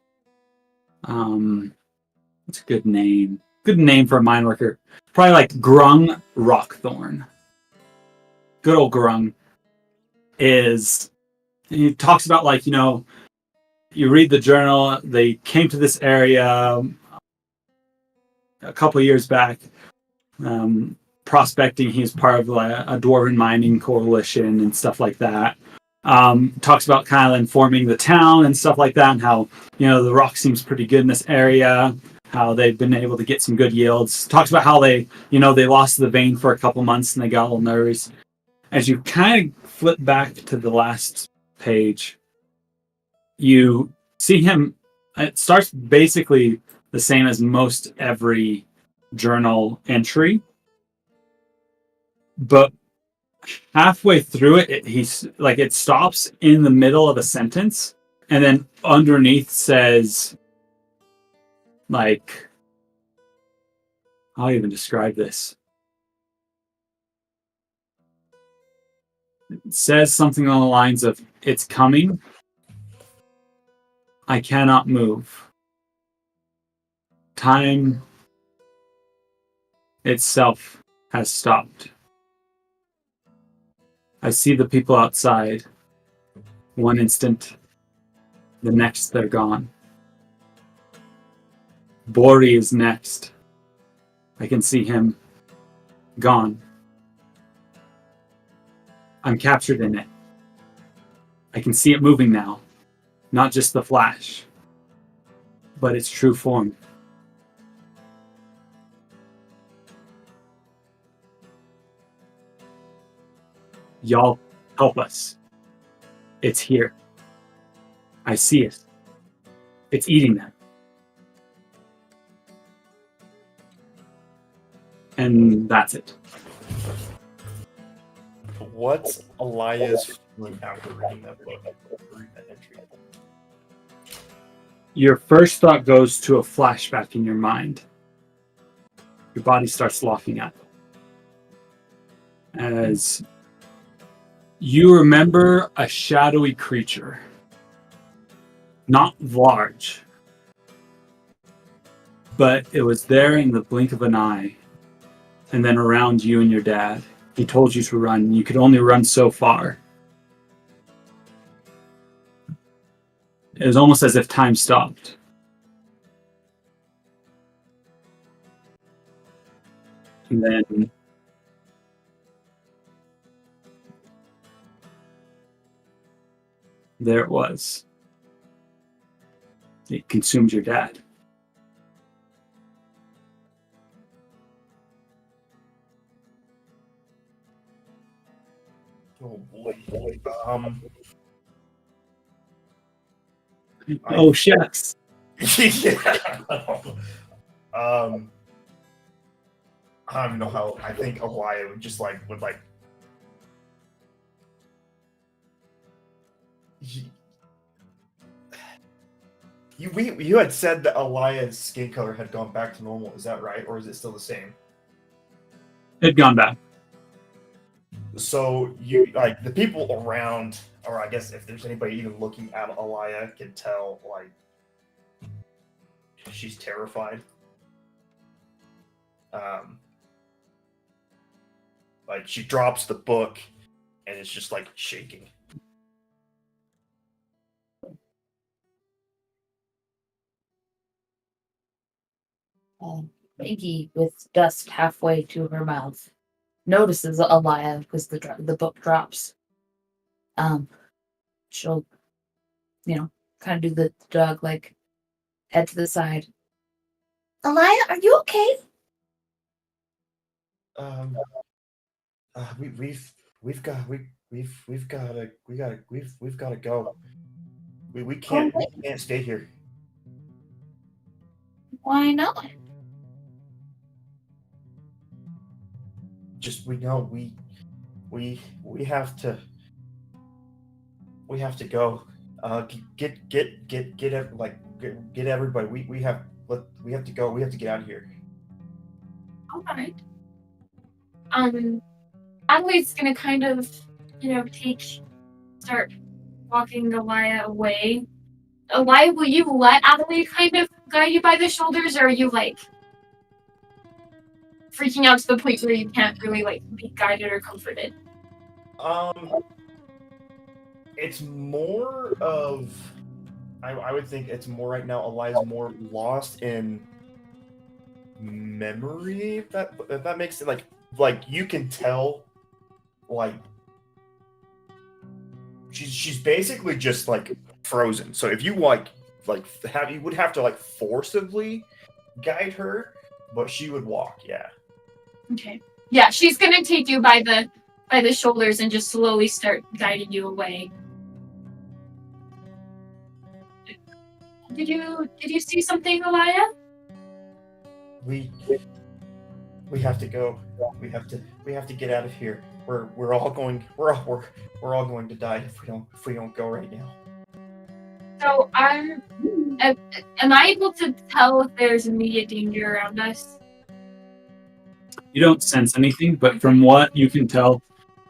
Speaker 2: what's a good name? Good name for a mine worker. Probably like Grung Rockthorn. Good old Grung he talks about like, you read the journal, they came to this area a couple of years back, prospecting. He's part of a dwarven mining coalition and stuff like that. Talks about kind of informing the town and stuff like that, and how, the rock seems pretty good in this area, how they've been able to get some good yields. Talks about how they lost the vein for a couple months and they got a little nervous. As you kind of flip back to the last page, you see him. It starts basically the same as most every journal entry, but halfway through it, he's like, it stops in the middle of a sentence, and then underneath says, like, I'll even describe this. It says something along the lines of, "It's coming. I cannot move. Time itself has stopped. I see the people outside. One instant, the next they're gone. Bori is next. I can see him gone. I'm captured in it. I can see it moving now. Not just the flash, but its true form. Y'all help us. It's here. I see it. It's eating them. And that's it.
Speaker 8: What's Alia's feeling after reading that book? Reading that entry?
Speaker 2: Your first thought goes to a flashback in your mind. Your body starts locking up. As you remember a shadowy creature. Not large, but it was there in the blink of an eye. And then around you and your dad. He told you to run. You could only run so far. It was almost as if time stopped. And then there it was. It consumed your dad.
Speaker 8: Oh boy.
Speaker 2: Oh, shucks.
Speaker 8: Yeah. I don't know how. I think Alia would just would. You had said that Alia's skin color had gone back to normal. Is that right, or is it still the same?
Speaker 2: It'd gone back.
Speaker 8: So you the people around, or I guess if there's anybody even looking at Alia, can tell she's terrified. She drops the book, and it's just shaking.
Speaker 7: Pinky, with dust halfway to her mouth, notices Alia because the book drops. She'll, kind of do the dog head to the side. Alia, are you okay?
Speaker 8: We've got to go. We can't stay here.
Speaker 7: Why not?
Speaker 8: Just we know we have to go. Get everybody. We have to go. We have to get out of here.
Speaker 3: All right. Adelaide's gonna kind of, start walking Alia away. Alia, will you let Adelaide kind of guide you by the shoulders, or are you freaking out to the point where you can't really be guided or comforted?
Speaker 8: It's more of, I would think it's more right now. Alia's more lost in memory. If that makes it you can tell, she's basically just frozen. So if you you would have to forcibly guide her, but she would walk. Yeah.
Speaker 3: Okay. Yeah, she's gonna take you by the shoulders and just slowly start guiding you away. Did you see something, Alia?
Speaker 8: We have to go. We have to get out of here. We're all going to die if we don't go right now.
Speaker 3: So am I able to tell if there's immediate danger around us?
Speaker 2: You don't sense anything, but from what you can tell,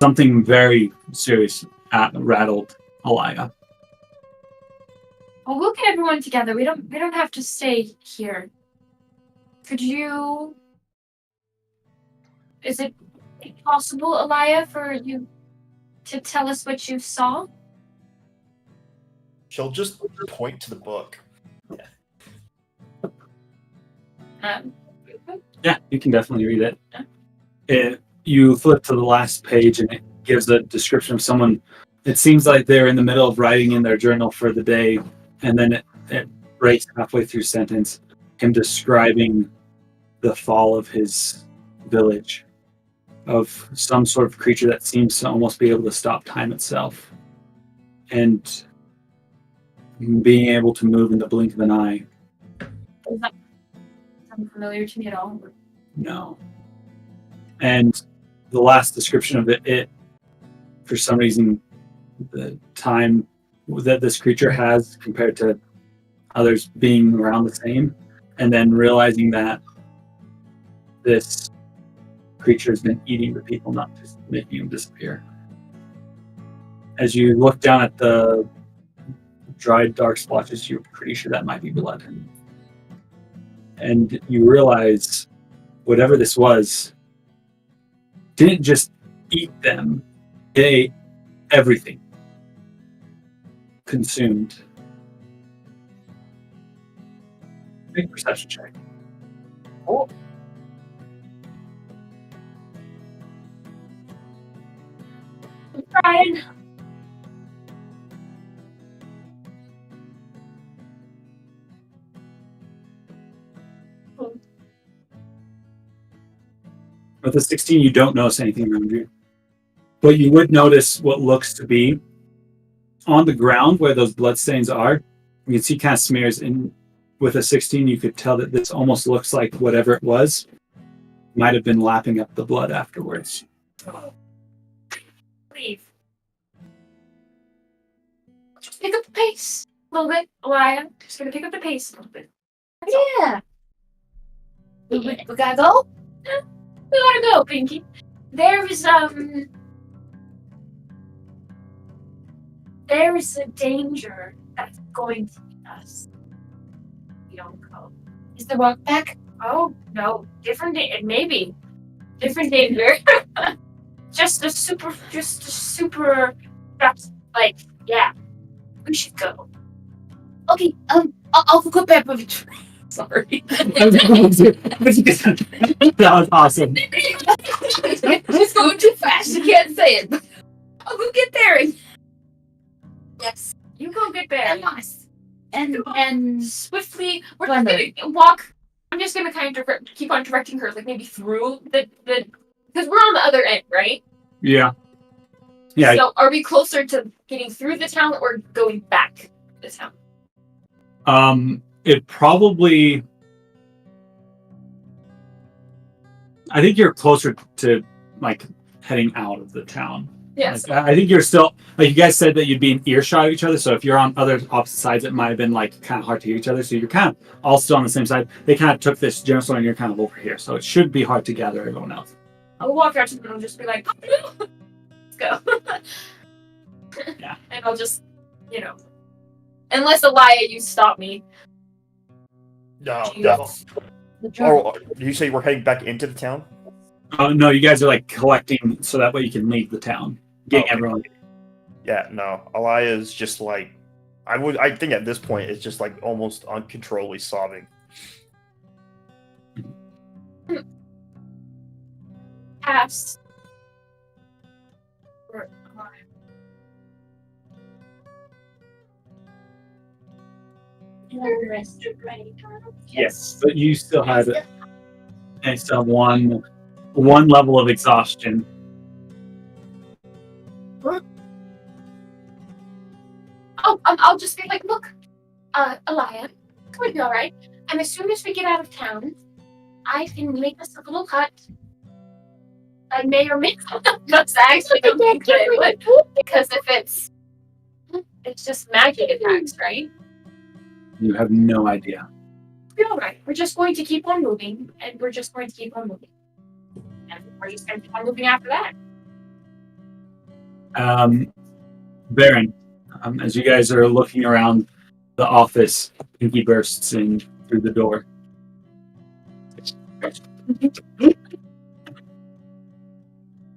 Speaker 2: something very serious rattled Alia.
Speaker 3: Well, we'll get everyone together. We don't have to stay here. Is it possible, Alia, for you to tell us what you saw?
Speaker 8: She'll just point to the book.
Speaker 2: Yeah, you can definitely read it. You flip to the last page and it gives a description of someone. It seems like they're in the middle of writing in their journal for the day, and then it breaks halfway through sentence, him describing the fall of his village, of some sort of creature that seems to almost be able to stop time itself, and being able to move in the blink of an eye.
Speaker 3: Does that sound familiar to me at all?
Speaker 2: No. And the last description of it, for some reason, the time that this creature has compared to others being around the same, and then realizing that this creature has been eating the people, not just making them disappear. As you look down at the dried dark splotches, you're pretty sure that might be blood. And you realize whatever this was didn't just eat them, it ate everything. Consumed. Make a perception check.
Speaker 3: Oh. I'm trying.
Speaker 2: With a 16, you don't notice anything around you. But you would notice what looks to be on the ground where those bloodstains are. You can see kind of smears in. With a 16, you could tell that this almost looks like whatever it was might have been lapping up the blood afterwards.
Speaker 3: Leave. Just pick up the pace a little bit, Alia. Just gonna pick up the pace a little bit.
Speaker 9: Yeah. We gotta go?
Speaker 3: We gotta go, Pinky. There is a danger that's going to hit us. We don't go.
Speaker 9: Is the rock back?
Speaker 3: Oh no, different maybe different danger. just a super. Like yeah, we should go.
Speaker 9: Okay, I'll go back with it. Sorry.
Speaker 2: That was awesome.
Speaker 9: She's going too fast. She can't say it. I'll go get there. Yes.
Speaker 3: You go get there.
Speaker 9: And nice. And
Speaker 3: Swiftly, we're
Speaker 9: Gwendolyn.
Speaker 3: gonna walk. I'm just gonna kind of keep on directing her, like maybe through the because we're on the other end, right?
Speaker 2: Yeah. Yeah.
Speaker 3: So are we closer to getting through the town or going back to the town?
Speaker 2: It probably. I think you're closer to like heading out of the town.
Speaker 3: Yes.
Speaker 2: Like, I think you're still like you guys said that you'd be in earshot of each other. So if you're on other opposite sides, it might have been like kind of hard to hear each other. So you're kind of all still on the same side. They kind of took this general store and you're kind of over here. So it should be hard to gather everyone else.
Speaker 3: I'll walk out to them and just be like, let's go.
Speaker 2: Yeah.
Speaker 3: And I'll just, unless Alia, you stop me.
Speaker 8: No.
Speaker 9: the
Speaker 8: Did you say we're heading back into the town?
Speaker 2: No, you guys are like collecting so that way you can leave the town. Getting everyone.
Speaker 8: Yeah, no. Alia is just like I think at this point it's just like almost uncontrollably sobbing.
Speaker 3: Pass.
Speaker 2: Yes, but you still have it. And still have one level of exhaustion.
Speaker 3: Oh, I'll just be like, look, Alia, it's gonna be all right. And as soon as we get out of town, I can make us a little hut. I may or may not. That's actually don't think that I would, because if it's just magic attacks, right?
Speaker 2: You have no idea.
Speaker 3: It'll be all right. We're just going to keep on moving, and we're just going to keep on moving, and we're just going to keep on moving after that.
Speaker 2: Baron, as you guys are looking around the office, Pinky bursts in through the door.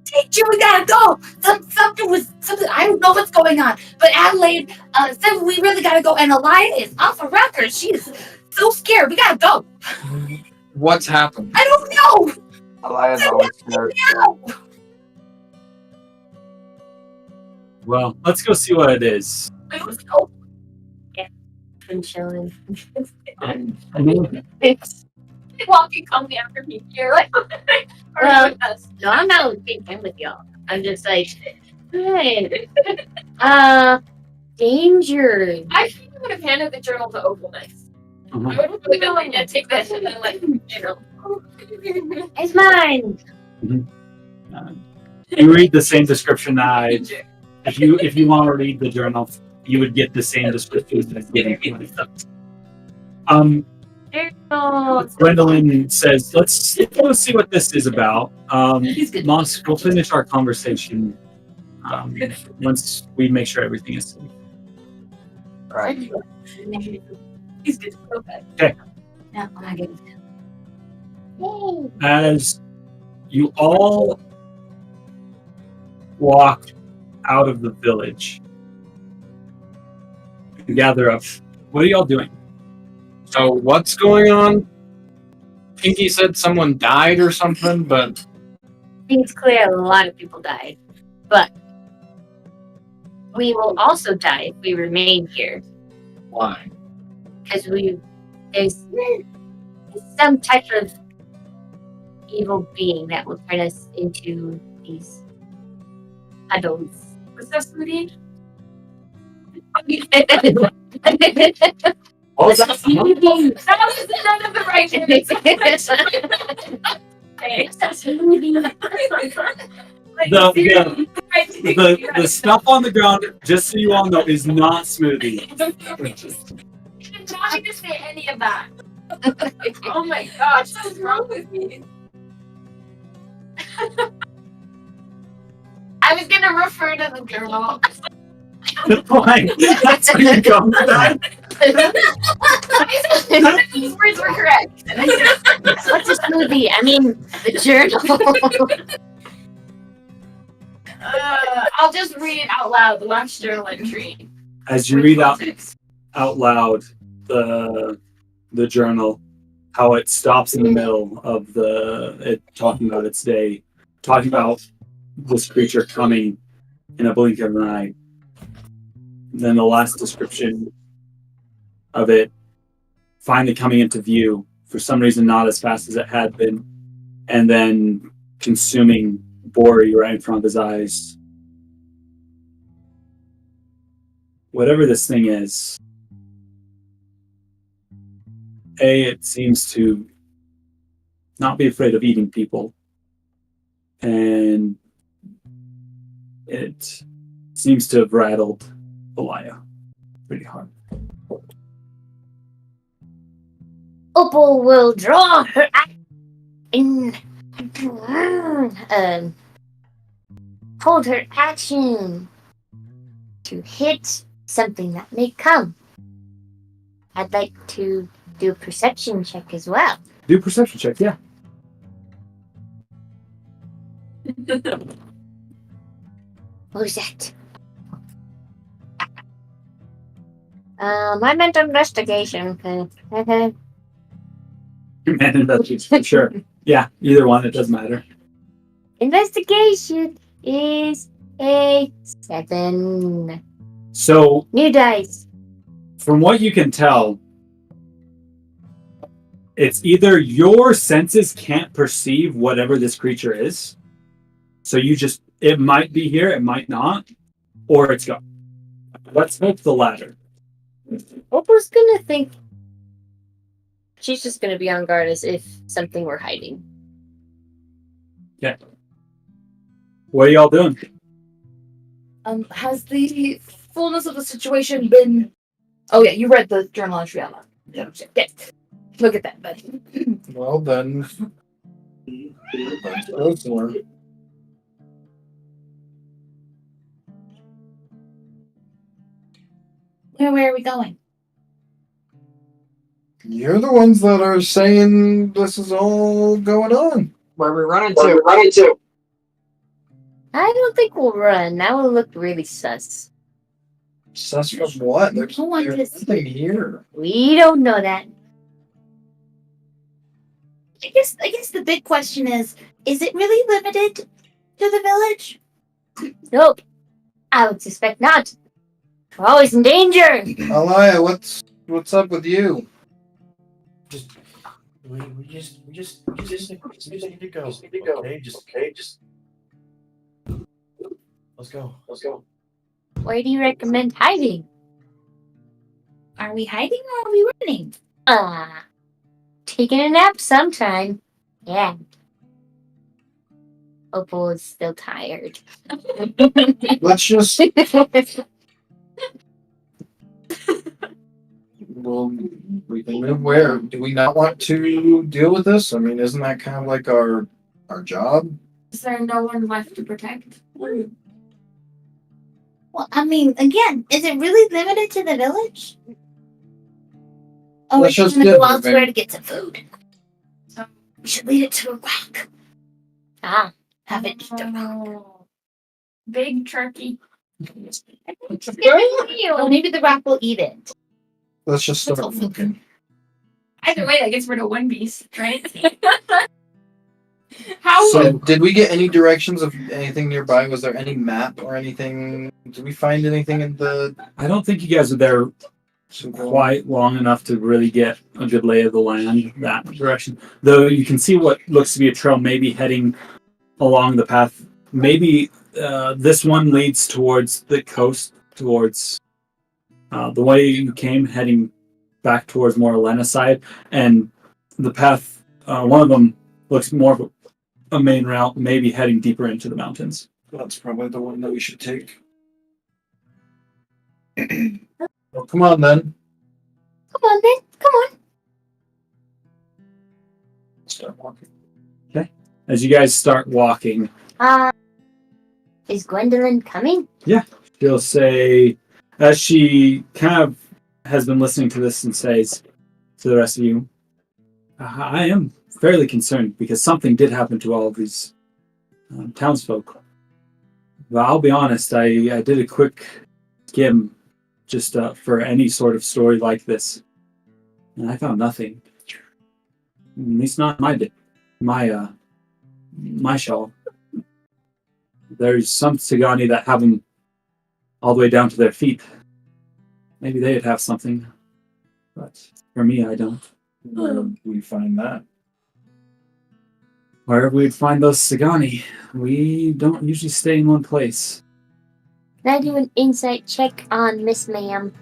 Speaker 9: Teacher, we gotta go. Something. I don't know what's going on, but Adelaide said we really gotta go. And Alia is off a record. She is so scared. We gotta go.
Speaker 1: What's happened?
Speaker 3: I don't know.
Speaker 5: Alia's always scared.
Speaker 2: Well, let's go see what it is.
Speaker 3: I don't know.
Speaker 7: Been chilling.
Speaker 3: It's walking, coming after me. You're like,
Speaker 7: Well,
Speaker 3: with us.
Speaker 7: No, I'm not being fine with y'all. I'm just like, hey, danger.
Speaker 3: I think I would have handed the journal to Opal next.
Speaker 2: Uh-huh.
Speaker 3: I would have really been like, yeah, take this and then like,
Speaker 7: It's mine.
Speaker 2: You read the same description I. If you want to read the journal, you would get the same description as getting. Gwendolyn says, "Let's go see what this is about. Moss, we'll finish our conversation once we make sure everything is safe."
Speaker 5: Right.
Speaker 3: He's good. Okay.
Speaker 7: No, I get it.
Speaker 2: As you all walk out of the village, you gather up. What are y'all doing?
Speaker 1: So what's going on? Pinky said someone died or something, but
Speaker 7: I think it's clear a lot of people died, but we will also die if we remain here
Speaker 1: why?
Speaker 7: because there's some type of evil being that will turn us into these adults.
Speaker 3: Was that smoothie?
Speaker 2: What was that?
Speaker 3: That was none of the right
Speaker 2: The stuff on the ground, just so you all know, is not smoothie.
Speaker 3: I'm trying to say any of that. Oh my gosh, what's wrong with me? I was gonna refer to the journal.
Speaker 2: Fine. That's where you go with that.
Speaker 3: These words were correct.
Speaker 7: What's a smoothie? I mean, the journal.
Speaker 3: I'll just read it out loud. The last journal entry.
Speaker 2: As you read out loud the journal, how it stops in the middle of it talking about its day, talking about this creature coming in a blink of an eye. Then the last description of it finally coming into view, for some reason not as fast as it had been, and then consuming Bori right in front of his eyes. Whatever this thing is, it seems to not be afraid of eating people, and it seems to have rattled Alia pretty hard.
Speaker 7: Opal will draw her hold her action to hit something that may come. I'd like to do a perception check as well.
Speaker 2: Do a perception check, yeah.
Speaker 7: What was that? I meant investigation.
Speaker 2: Man, investigation, sure. Yeah, either one, it doesn't matter.
Speaker 7: Investigation is a 7.
Speaker 2: So,
Speaker 7: New dice.
Speaker 2: from what you can tell, it's either your senses can't perceive whatever this creature is, so it might be here, it might not, or it's gone. Let's hope the latter.
Speaker 7: Opal's gonna think she's just gonna be on guard as if something were hiding.
Speaker 2: Yeah. What are y'all doing?
Speaker 10: Has the fullness of the situation been? Oh yeah, you read the journal entry out loud. Yeah. Look at that, buddy.
Speaker 1: Well then, let's go for it.
Speaker 10: Where are we going?
Speaker 1: You're the ones that are saying this is all going on.
Speaker 5: Where we run into?
Speaker 7: I don't think we'll run. That would look really sus.
Speaker 1: Sus from what? There's
Speaker 10: Who wants this?
Speaker 1: nothing here.
Speaker 7: We don't know that.
Speaker 9: I guess the big question is it really limited to the village?
Speaker 11: Nope. I would suspect not. We're always in danger.
Speaker 1: Alia, what's up with you?
Speaker 8: We just need to go. Okay, just let's go.
Speaker 11: Where do you recommend hiding?
Speaker 9: Are we hiding or are we running?
Speaker 11: Taking a nap sometime. Yeah. Opal is still tired.
Speaker 1: Let's just. Well, we can move where? Do we not want to deal with this? I mean, isn't that kind of like our job?
Speaker 3: Is there no one left to protect?
Speaker 9: Well, I mean, again, is it really limited to the village? Oh, we're
Speaker 1: Let's just
Speaker 9: gonna
Speaker 1: get
Speaker 9: go
Speaker 1: it,
Speaker 9: elsewhere
Speaker 1: man.
Speaker 9: to get some food. We should lead it to a rock.
Speaker 11: Ah.
Speaker 9: Have it eat the rock.
Speaker 3: Oh, big turkey.
Speaker 9: Or maybe the rock will eat it.
Speaker 1: Let's just start
Speaker 9: That's all.
Speaker 1: looking.
Speaker 3: Either way, that gets rid of one beast, right? How?
Speaker 1: So, did we get any directions of anything nearby? Was there any map or anything? Did we find anything in the?
Speaker 2: I don't think you guys are there quite long enough to really get a good lay of the land that direction. Though you can see what looks to be a trail maybe heading along the path. Maybe this one leads towards the coast, towards the way you came, heading back towards more Elena side. And the path, one of them looks more of a main route, maybe heading deeper into the mountains.
Speaker 1: That's probably the one that we should take. Well, come on then.
Speaker 11: Come on then. Come on.
Speaker 1: Start walking.
Speaker 2: As you guys start walking,
Speaker 11: Is Gwendolyn coming?
Speaker 2: she'll say, as she kind of has been listening to this and says to the rest of you, I am fairly concerned because something did happen to all of these townsfolk. But I'll be honest, I did a quick skim just for any sort of story like this, and I found nothing. At least not my shawl. There's some Tsigani that have them all the way down to their feet. Maybe they'd have something, but for me, I don't.
Speaker 1: Where would we find that?
Speaker 2: Wherever we'd find those Tsigani, we don't usually stay in one place.
Speaker 11: Can I do an insight check on Miss Ma'am?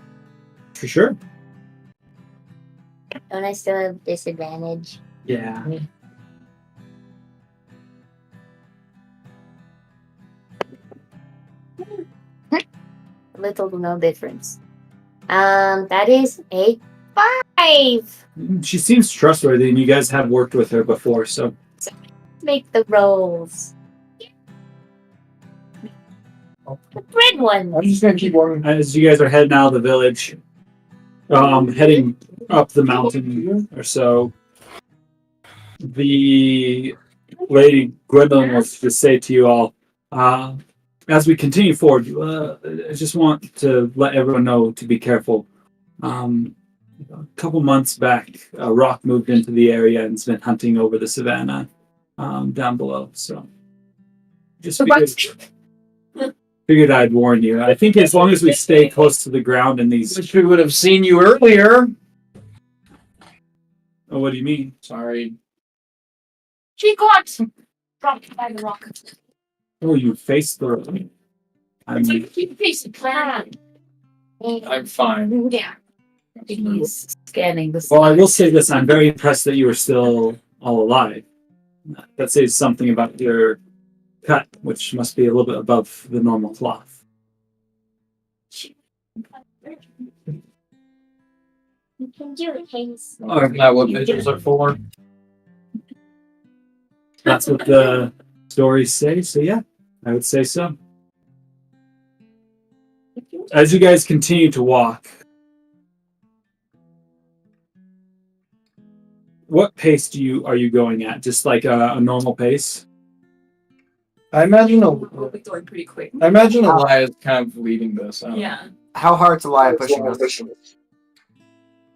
Speaker 2: For sure.
Speaker 11: Don't I still have disadvantage?
Speaker 2: Yeah.
Speaker 11: Little to no difference. That is a 5.
Speaker 2: She seems trustworthy, and you guys have worked with her before, so
Speaker 11: Make the rolls. The red one.
Speaker 1: I'm just gonna keep walking.
Speaker 2: as you guys are heading out of the village, heading up the mountain or so, the lady Gwendolyn wants to say to you all, as we continue forward, I just want to let everyone know to be careful. A couple months back, a rock moved into the area and has been hunting over the savannah down below. So just figured I'd warn you. I think as long as we stay close to the ground in these...
Speaker 1: Wish we would have seen you earlier.
Speaker 2: Oh, what do you mean?
Speaker 1: Sorry.
Speaker 3: She got dropped by the rock.
Speaker 2: Oh, you faced the...
Speaker 3: It's like keep facing plan.
Speaker 1: I'm fine.
Speaker 3: Yeah.
Speaker 7: He's scanning the
Speaker 2: Well, I will say this. I'm very impressed that you are still all alive. That says something about your cut, which must be a little bit above the normal cloth.
Speaker 11: You can do it, Hayes.
Speaker 1: Isn't that what vigils are for?
Speaker 2: That's what the stories say, so yeah, I would say so. As you guys continue to walk, what pace are you going at? Just like a normal pace?
Speaker 1: I imagine
Speaker 3: We'll be going pretty quick.
Speaker 1: Alia is kind of leading this.
Speaker 3: Yeah.
Speaker 5: How hard's Alia pushing us?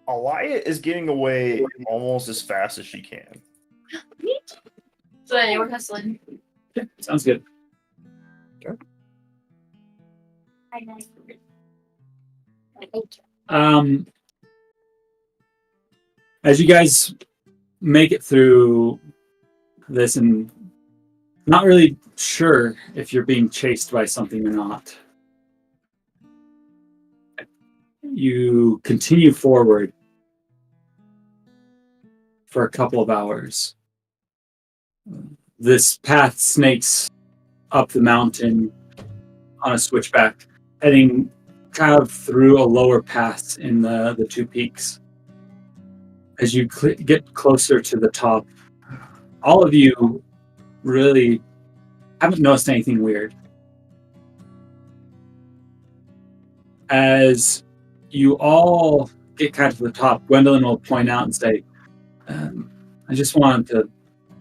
Speaker 8: Alia is getting away almost as fast as she can.
Speaker 3: So anyway, we're hustling.
Speaker 2: Sounds good. As you guys make it through this, and not really sure if you're being chased by something or not, you continue forward for a couple of hours. This path snakes up the mountain on a switchback, heading kind of through a lower pass in the two peaks. As you get closer to the top, all of you really haven't noticed anything weird. As you all get kind of to the top, Gwendolyn will point out and say, I just wanted to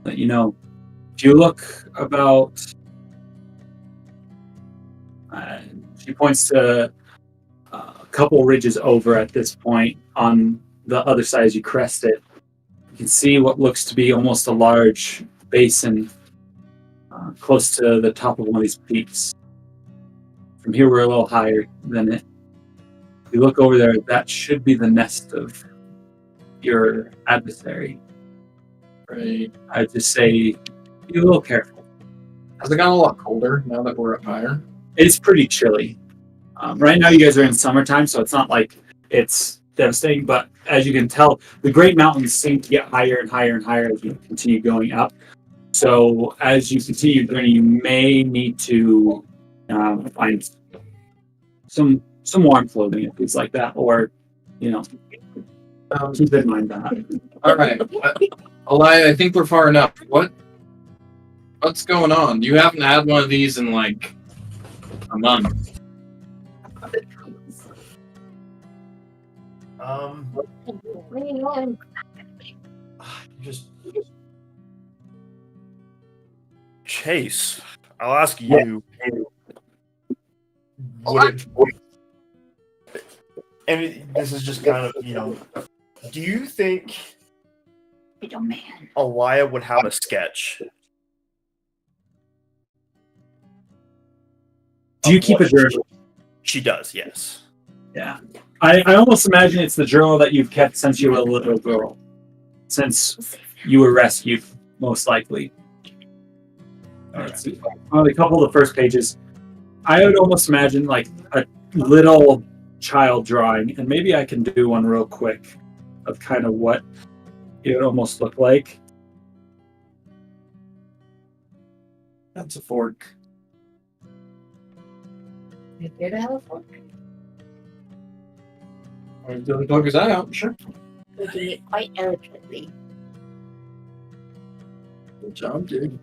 Speaker 2: let you know, if you look about, she points to a couple ridges over at this point on the other side as you crest it. You can see what looks to be almost a large basin close to the top of one of these peaks. From here, we're a little higher than it. If you look over there, that should be the nest of your adversary.
Speaker 1: Right.
Speaker 2: I'd just say be a little careful.
Speaker 1: Has it gotten a lot colder now that we're up higher?
Speaker 2: It's pretty chilly. Right now, you guys are in summertime, so it's not like it's devastating, but as you can tell, the Great Mountains seem to get higher and higher and higher as you continue going up. So as you continue your journey, you may need to find some warm clothing and things like that, or keep in mind that.
Speaker 1: All right, Alia, I think we're far enough. What's going on? You haven't had one of these in like a month.
Speaker 8: Just Chase, I'll ask you. And this is just kind of, do you think Alia would have a sketch?
Speaker 2: Do you keep a journal?
Speaker 8: She does, yes.
Speaker 2: Yeah. I almost imagine it's the journal that you've kept since you were a little girl. Since you were rescued, most likely. Let's see. On a couple of the first pages, I would almost imagine like a little child drawing, and maybe I can do one real quick of kind of what it would almost look like. That's a fork.
Speaker 7: You appear to have a fork.
Speaker 1: The dog is out, sure.
Speaker 11: Looking it quite eloquently.
Speaker 1: Good job, dude.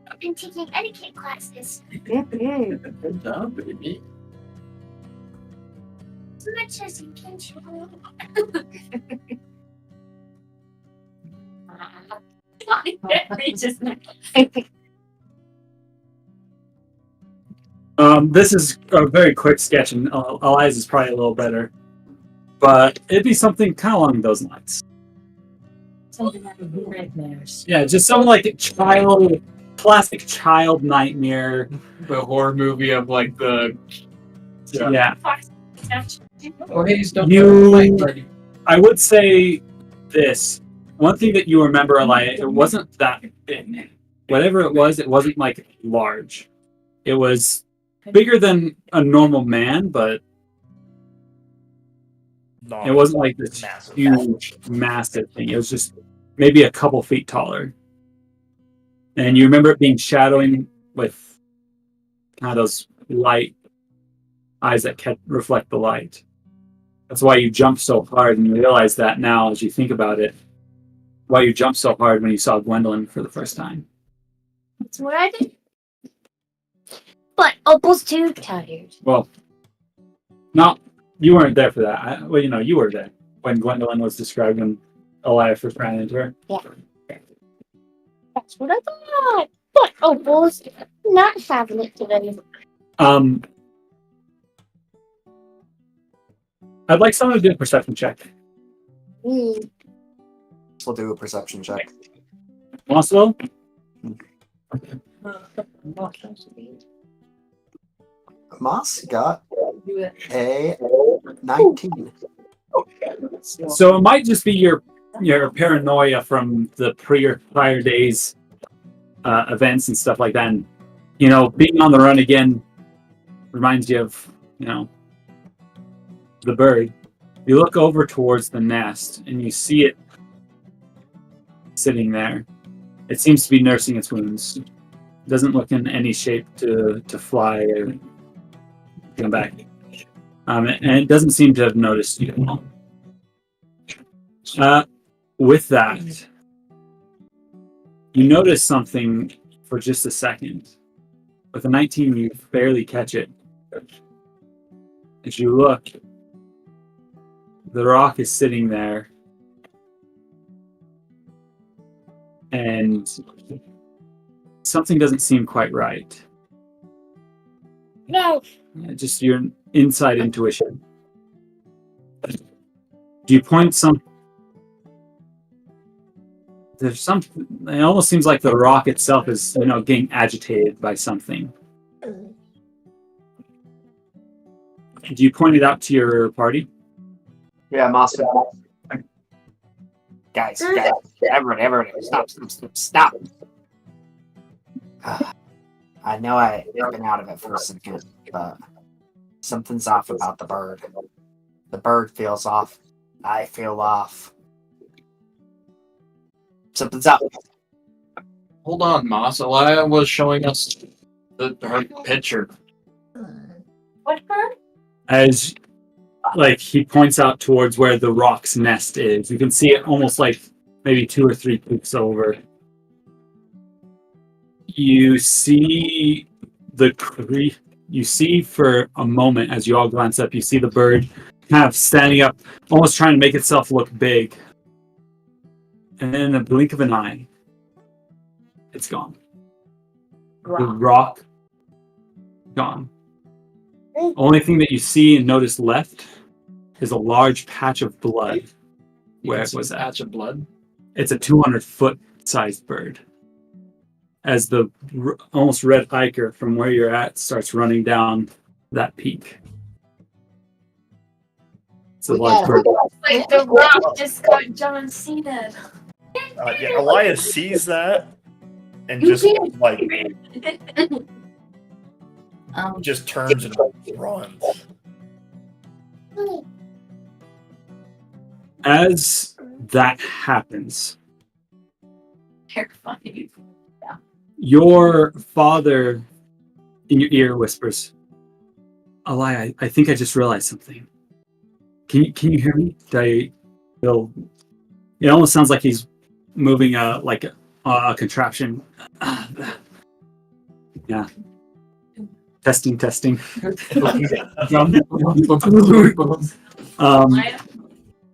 Speaker 11: I've been taking etiquette classes.
Speaker 1: Good job, baby.
Speaker 11: As much as you can chew.
Speaker 2: This is a very quick sketch, and Eli's is probably a little better. But it'd be something kind of along those lines.
Speaker 7: Something out of nightmares.
Speaker 2: Yeah, just something like a classic child nightmare.
Speaker 1: The horror movie of like the...
Speaker 2: Yeah.
Speaker 1: Oh, hey, don't
Speaker 2: I would say this. One thing that you remember, Alia, it wasn't that big. Whatever it wasn't like large. It was bigger than a normal man, but it wasn't like this huge, massive thing. It was just maybe a couple feet taller. And you remember it being shadowing with kind of those light eyes that reflect the light. That's why you jumped so hard, and you realize that now as you think about it, why you jumped so hard when you saw Gwendolyn for the first time.
Speaker 11: That's what I did. But Opal's too tired.
Speaker 2: Well, you weren't there for that. You were there when Gwendolyn was described when Alia first ran into her.
Speaker 11: Yeah. That's what I thought. But Opal's not having it today.
Speaker 2: I'd like someone to do a perception check.
Speaker 5: So do a perception check.
Speaker 2: Possible?
Speaker 5: Moss got a 19.
Speaker 2: So it might just be your paranoia from the prior days events and stuff like that. And, being on the run again reminds you of, the bird. You look over towards the nest and you see it sitting there. It seems to be nursing its wounds. It doesn't look in any shape to fly or come back. And it doesn't seem to have noticed you at all. With that, you notice something for just a second. With a 19, you barely catch it. As you look, the rock is sitting there, and something doesn't seem quite right.
Speaker 11: No.
Speaker 2: Just your inside intuition. Do you point some? There's something. It almost seems like the rock itself is, getting agitated by something. Do you point it out to your party?
Speaker 5: Yeah, Moss. Guys, everybody, stop. I know I've been out of it for a second, but something's off about the bird. The bird feels off. I feel off. Something's up.
Speaker 1: Hold on, Moss. Alia was showing us her picture.
Speaker 3: What bird?
Speaker 2: As he points out towards where the rock's nest is. You can see it almost like maybe 2 or 3 peaks over. You see you see for a moment as you all glance up, you see the bird kind of standing up, almost trying to make itself look big. And then in a blink of an eye, it's gone. The rock, gone. Only thing that you see and notice left is a large patch of blood. Where it was at.
Speaker 1: Patch of blood?
Speaker 2: It's a 200-foot sized bird. As the almost red hiker from where you're at starts running down that peak. It's a large bird.
Speaker 3: Like the rock just got John Cena.
Speaker 8: Yeah, Alia sees that and just just turns and runs.
Speaker 2: As that happens,
Speaker 3: Terrifying.
Speaker 2: your father in your ear whispers, Alia, I think I just realized something. Can you hear me? It almost sounds like he's moving a contraption. Yeah. Testing.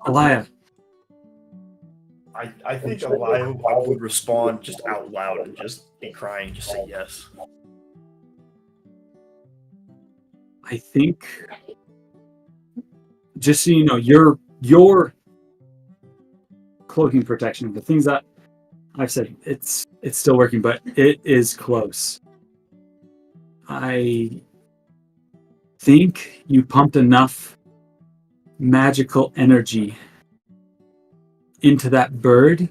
Speaker 2: Alia.
Speaker 8: I think Alia would respond just out loud and just be crying, just say yes.
Speaker 2: I think, just so you know, your cloaking protection, the things that I've said, it's still working, but it is close. I think you pumped enough magical energy into that bird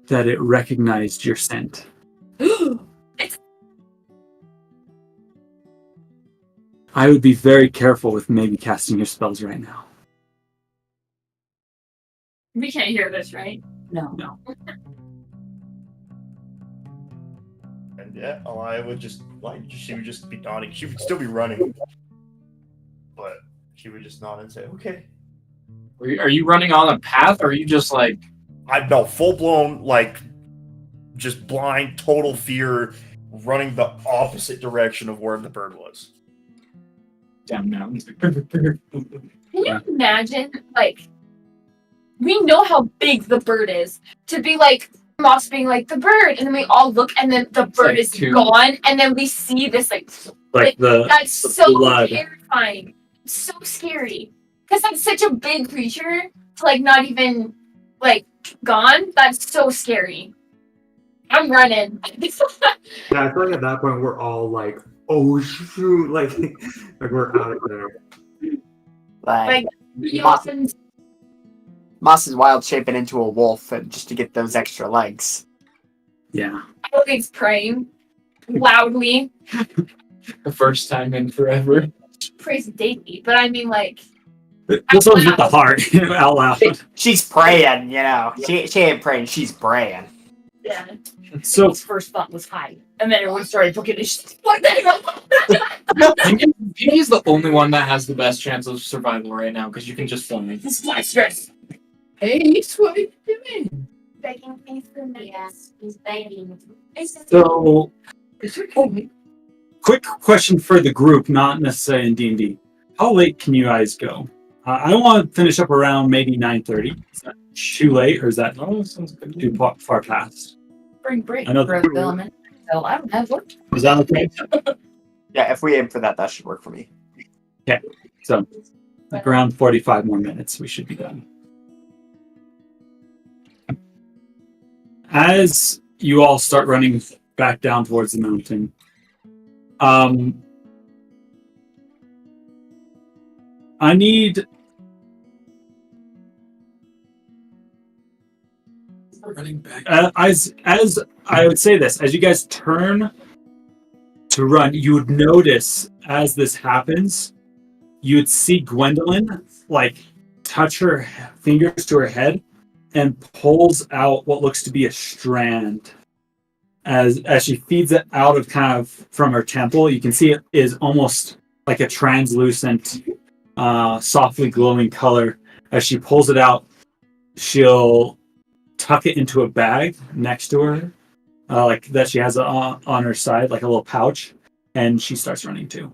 Speaker 2: that it recognized your scent. I would be very careful with maybe casting your spells right now.
Speaker 3: We can't hear this, right?
Speaker 7: No.
Speaker 8: And yeah, Alia would she would just be nodding. She would still be running, but she would just nod and say, "Okay."
Speaker 1: Are you running on a path, or are you just like...
Speaker 8: I know, full-blown, just blind, total fear, running the opposite direction of where the bird was.
Speaker 1: Down mountains.
Speaker 3: Can you imagine, we know how big the bird is, to be Moss being the bird, and then we all look, and then the bird is gone, and then we see this, that's so
Speaker 2: blood.
Speaker 3: terrifying. So scary. Because that's such a big creature to like not even like gone. That's so scary. I'm running.
Speaker 6: Yeah, I feel like at that point we're all like, oh shoot, like we're out of there.
Speaker 5: Like,
Speaker 3: Moss
Speaker 5: Moss is wild shaping into a wolf just to get those extra legs.
Speaker 2: Yeah.
Speaker 3: is praying loudly.
Speaker 1: The first time in forever.
Speaker 3: Prays daily, but I mean like
Speaker 2: This one's with the heart out loud.
Speaker 5: She's praying, you know. She ain't praying, she's praying.
Speaker 3: yeah.
Speaker 2: So
Speaker 7: His first thought was hide, and then everyone started looking at shit. What the hell?
Speaker 1: Pinky's the only one that has the best chance of survival right now because you can just fly.
Speaker 7: This is my stress.
Speaker 1: Hey, what are you doing?
Speaker 11: Begging things for me. Yes, he's begging.
Speaker 2: So, quick question for the group, not necessarily in D&D. How late can you guys go? I want to finish up around maybe 9:30. Is that too late, or is that too far past?
Speaker 7: Spring break
Speaker 2: I know
Speaker 7: for
Speaker 2: the-
Speaker 7: the element, so I don't have work.
Speaker 2: Is that okay?
Speaker 5: Yeah, if we aim for that, that should work for me.
Speaker 2: So, like around 45 more minutes, we should be done. As you all start running back down towards the mountain, I need
Speaker 1: Running back.
Speaker 2: as I would say this, as you guys turn to run, you would notice as this happens, you would see Gwendolyn like touch her fingers to her head and pulls out what looks to be a strand. As she feeds it out of kind of from her temple, you can see it is almost like a translucent, softly glowing color. As she pulls it out, she'll tuck it into a bag next to her, like that she has on her side, like a little pouch, and she starts running too.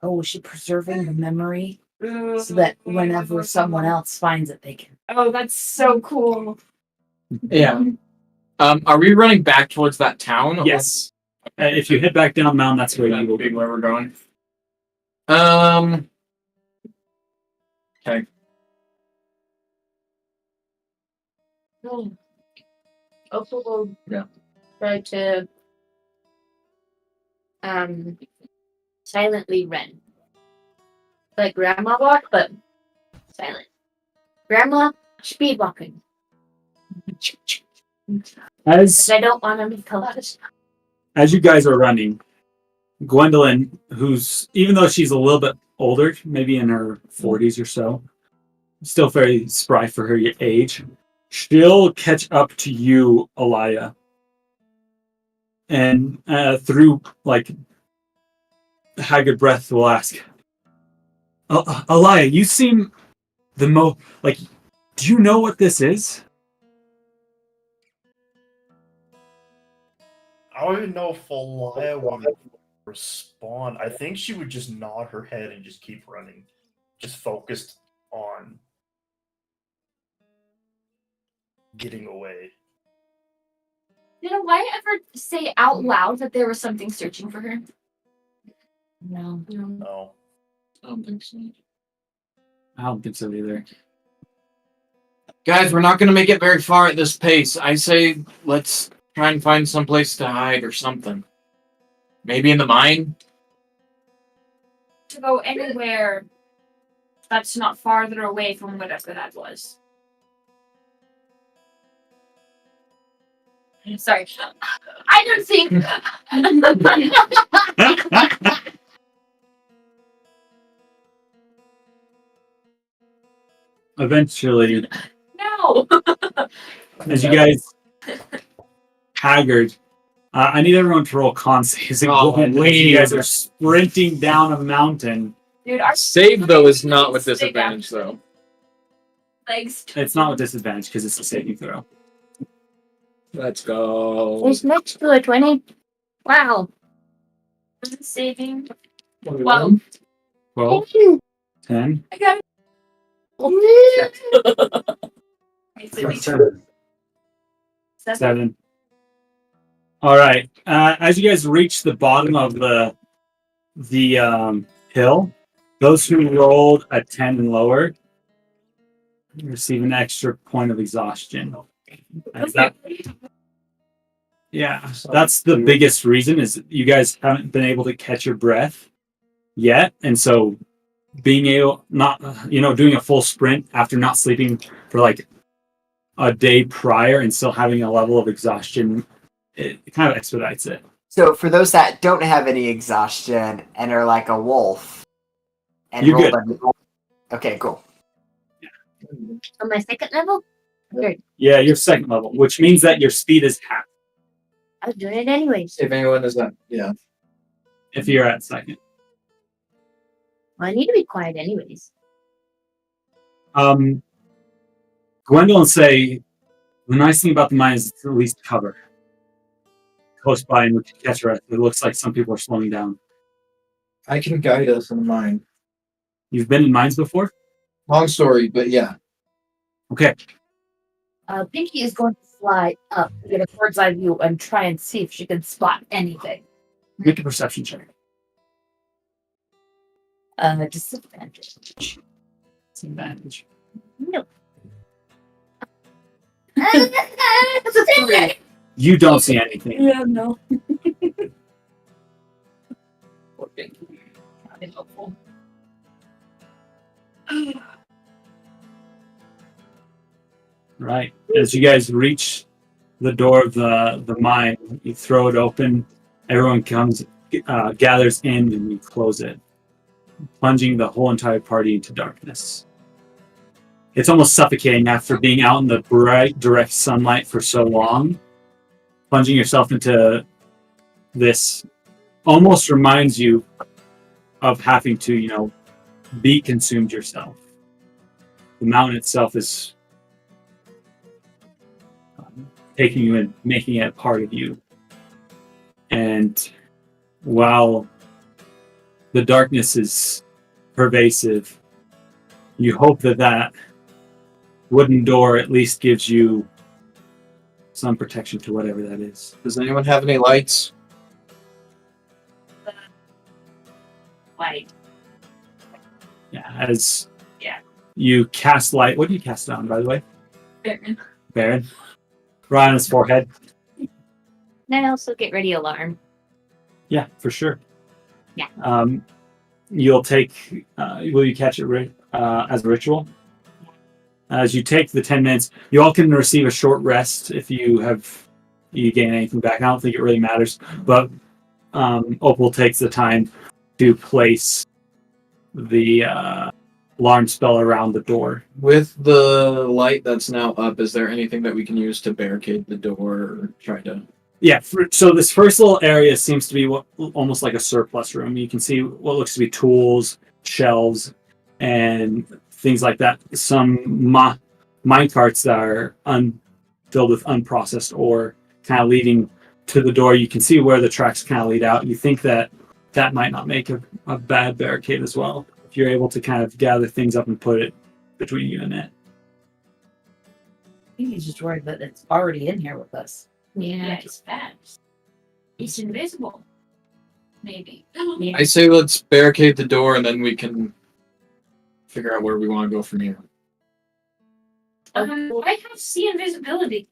Speaker 7: Oh, is she preserving the memory so that whenever someone else finds it, they can?
Speaker 3: Oh, that's so cool.
Speaker 1: Yeah. Are we running back towards that town? or-
Speaker 2: Yes. If you head back down mountain, that's where you will
Speaker 1: be
Speaker 2: be.
Speaker 1: where we're going. Okay.
Speaker 3: Also, will
Speaker 1: Yeah.
Speaker 3: try to silently run. Like grandma walk, but silent. Grandma speed walking.
Speaker 2: As
Speaker 3: I don't want to make a lot of sound.
Speaker 2: as you guys are running, Gwendolyn, who's even though she's a little bit older, maybe in her 40s or so, still very spry for her age, she'll catch up to you, Alia, and through like haggard breath will ask, Alia, you seem the most like. Do you know what this is?
Speaker 8: I don't even know if Alia would respond. I think she would just nod her head and just keep running, just focused on getting away.
Speaker 3: Did Alia ever say out loud that there was something searching for her?
Speaker 7: No.
Speaker 8: No.
Speaker 1: I don't think so.
Speaker 2: I don't think so either.
Speaker 1: Guys, we're not going to make it very far at this pace. I say let's try and find some place to hide or something. Maybe in the mine?
Speaker 3: To go anywhere that's not farther away from whatever that was. Sorry. I don't think.
Speaker 2: Eventually,
Speaker 3: No.
Speaker 2: as you guys haggard, I need everyone to roll con saves.
Speaker 1: Oh,
Speaker 2: You guys are sprinting down a mountain.
Speaker 3: Dude, our
Speaker 1: Save, though, is not with
Speaker 3: Stay
Speaker 1: disadvantage,
Speaker 3: down.
Speaker 1: though.
Speaker 3: legs.
Speaker 2: It's not with disadvantage because it's a saving throw.
Speaker 1: Let's go.
Speaker 11: It's next to a 20. Wow.
Speaker 3: Saving.
Speaker 1: 12.
Speaker 2: 12, 10.
Speaker 3: I got
Speaker 6: That's 7.
Speaker 2: 7. All right. As you guys reach the bottom of the hill, Those who rolled a 10 and lower receive an extra point of exhaustion. Yeah, that's the biggest reason is you guys haven't been able to catch your breath yet, and so being able doing a full sprint after not sleeping for like a day prior and still having a level of exhaustion, it kind of expedites it.
Speaker 5: So for those that don't have any exhaustion and are like a wolf, and
Speaker 2: You're
Speaker 5: roll okay, cool.
Speaker 11: On my second level? Weird.
Speaker 2: Yeah, you're second level, which means that your speed is half
Speaker 11: I was doing it anyways.
Speaker 1: If anyone is not, yeah.
Speaker 2: if you're at second.
Speaker 11: Well, I need to be quiet anyways.
Speaker 2: Gwendolyn say the nice thing about the mine is it's at least cover. Close by and we can catch her. It looks like some people are slowing down.
Speaker 1: I can guide us in the mine.
Speaker 2: You've been in mines before?
Speaker 1: Long story, but yeah.
Speaker 2: Okay.
Speaker 7: Pinky is going to fly up, get a bird's eye view, and try and see if she can spot anything.
Speaker 2: Make a perception check.
Speaker 7: Disadvantage.
Speaker 2: Disadvantage.
Speaker 11: No.
Speaker 7: That's a 3.
Speaker 2: You don't see anything.
Speaker 7: Yeah, no.
Speaker 3: Poor Pinky. Not been helpful.
Speaker 2: Right. As you guys reach the door of the mine, you throw it open. Everyone comes, gathers in, and you close it, plunging the whole entire party into darkness. It's almost suffocating after being out in the bright, direct sunlight for so long. Plunging yourself into this almost reminds you of having to, be consumed yourself. The mountain itself is taking you and making it a part of you. And while the darkness is pervasive, you hope that wooden door at least gives you some protection to whatever that is.
Speaker 1: Does anyone have any lights?
Speaker 3: Light.
Speaker 2: Yeah, as
Speaker 3: Yeah.
Speaker 2: you cast light. What do you cast it on, by the way?
Speaker 3: Baron.
Speaker 2: Baron. Right on his forehead.
Speaker 11: And I also get ready alarm.
Speaker 2: Yeah, for sure.
Speaker 11: Yeah.
Speaker 2: You'll take. Will you catch it as a ritual? As you take the 10 minutes, you all can receive a short rest if you gain anything back. I don't think it really matters, but Opal takes the time to place the alarm spell around the door.
Speaker 1: With the light that's now up, is there anything that we can use to barricade the door or try to...
Speaker 2: Yeah, so this first little area seems to be almost like a surplus room. You can see what looks to be tools, shelves, and things like that. Some mine carts that are filled with unprocessed ore, kind of leading to the door. You can see where the tracks kind of lead out. You think that might not make a bad barricade as well, if you're able to kind of gather things up and put it between you and it.
Speaker 7: I think he's just worried that it's already in here with us.
Speaker 3: Yeah, it's fast. It's invisible. Maybe.
Speaker 11: Yeah.
Speaker 1: I say let's barricade the door and then we can figure out where we want to go from here.
Speaker 3: I have see invisibility.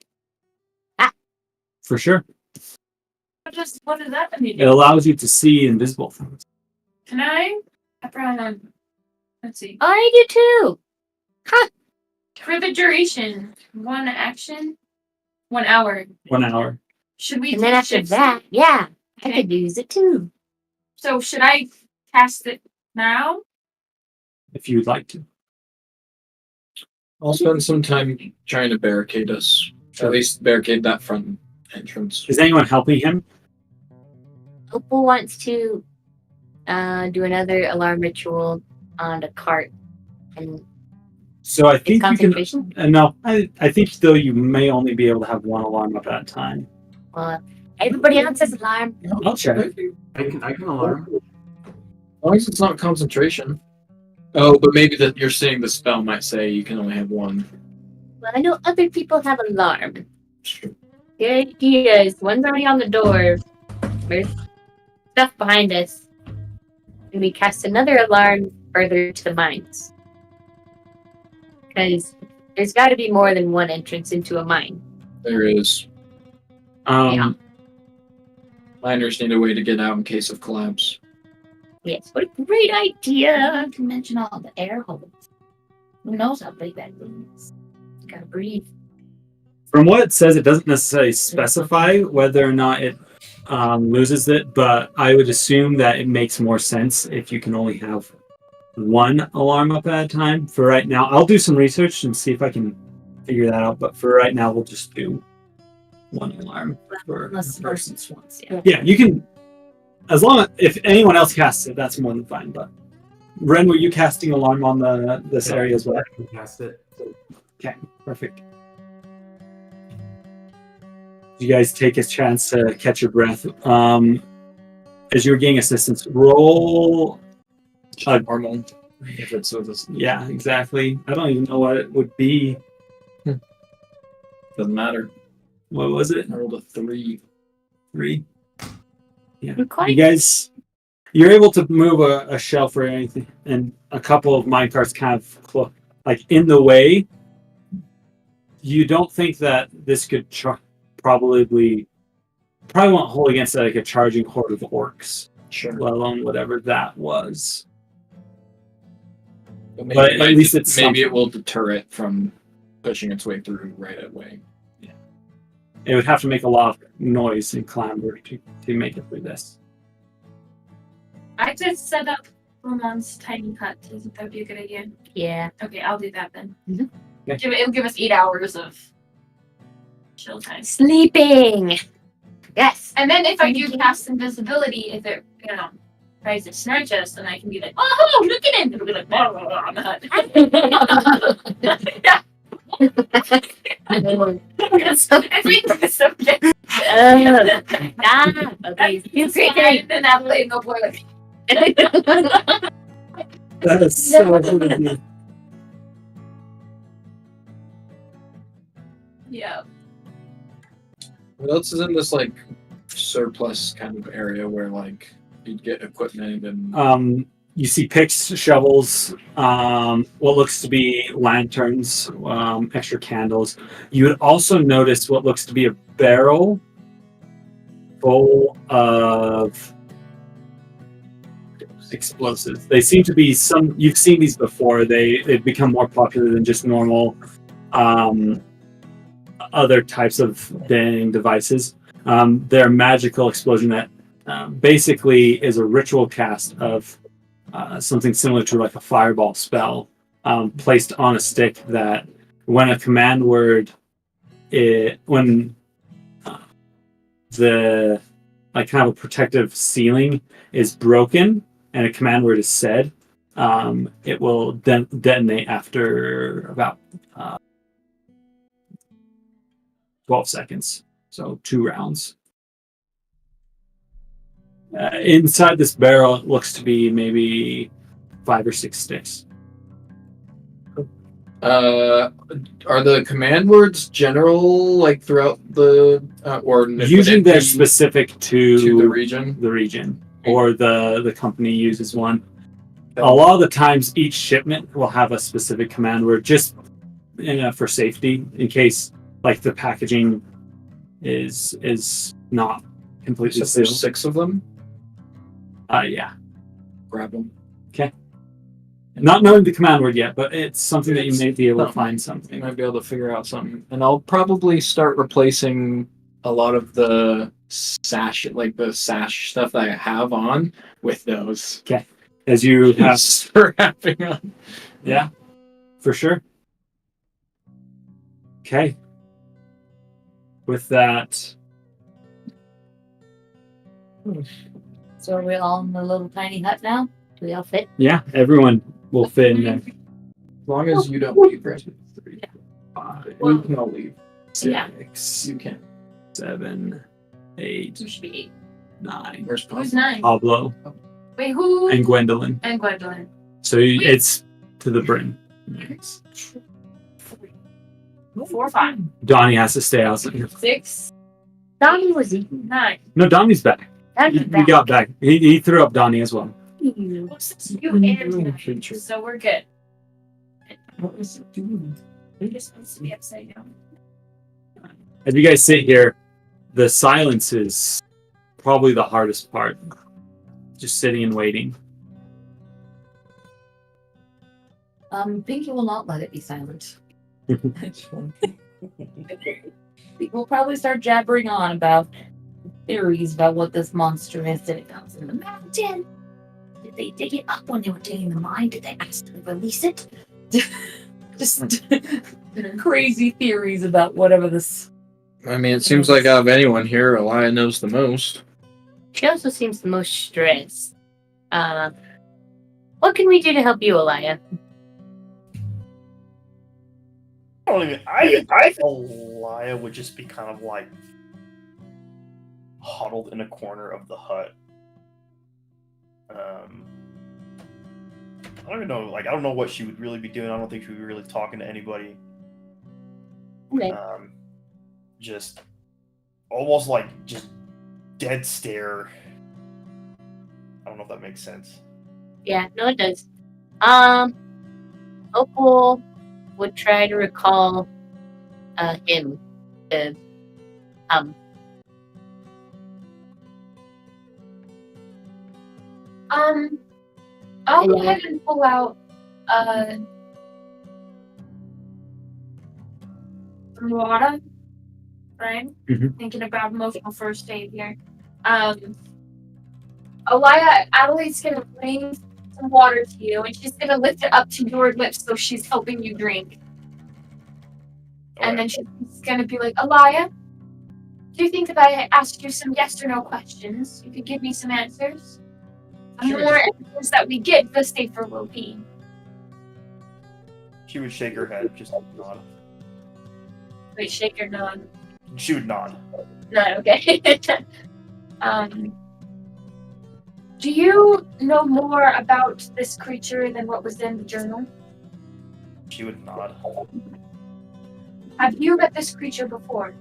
Speaker 2: For sure.
Speaker 3: What does that mean?
Speaker 2: It allows you to see invisible things.
Speaker 3: Can I? Let's see.
Speaker 11: I do too.
Speaker 3: For the duration, 1 action, 1 hour.
Speaker 2: 1 hour.
Speaker 3: Should we?
Speaker 11: And then
Speaker 3: take
Speaker 11: after
Speaker 3: shifts?
Speaker 11: that, yeah, I
Speaker 3: Okay.
Speaker 11: could use it too.
Speaker 3: So should I cast it now?
Speaker 2: If you'd like to.
Speaker 1: I'll spend some time trying to barricade us. At least barricade that front entrance.
Speaker 2: Is anyone helping him?
Speaker 11: Opal wants to do another alarm ritual on the cart. And
Speaker 2: So I
Speaker 11: it's
Speaker 2: think you can.
Speaker 11: concentration.
Speaker 2: No, I think still you may only be able to have one alarm up at a time.
Speaker 11: Everybody else has alarm.
Speaker 2: I'll check.
Speaker 6: I can alarm.
Speaker 1: As long as it's not concentration. Oh, but maybe that you're saying the spell might say you can only have one.
Speaker 11: Well, I know other people have alarm. Good ideas. One's already on the door. There's stuff behind us. And we cast another alarm further to the mines. Because there's got to be more than one entrance into a mine.
Speaker 1: There is.
Speaker 11: Yeah.
Speaker 1: Miners need a way to get out in case of collapse.
Speaker 11: Yes, what a great idea!
Speaker 7: Not to mention all the air holes. Who knows how big that thing is?
Speaker 11: Gotta breathe.
Speaker 2: From what it says, it doesn't necessarily specify whether or not it loses it, but I would assume that it makes more sense if you can only have one alarm up at a time. For right now, I'll do some research and see if I can figure that out, but for right now, we'll just do one alarm.
Speaker 7: Unless the person wants, yeah.
Speaker 2: Yeah, you can, as long as, if anyone else casts it, that's more than fine, but Ren, were you casting alarm on this area as well?
Speaker 6: I can cast it.
Speaker 2: Okay, perfect. You guys take a chance to catch your breath. As you're getting assistance, roll
Speaker 1: Normal. If it's with us.
Speaker 2: yeah, exactly. I don't even know what it would be.
Speaker 1: Doesn't matter.
Speaker 2: What was it?
Speaker 1: I rolled a 3.
Speaker 2: 3? Yeah.
Speaker 11: Quite.
Speaker 2: You guys, you're able to move a shelf or anything, and a couple of minecarts kind of like in the way. You don't think that this could probably won't hold against like a charging horde of orcs,
Speaker 1: Sure.
Speaker 2: let alone whatever that was.
Speaker 1: But
Speaker 2: But at least it's
Speaker 1: maybe it will deter it from pushing its way through right away.
Speaker 2: It would have to make a lot of noise and clamor to make it through this.
Speaker 3: I just set up Leomund's tiny hut. Isn't that be a good idea?
Speaker 11: Yeah.
Speaker 3: Okay, I'll do that then.
Speaker 2: Okay.
Speaker 3: It'll give us 8 hours of chill time.
Speaker 11: Sleeping! Yes!
Speaker 3: And then if I do cast invisibility, if it, tries to snatch us, then I can be like, oh, look at it! It'll be like, blah, blah, blah, on the hut. Everything's so good.
Speaker 11: Okay.
Speaker 3: You see, and Adelaide no boy like,
Speaker 2: That is so good of you.
Speaker 3: yeah.
Speaker 1: What else is in this like surplus kind of area where like you'd get equipment and
Speaker 2: You see picks, shovels, what looks to be lanterns, extra candles. You would also notice what looks to be a barrel full of explosives. They seem to be you've seen these before. They've become more popular than just normal other types of detonating devices. They're a magical explosion that basically is a ritual cast of something similar to like a fireball spell placed on a stick that when a command word when the like kind of a protective ceiling is broken and a command word is said, it will detonate after about 12 seconds, so 2 rounds. Inside this barrel, it looks to be maybe 5 or 6 sticks.
Speaker 1: are the command words general like throughout the or
Speaker 2: Usually they're
Speaker 1: be
Speaker 2: specific to
Speaker 1: the region?
Speaker 2: the region, or the company uses one. A lot of the times, each shipment will have a specific command word, just for safety, in case like the packaging is not completely
Speaker 1: So there's
Speaker 2: sealed.
Speaker 1: 6 of them.
Speaker 2: Yeah.
Speaker 1: Grab them.
Speaker 2: Not knowing the command word yet, but it's something that you may be able to find
Speaker 1: You
Speaker 2: something.
Speaker 1: might be able to figure out something, and I'll probably start replacing a lot of the sash stuff that I have on with those.
Speaker 2: As you have,
Speaker 1: Strapping on.
Speaker 2: yeah, for sure. Okay. With that,
Speaker 7: So are we all in the little tiny hut now?
Speaker 11: Do we all fit?
Speaker 2: yeah, everyone will fit in there.
Speaker 1: As long as you don't leave, right? 3, 5. We can all leave.
Speaker 3: Yeah.
Speaker 2: 6,
Speaker 1: You can.
Speaker 2: 7, 8,
Speaker 3: There should be 8.
Speaker 2: 9.
Speaker 1: Where's
Speaker 3: Who's
Speaker 1: Pablo?
Speaker 3: 9?
Speaker 2: Pablo
Speaker 3: Wait, who?
Speaker 2: and Gwendolyn.
Speaker 3: And Gwendolyn.
Speaker 2: So it's to the brim. Nice.
Speaker 3: 4, 5,
Speaker 2: Donnie has to stay outside.
Speaker 3: 6,
Speaker 11: Donnie was eating.
Speaker 3: 9.
Speaker 2: No, Donnie's back.
Speaker 11: Donnie's
Speaker 2: He got back. He threw up Donnie as well.
Speaker 3: You and
Speaker 1: creature.
Speaker 3: so we're good.
Speaker 1: What is it doing?
Speaker 3: It just needs to be upside down.
Speaker 2: As you guys sit here, the silence is probably the hardest part. Just sitting and waiting.
Speaker 7: Pinky will not let it be silent. We'll probably start jabbering on about theories about what this monster is. Did it comes in the mountain? Did they dig it up when they were digging the mine? Did they accidentally release it? Just crazy theories about whatever this.
Speaker 1: I mean, it seems like out of anyone here, Alia knows the most.
Speaker 11: She also seems the most stressed. What can we do to help you, Alia?
Speaker 8: I think Alia would just be kind of like huddled in a corner of the hut. I don't even know. Like, I don't know what she would really be doing. I don't think she would be really talking to anybody.
Speaker 11: Okay.
Speaker 8: Just almost like just dead stare. I don't know if that makes sense.
Speaker 11: Yeah, no, it does. Opal would try to recall him.
Speaker 3: I'll go ahead and pull out some water, right?
Speaker 2: Mhm.
Speaker 3: Thinking about emotional first aid here. Alia, Adelaide's gonna bring some water to you, and she's gonna lift it up to your lips so she's helping you drink. And then she's gonna be like, Alia, do you think if I asked you some yes or no questions, you could give me some answers? The
Speaker 8: Sure.
Speaker 3: more answers that we get, the safer we'll be.
Speaker 8: She would shake her head, just nod.
Speaker 3: Wait, shake your nod.
Speaker 8: She would nod.
Speaker 3: Nod, okay. Do you know more about this creature than what was in the journal?
Speaker 8: She would nod.
Speaker 3: Have you met this creature before?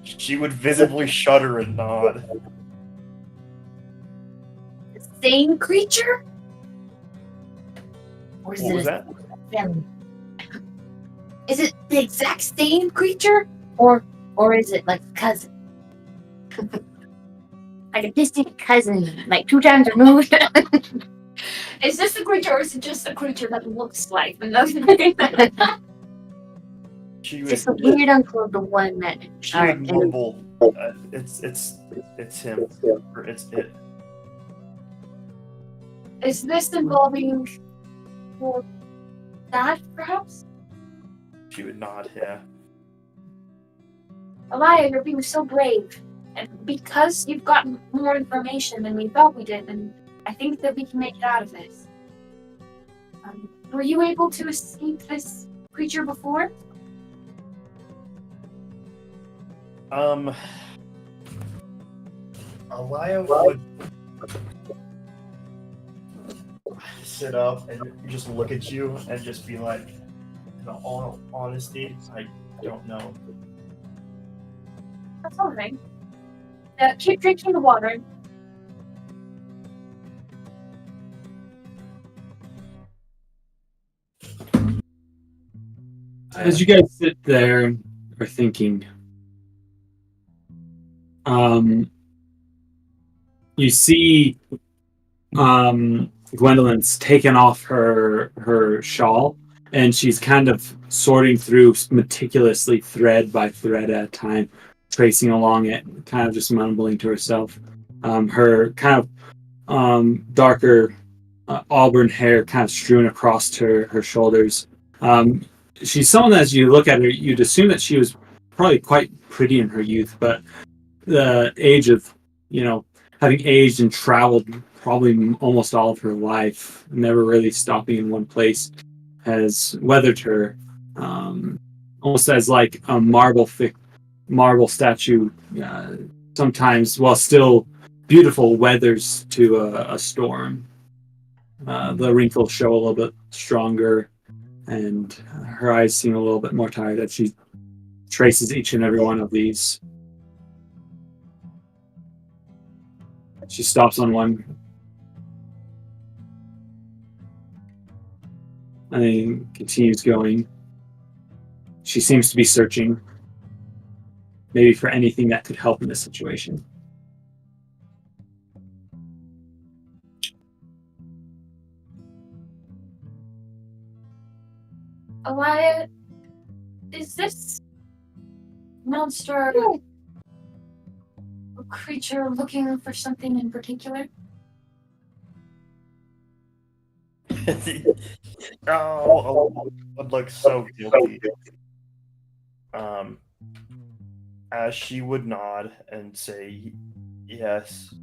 Speaker 8: She would visibly shudder and nod.
Speaker 7: The same creature? Or is
Speaker 8: What
Speaker 7: it
Speaker 8: was
Speaker 7: a
Speaker 8: that?
Speaker 7: family? Is it the exact same creature? Or is it like a cousin?
Speaker 11: Like a distant cousin, like 2 times removed.
Speaker 3: Is this a creature, or is it just a creature that looks like another?
Speaker 8: She would.
Speaker 11: Just a weird uncle of the one that.
Speaker 8: She
Speaker 11: Alright,
Speaker 8: would mumble. It's him. Or it's it.
Speaker 3: Is this involving your dad, perhaps?
Speaker 8: She would nod. Yeah.
Speaker 3: Alia, you're being so brave. And because you've gotten more information than we thought we did, and I think that we can make it out of this. Were you able to escape this creature before?
Speaker 8: Alia would sit up and just look at you and just be like, in all honesty, I don't know.
Speaker 3: That's all right. Keep drinking the water.
Speaker 2: As you guys sit there and are thinking, you see Gwendolyn's taken off her shawl, and she's kind of sorting through meticulously thread by thread at a time, tracing along it, kind of just mumbling to herself. Her kind of darker auburn hair kind of strewn across her shoulders. She's someone that, as you look at her, you'd assume that she was probably quite pretty in her youth, but the age of, having aged and traveled probably almost all of her life, never really stopping in one place, has weathered her, almost as like a marble statue, sometimes, while still beautiful, weathers to a storm. The wrinkles show a little bit stronger, and her eyes seem a little bit more tired as she traces each and every one of these. She stops on one And then continues going. She seems to be searching, maybe for anything that could help in this situation.
Speaker 3: Alia, is this monster a creature looking for something in particular?
Speaker 8: Oh, would look so guilty. As she would nod and say, "Yes,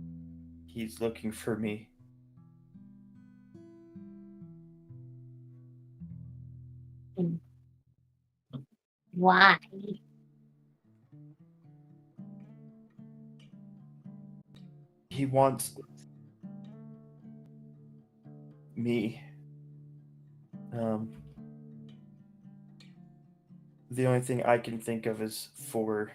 Speaker 8: he's looking for me."
Speaker 11: Why?
Speaker 8: He wants me. The only thing I can think of is for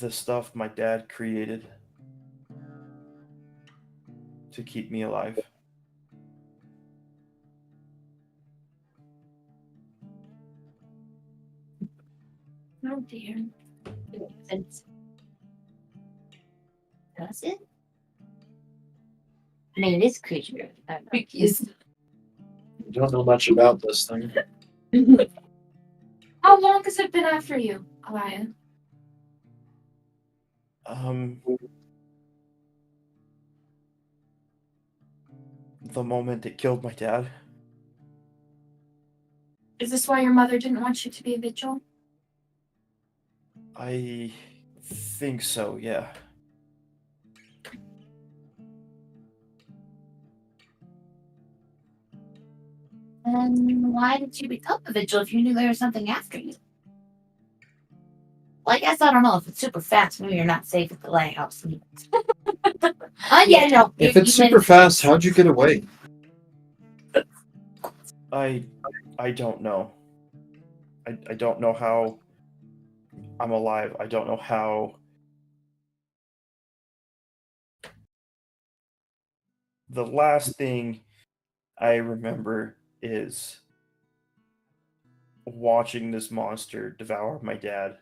Speaker 8: the stuff my dad created to keep me alive.
Speaker 3: Oh dear.
Speaker 11: Does it? I mean, it is a creature.
Speaker 3: Yes.
Speaker 1: I don't know much about this thing.
Speaker 3: How long has it been after you, Alia?
Speaker 8: The moment it killed my dad.
Speaker 3: Is this why your mother didn't want you to be a vigil?
Speaker 8: I think so, yeah.
Speaker 11: Then why did you become a vigil if you knew there was something after you? Well, I guess I don't know. If it's super fast, maybe you're not safe at the lighthouse. Yeah, no.
Speaker 1: If it's super fast, how'd you get away?
Speaker 8: I don't know. I don't know how I'm alive. I don't know how. The last thing I remember is watching this monster devour my dad.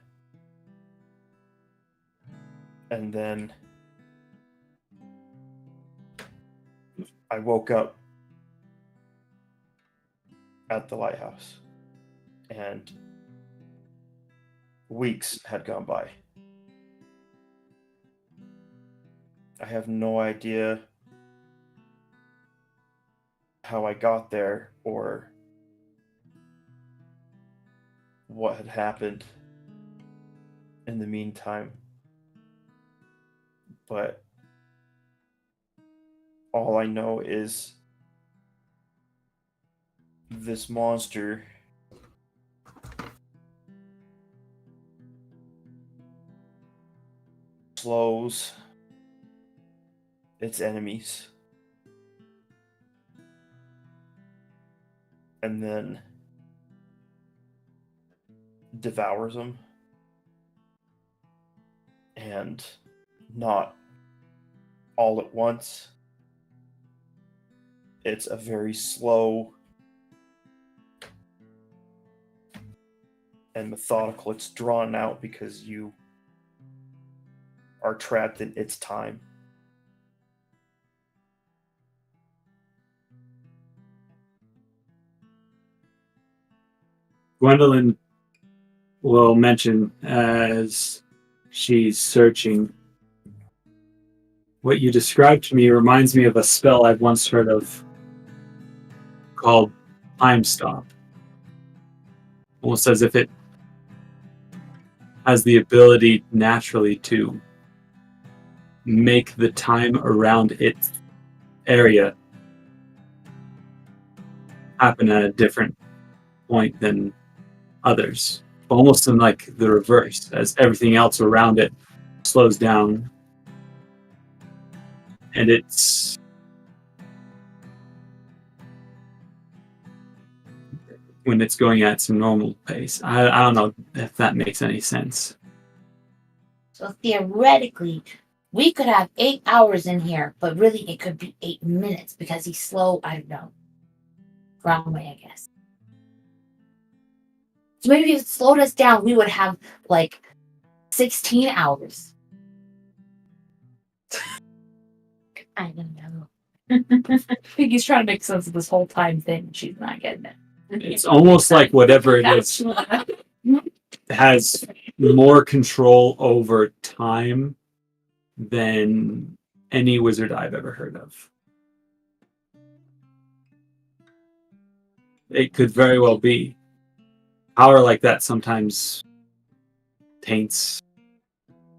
Speaker 8: And then I woke up at the lighthouse. And weeks had gone by. I have no idea how I got there or what had happened in the meantime. But all I know is this monster slows its enemies and then devours them, and not all at once. It's a very slow and methodical. It's drawn out because you are trapped in its time.
Speaker 2: Gwendolyn will mention as she's searching. What you described to me reminds me of a spell I've once heard of called Time Stop. Almost as if it has the ability naturally to make the time around its area happen at a different point than others. Almost in like the reverse, as everything else around it slows down. And it's when it's going at some normal pace. I don't know if that makes any sense.
Speaker 11: So theoretically,
Speaker 7: We could have 8 hours in here, but really it could be 8 minutes because he's slow. I don't know. Wrong way, I guess. So maybe if it slowed us down, we would have like 16 hours. I don't know. Piggy's trying to make sense of this whole time thing. She's not getting it.
Speaker 2: It's almost like whatever it is has more control over time than any wizard I've ever heard of. It could very well be. Power like that sometimes taints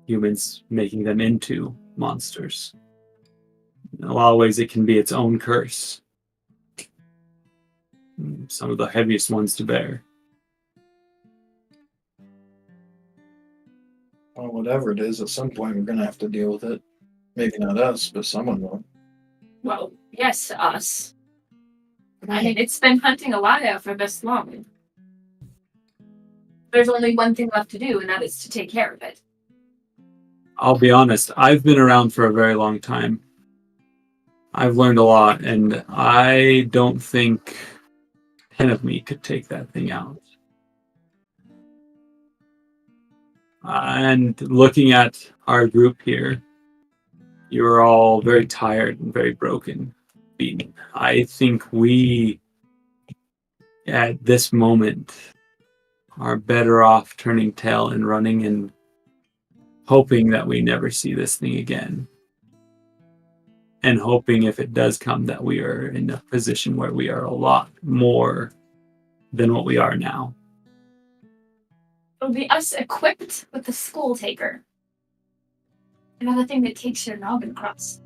Speaker 2: humans, making them into monsters. In a lot of ways, it can be its own curse. Some of the heaviest ones to bear.
Speaker 1: Well, whatever it is, at some point we're going to have to deal with it. Maybe not us, but someone will.
Speaker 3: Well, yes, us. I mean, it's been hunting Alia for this long. There's only one thing left to do, and that is to take care of it.
Speaker 2: I'll be honest, I've been around for a very long time. I've learned a lot, and I don't think 10 of me could take that thing out. And looking at our group here, you're all very tired and very broken, beaten. I think we, at this moment, are better off turning tail and running and hoping that we never see this thing again. And hoping if it does come that we are in a position where we are a lot more than what we are now.
Speaker 3: It'll be us equipped with the skull taker. Another thing that takes your noggin across.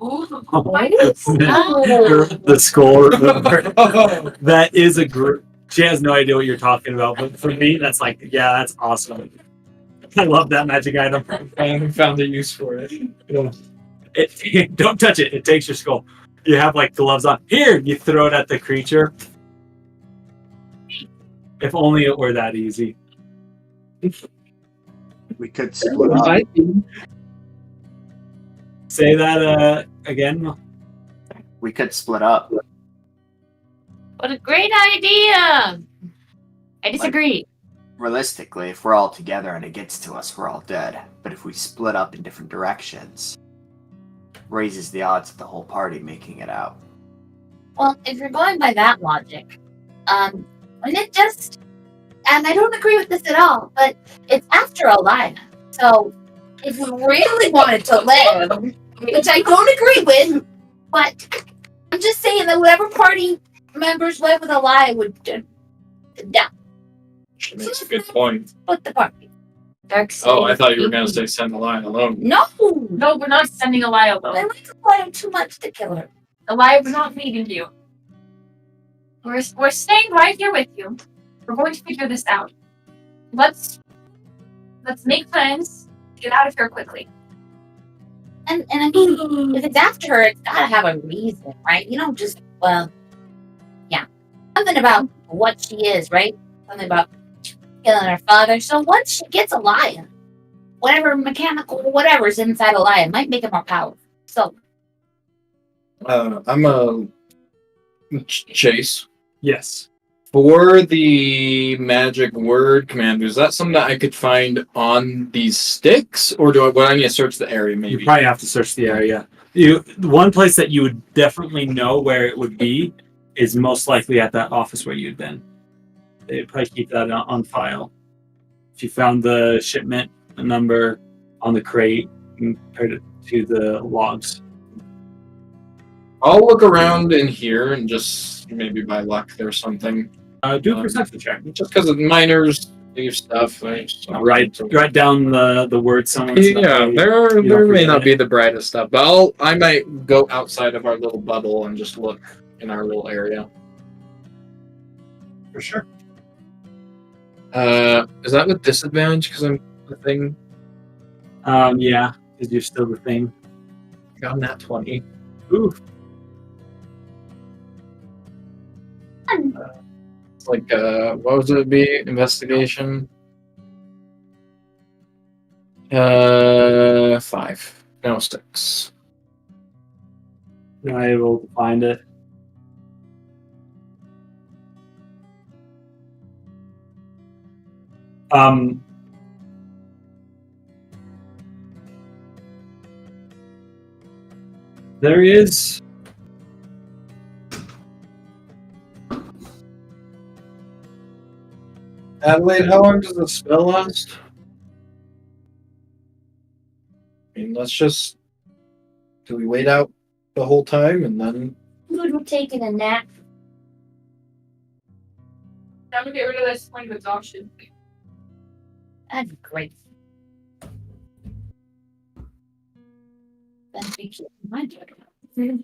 Speaker 3: Ooh, why
Speaker 2: The skull. That is a group. She has no idea what you're talking about, but for me, that's like, yeah, that's awesome. I love that magic item.
Speaker 1: I haven't found a use for it.
Speaker 2: Don't touch it. It takes your skull. You have like gloves on. Here, you throw it at the creature. If only it were that easy.
Speaker 5: We could split up.
Speaker 2: Say that again.
Speaker 5: We could split up.
Speaker 7: What a great idea! I disagree.
Speaker 5: Realistically, if we're all together and it gets to us, we're all dead. But if we split up in different directions, raises the odds of the whole party making it out.
Speaker 7: Well, if you're going by that logic, and it just, and I don't agree with this at all, but it's after Alia. So, if we really wanted to live, which I don't agree with, but I'm just saying that whatever party members live with Alia would die.
Speaker 1: She makes a good point.
Speaker 7: Split the party.
Speaker 1: Oh, I thought you were going to say send the lion alone.
Speaker 7: No!
Speaker 3: No, we're not sending Alia
Speaker 7: I
Speaker 3: alone.
Speaker 7: like Alia too much to kill her.
Speaker 3: Alia, we're not leaving you. We're staying right here with you. We're going to figure this out. Let's make plans to get out of here quickly.
Speaker 7: And I mean, if it's after her, it's gotta have a reason, right? You don't just, well, yeah. Something about what she is, right? Something about killing her father. So once she gets Alia, whatever mechanical, whatever's inside Alia might make it more powerful. So.
Speaker 1: I'm a Chase.
Speaker 2: Yes.
Speaker 1: For the magic word commander, is that something that I could find on these sticks, or would I need to search the area? Maybe
Speaker 2: You probably have to search the area. The one place that you would definitely know where it would be is most likely at that office where you'd been. They'd probably keep that on file. If you found the shipment number on the crate and compared it to the logs.
Speaker 1: I'll look around in here and just maybe by luck there's something.
Speaker 2: Do a perception check.
Speaker 1: Just because of miners leave stuff.
Speaker 2: Write down the word somewhere.
Speaker 1: Yeah, there may not be the brightest stuff, but I might go outside of our little bubble and just look in our little area.
Speaker 2: For sure.
Speaker 1: Is that with disadvantage because I'm the thing?
Speaker 2: Yeah, because you're still the thing.
Speaker 1: Got that 20.
Speaker 2: Ooh.
Speaker 1: It's like what would it be? Investigation. 5. No sticks.
Speaker 2: Not able to find it. There is
Speaker 1: Adelaide, how long does the spell last? I mean, let's just. Do we wait out the whole time and then?
Speaker 11: We're taking a nap.
Speaker 3: Time to get rid of this point of exhaustion.
Speaker 7: That'd be great. That'd be cute. My job.
Speaker 1: I mean,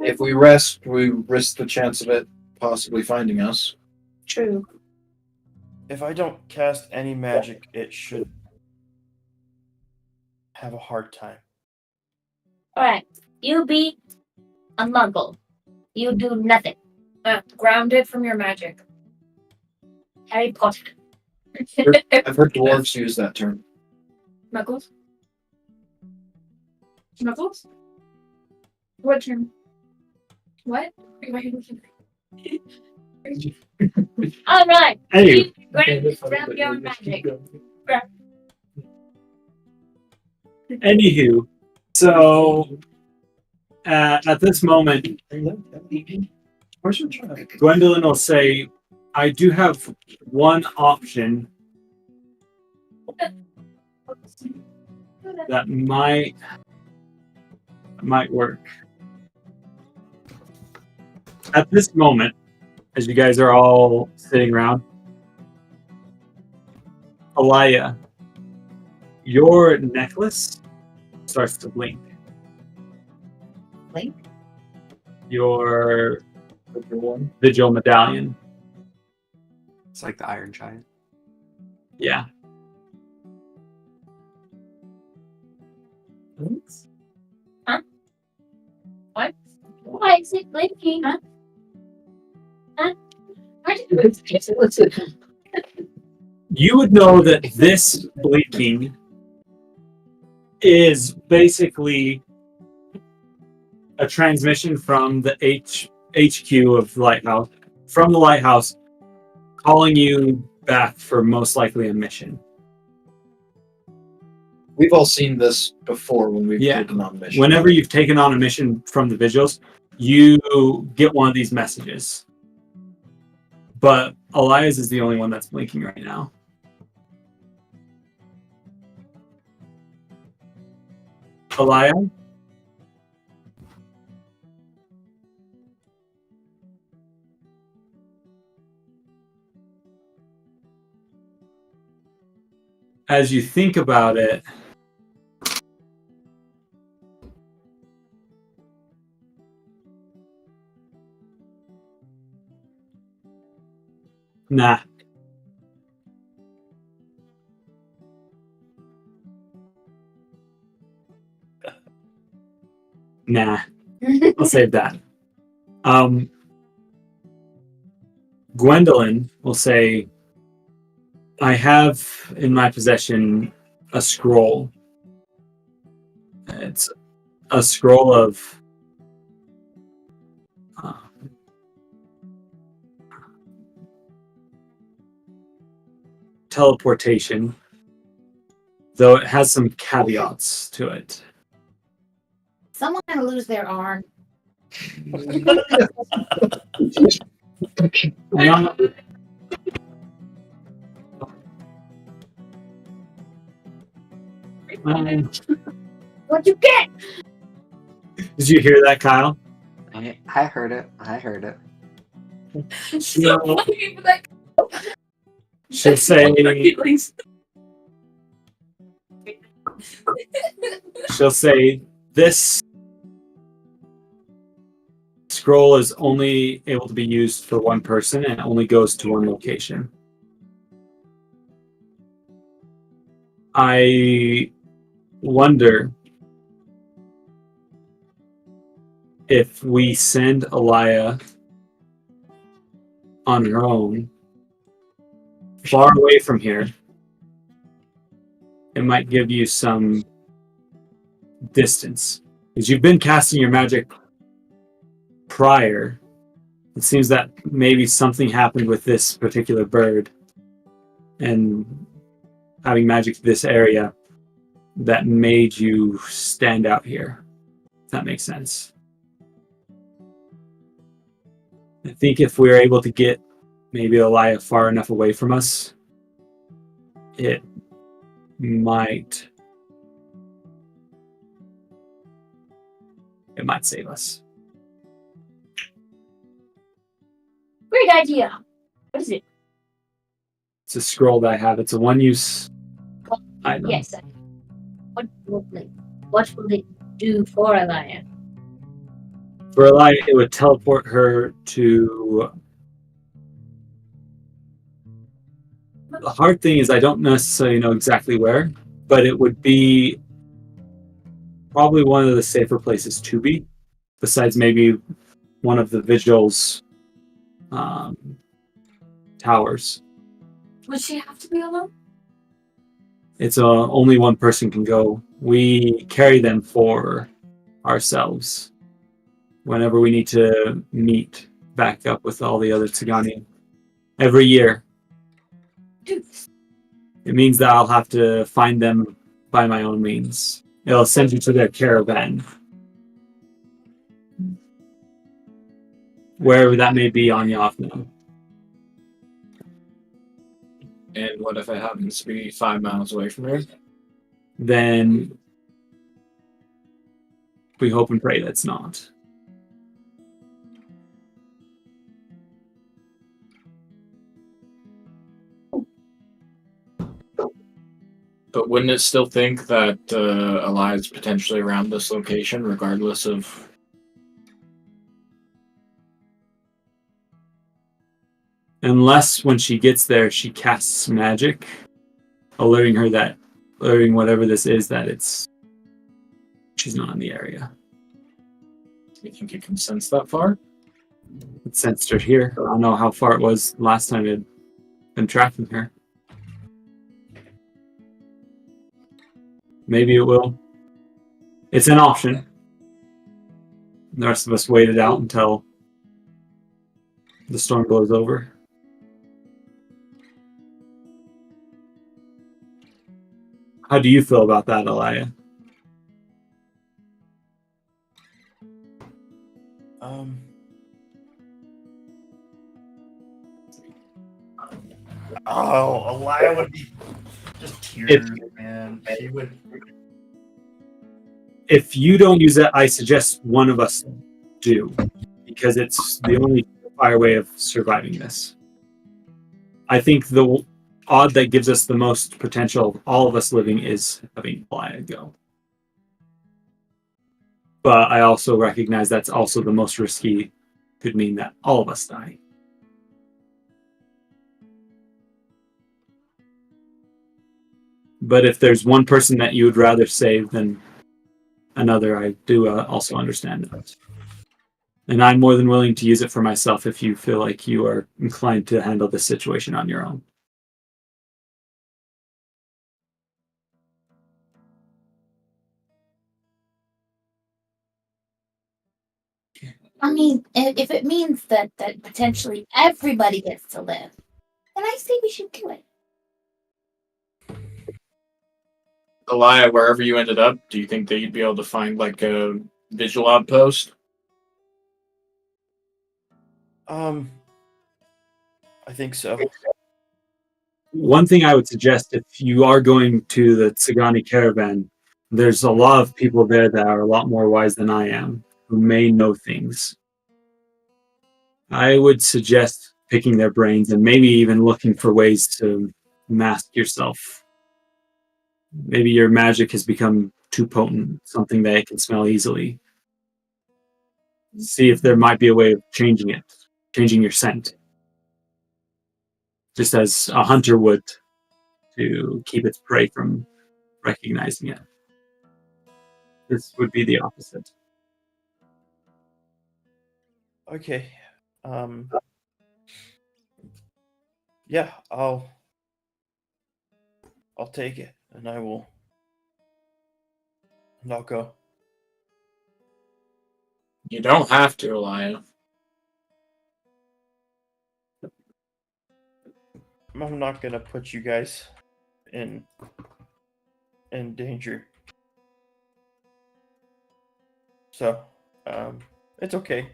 Speaker 1: if we rest, we risk the chance of it possibly finding us.
Speaker 11: True.
Speaker 8: If I don't cast any magic, it should have a hard time.
Speaker 11: Alright. You be a muggle. You do nothing.
Speaker 3: Grounded from your magic.
Speaker 11: Harry Potter.
Speaker 1: I've heard dwarves use that term.
Speaker 3: Muggles? Muggles? What term? What?
Speaker 11: Alright.
Speaker 2: Anyway.
Speaker 11: Grounded from your magic.
Speaker 2: Anywho, so at this moment, Gwendolyn will say, I do have one option that might work. At this moment, as you guys are all sitting around, Alia, your necklace starts to blink.
Speaker 7: Blink?
Speaker 2: Your Vigil medallion.
Speaker 5: It's like the Iron Giant.
Speaker 2: Yeah.
Speaker 11: Huh? What? Why is it blinking? Huh? Where did it
Speaker 2: You would know that this blinking is basically a transmission from the HQ of the lighthouse, from the lighthouse, calling you back for most likely a mission.
Speaker 1: We've all seen this before when we've taken on a mission.
Speaker 2: Whenever you've taken on a mission from the Vigils, you get one of these messages. But Elias is the only one that's blinking right now. Alia? As you think about it, nah. Nah. I'll save that. Gwendolyn will say, I have in my possession a scroll. It's a scroll of teleportation, though it has some caveats to it.
Speaker 7: Someone gonna lose their arm.
Speaker 11: What'd you get?
Speaker 2: Did you hear that, Kyle?
Speaker 5: I heard it. I heard it.
Speaker 2: She'll say, this scroll is only able to be used for one person and it only goes to one location. I wonder if we send Alia on her own far away from here, it might give you some distance. Because you've been casting your magic prior. It seems that maybe something happened with this particular bird and having magic this area that made you stand out here. If that makes sense. I think if we're able to get maybe Alia far enough away from us, it might save us.
Speaker 11: Great idea. What is it?
Speaker 2: It's a scroll that I have. It's a one-use item.
Speaker 11: Yes. What will it do for Alia?
Speaker 2: For Alia, it would teleport her to... The hard thing is I don't necessarily know exactly where, but it would be probably one of the safer places to be, besides maybe one of the Vigils towers.
Speaker 3: Would she have to be alone?
Speaker 2: It's only one person can go. We carry them for ourselves whenever we need to meet back up with all the other Tsigani. Every year.
Speaker 3: Dude.
Speaker 2: It means that I'll have to find them by my own means. It'll send you to their caravan. Wherever that may be on Havnok.
Speaker 1: And what if it happens to be 5 miles away from here?
Speaker 2: Then we hope and pray that's not.
Speaker 1: But wouldn't it still think that Alia is potentially around this location, regardless of...
Speaker 2: Unless when she gets there, she casts magic, alerting whatever this is that she's not in the area.
Speaker 1: Do you think it can sense that far?
Speaker 2: It sensed her here. I don't know how far it was last time it had been tracking her. Maybe it will. It's an option. The rest of us waited out until the storm blows over. How do you feel about that, Alia?
Speaker 8: Oh, Alia would be just tears, man. She would.
Speaker 2: If you don't use it, I suggest one of us do, because it's the only fire way of surviving this. I think the odd that gives us the most potential of all of us living is having Alia go. But I also recognize that's also the most risky. Could mean that all of us die. But if there's one person that you would rather save than another, I do also understand that. And I'm more than willing to use it for myself if you feel like you are inclined to handle this situation on your own.
Speaker 11: I mean, if it means that potentially everybody gets to live, then I say we should do it.
Speaker 1: Alia, wherever you ended up, do you think that you'd be able to find like a visual outpost?
Speaker 8: I think so.
Speaker 2: One thing I would suggest, if you are going to the Tsigani caravan, there's a lot of people there that are a lot more wise than I am, who may know things. I would suggest picking their brains and maybe even looking for ways to mask yourself. Maybe your magic has become too potent, something that it can smell easily. See if there might be a way of changing it, changing your scent. Just as a hunter would to keep its prey from recognizing it. This would be the opposite.
Speaker 8: Okay. Yeah, I'll take it, and I will I'll go.
Speaker 1: You don't have to, Alia.
Speaker 8: I'm not gonna put you guys in danger. So, it's okay.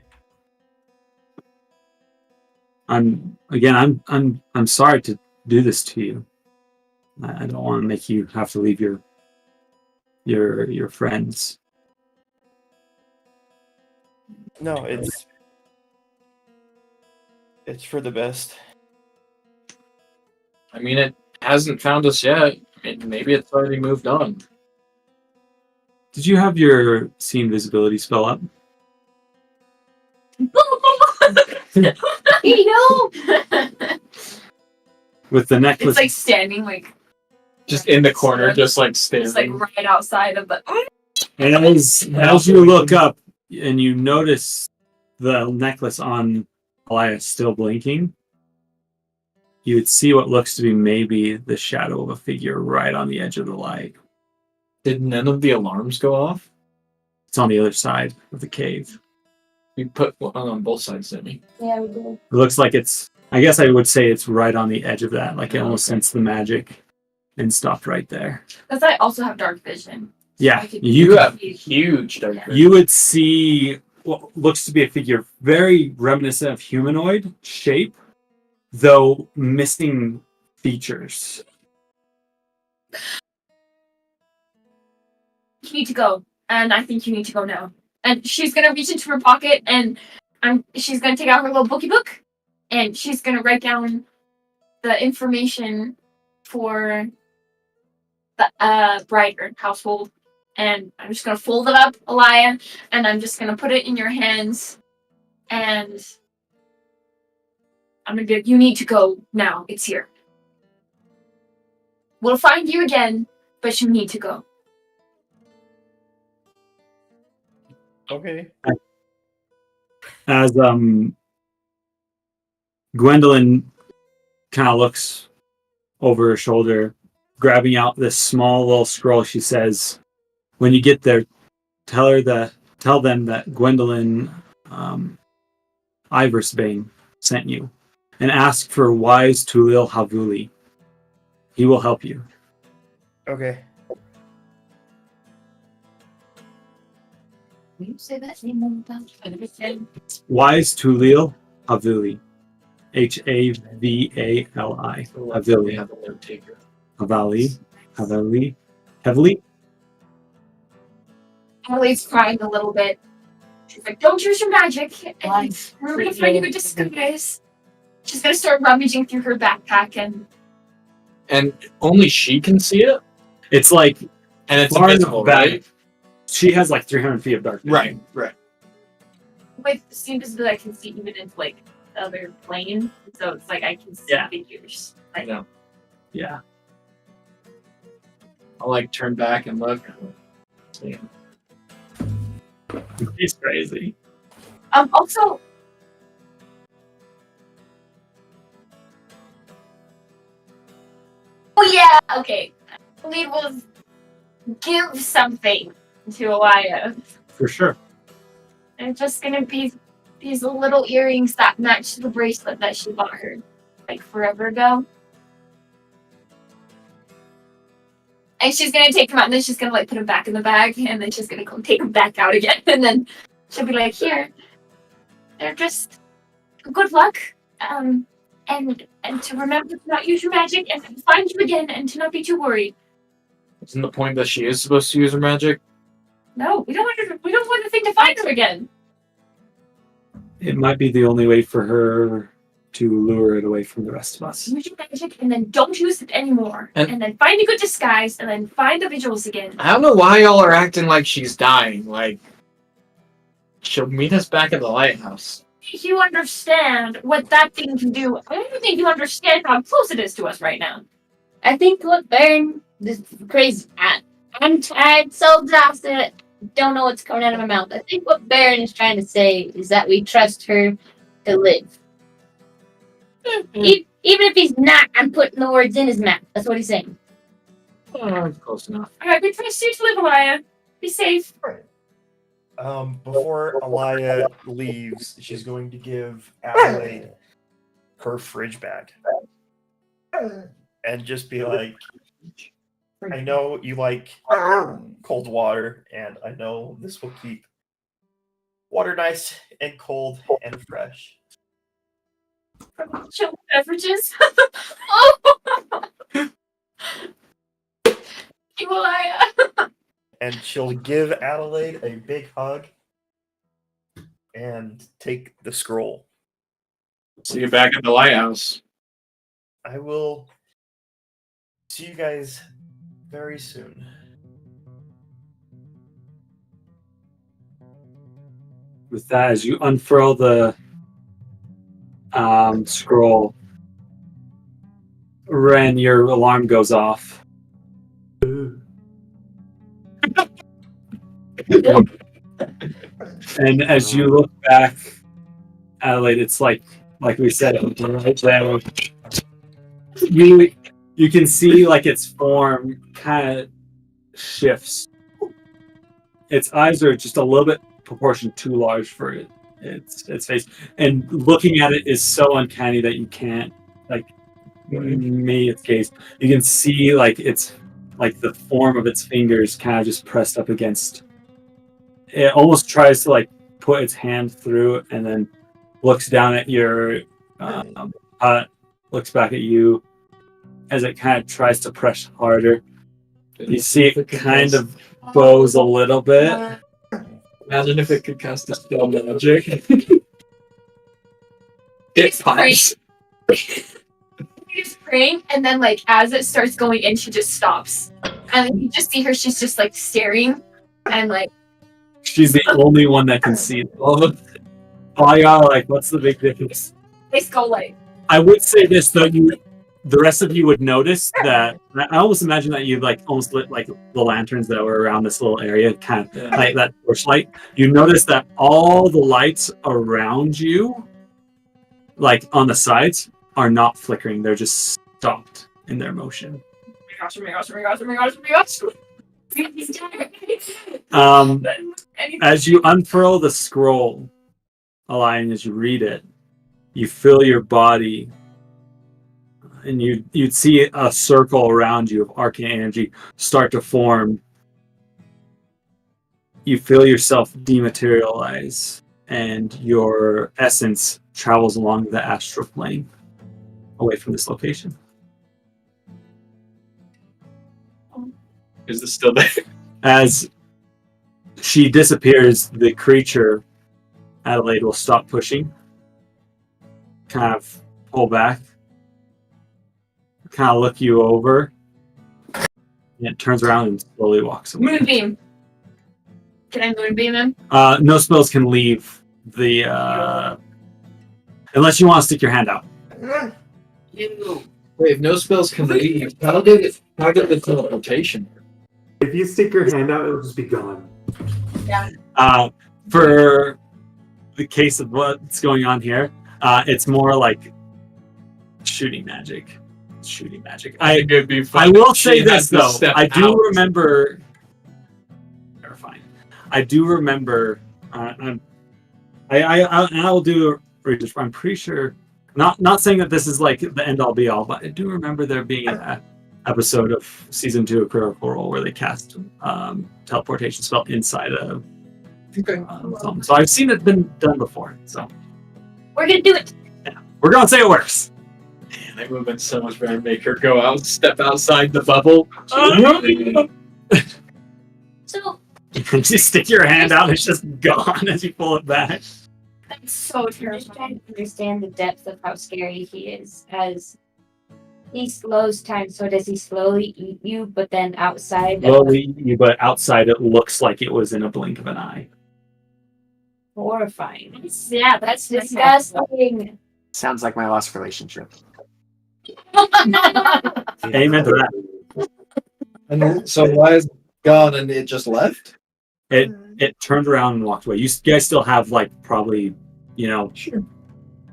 Speaker 2: I'm sorry to do this to you. I don't want to make you have to leave your friends.
Speaker 8: No, it's for the best.
Speaker 1: I mean, it hasn't found us yet. Maybe it's already moved on.
Speaker 2: Did you have your see invisibility spell up?
Speaker 3: No!
Speaker 2: With the necklace,
Speaker 3: It's like standing like
Speaker 1: Just in the corner, just like staring.
Speaker 3: just like right outside of the
Speaker 2: and as you look up and you notice the necklace on Alia still blinking, you would see what looks to be maybe the shadow of a figure right on the edge of the light.
Speaker 1: Did none of the alarms go off?
Speaker 2: It's on the other side of the cave.
Speaker 1: We put one on both sides, didn't we?
Speaker 3: Yeah, we did.
Speaker 2: It looks like I guess I would say it's right on the edge of that. Like it almost sensed the magic and stopped right there.
Speaker 3: Because I also have dark vision.
Speaker 2: Yeah,
Speaker 3: I could-
Speaker 1: You have huge dark vision.
Speaker 2: you would see what looks to be a figure very reminiscent of humanoid shape, though missing features.
Speaker 3: You need to go, and I think you need to go now. And she's gonna reach into her pocket, and she's gonna take out her little bookie book, and she's gonna write down the information for the brighter household. And I'm just gonna fold it up, Alia, and I'm just gonna put it in your hands, and I'm gonna be like, you need to go now. It's here. We'll find you again, but you need to go.
Speaker 8: Okay.
Speaker 2: As Gwendolyn kind of looks over her shoulder, grabbing out this small little scroll, she says, "When you get there, tell them that Gwendolyn Iversbane sent you, and ask for wise Tulil Havuli. He will help you."
Speaker 8: Okay.
Speaker 11: Will you say that name one more time?
Speaker 2: Wise Tulil Havuli. Havali.
Speaker 1: We have a note taker.
Speaker 2: Havali. Heavily?
Speaker 3: Emily's crying a little bit. She's like, don't use your magic. And
Speaker 11: Wise.
Speaker 3: we're gonna find you a disguise. She's gonna start rummaging through her backpack
Speaker 1: And only she can see it?
Speaker 2: It's like
Speaker 1: And it's
Speaker 2: far
Speaker 1: invisible,
Speaker 2: enough back.
Speaker 1: right?
Speaker 2: She has like 300 feet of dark vision.
Speaker 1: Right.
Speaker 3: with seems that I can see even into like the other plane. So it's like I can see
Speaker 2: Yeah.
Speaker 3: figures.
Speaker 1: I
Speaker 3: Like,
Speaker 1: know.
Speaker 2: Yeah.
Speaker 1: I'll like turn back and look. See.
Speaker 2: He's crazy.
Speaker 3: also oh yeah, okay. We will give something to Alia.
Speaker 2: For sure.
Speaker 3: They're just gonna be these little earrings that match the bracelet that she bought her like forever ago. And she's gonna take them out and then she's gonna like put them back in the bag and then she's gonna go take them back out again and then she'll be like, here. They're just good luck. And to remember to not use your magic and to find you again and to not be too worried.
Speaker 1: Isn't the point that she is supposed to use her magic?
Speaker 3: No, we don't want the thing to find her again.
Speaker 2: It might be the only way for her to lure it away from the rest of us.
Speaker 3: Use your magic and then don't use it anymore. And then find a good disguise and then find the Vigils again.
Speaker 1: I don't know why y'all are acting like she's dying. Like, she'll meet us back at the lighthouse.
Speaker 3: You understand what that thing can do. I don't think you understand how close it is to us right now.
Speaker 11: I think what Baron, this is crazy. I'm tired, so exhausted. Don't know what's coming out of my mouth. I think what Baron is trying to say is that we trust her to live. Even if he's not, I'm putting the words in his mouth. That's what he's saying.
Speaker 1: Close enough.
Speaker 3: Alright, we trust you to live, Alia. Be safe.
Speaker 8: Before Alia leaves, she's going to give Adelaide her fridge bag. And just be like, I know you like cold water, and I know this will keep water nice and cold and fresh.
Speaker 3: Chill beverages. Oh! Alia.
Speaker 8: And she'll give Adelaide a big hug and take the scroll.
Speaker 4: See you back at the lighthouse.
Speaker 8: I will see you guys very soon.
Speaker 2: With that, as you unfurl the scroll, Ren, your alarm goes off. And as you look back, Adelaide, it's like we said, right there. You can see like its form kind of shifts. Its eyes are just a little bit proportioned too large for its face, and looking at it is so uncanny that you can't like me its gaze. You can see like it's like the form of its fingers kind of just pressed up against. It almost tries to like put its hand through and then looks down at your hut, looks back at you as it kind of tries to press harder. You see it kind of bows a little bit.
Speaker 4: Imagine if it could cast a spell magic. It's pipes.
Speaker 3: She's praying, and then like as it starts going in, she just stops, and then you just see her. She's just like staring, and like
Speaker 2: She's the only one that can see all of it. Alia, like, what's the big difference?
Speaker 3: they go like.
Speaker 2: I would say this though, the rest of you would notice that. I almost imagine that you like almost lit like the lanterns that were around this little area, kind of like that torchlight. You notice that all the lights around you, like on the sides, are not flickering. They're just stopped in their motion.
Speaker 3: Oh my gosh.
Speaker 2: As you unfurl the scroll, Alia, and as you read it, you feel your body, and you'd see a circle around you of arcane energy start to form. You feel yourself dematerialize, and your essence travels along the astral plane away from this location.
Speaker 4: Is it still there?
Speaker 2: As she disappears, the creature, Adelaide, will stop pushing, kind of pull back, kind of look you over, and it turns around and slowly walks away.
Speaker 3: Moonbeam. Can I moonbeam him?
Speaker 2: No spells can leave the unless you want to stick your hand out.
Speaker 1: Wait, if no spells can leave, how did the teleportation?
Speaker 6: If you stick your hand out, it'll just be gone.
Speaker 3: Yeah.
Speaker 2: For the case of what's going on here, it's more like shooting magic. I will say this though. I do remember. Terrifying. I do remember. I will do. I'm pretty sure. Not saying that this is like the end all be all, but I do remember there being an episode of season 2 of Critical Role where they cast teleportation spell inside a.
Speaker 1: Okay.
Speaker 2: So I've seen it been done before. So
Speaker 11: We're gonna do it.
Speaker 2: yeah, we're gonna say it works.
Speaker 4: Man, that would have been so much better. Make her go out, step outside the bubble.
Speaker 11: So
Speaker 2: You just stick your hand out, it's just gone as you pull it back.
Speaker 3: That's so
Speaker 11: I'm just
Speaker 3: terrifying.
Speaker 11: trying to understand the depth of how scary he is. As he slows time, so does he slowly eat you? But then outside,
Speaker 2: Slowly, but outside it looks like it was in a blink of an eye.
Speaker 11: horrifying.
Speaker 3: Yeah, that's
Speaker 11: Disgusting.
Speaker 5: Sounds like my last relationship.
Speaker 2: Amen to that.
Speaker 1: And so why is it gone and it just left?
Speaker 2: It turned around and walked away. You guys still have like probably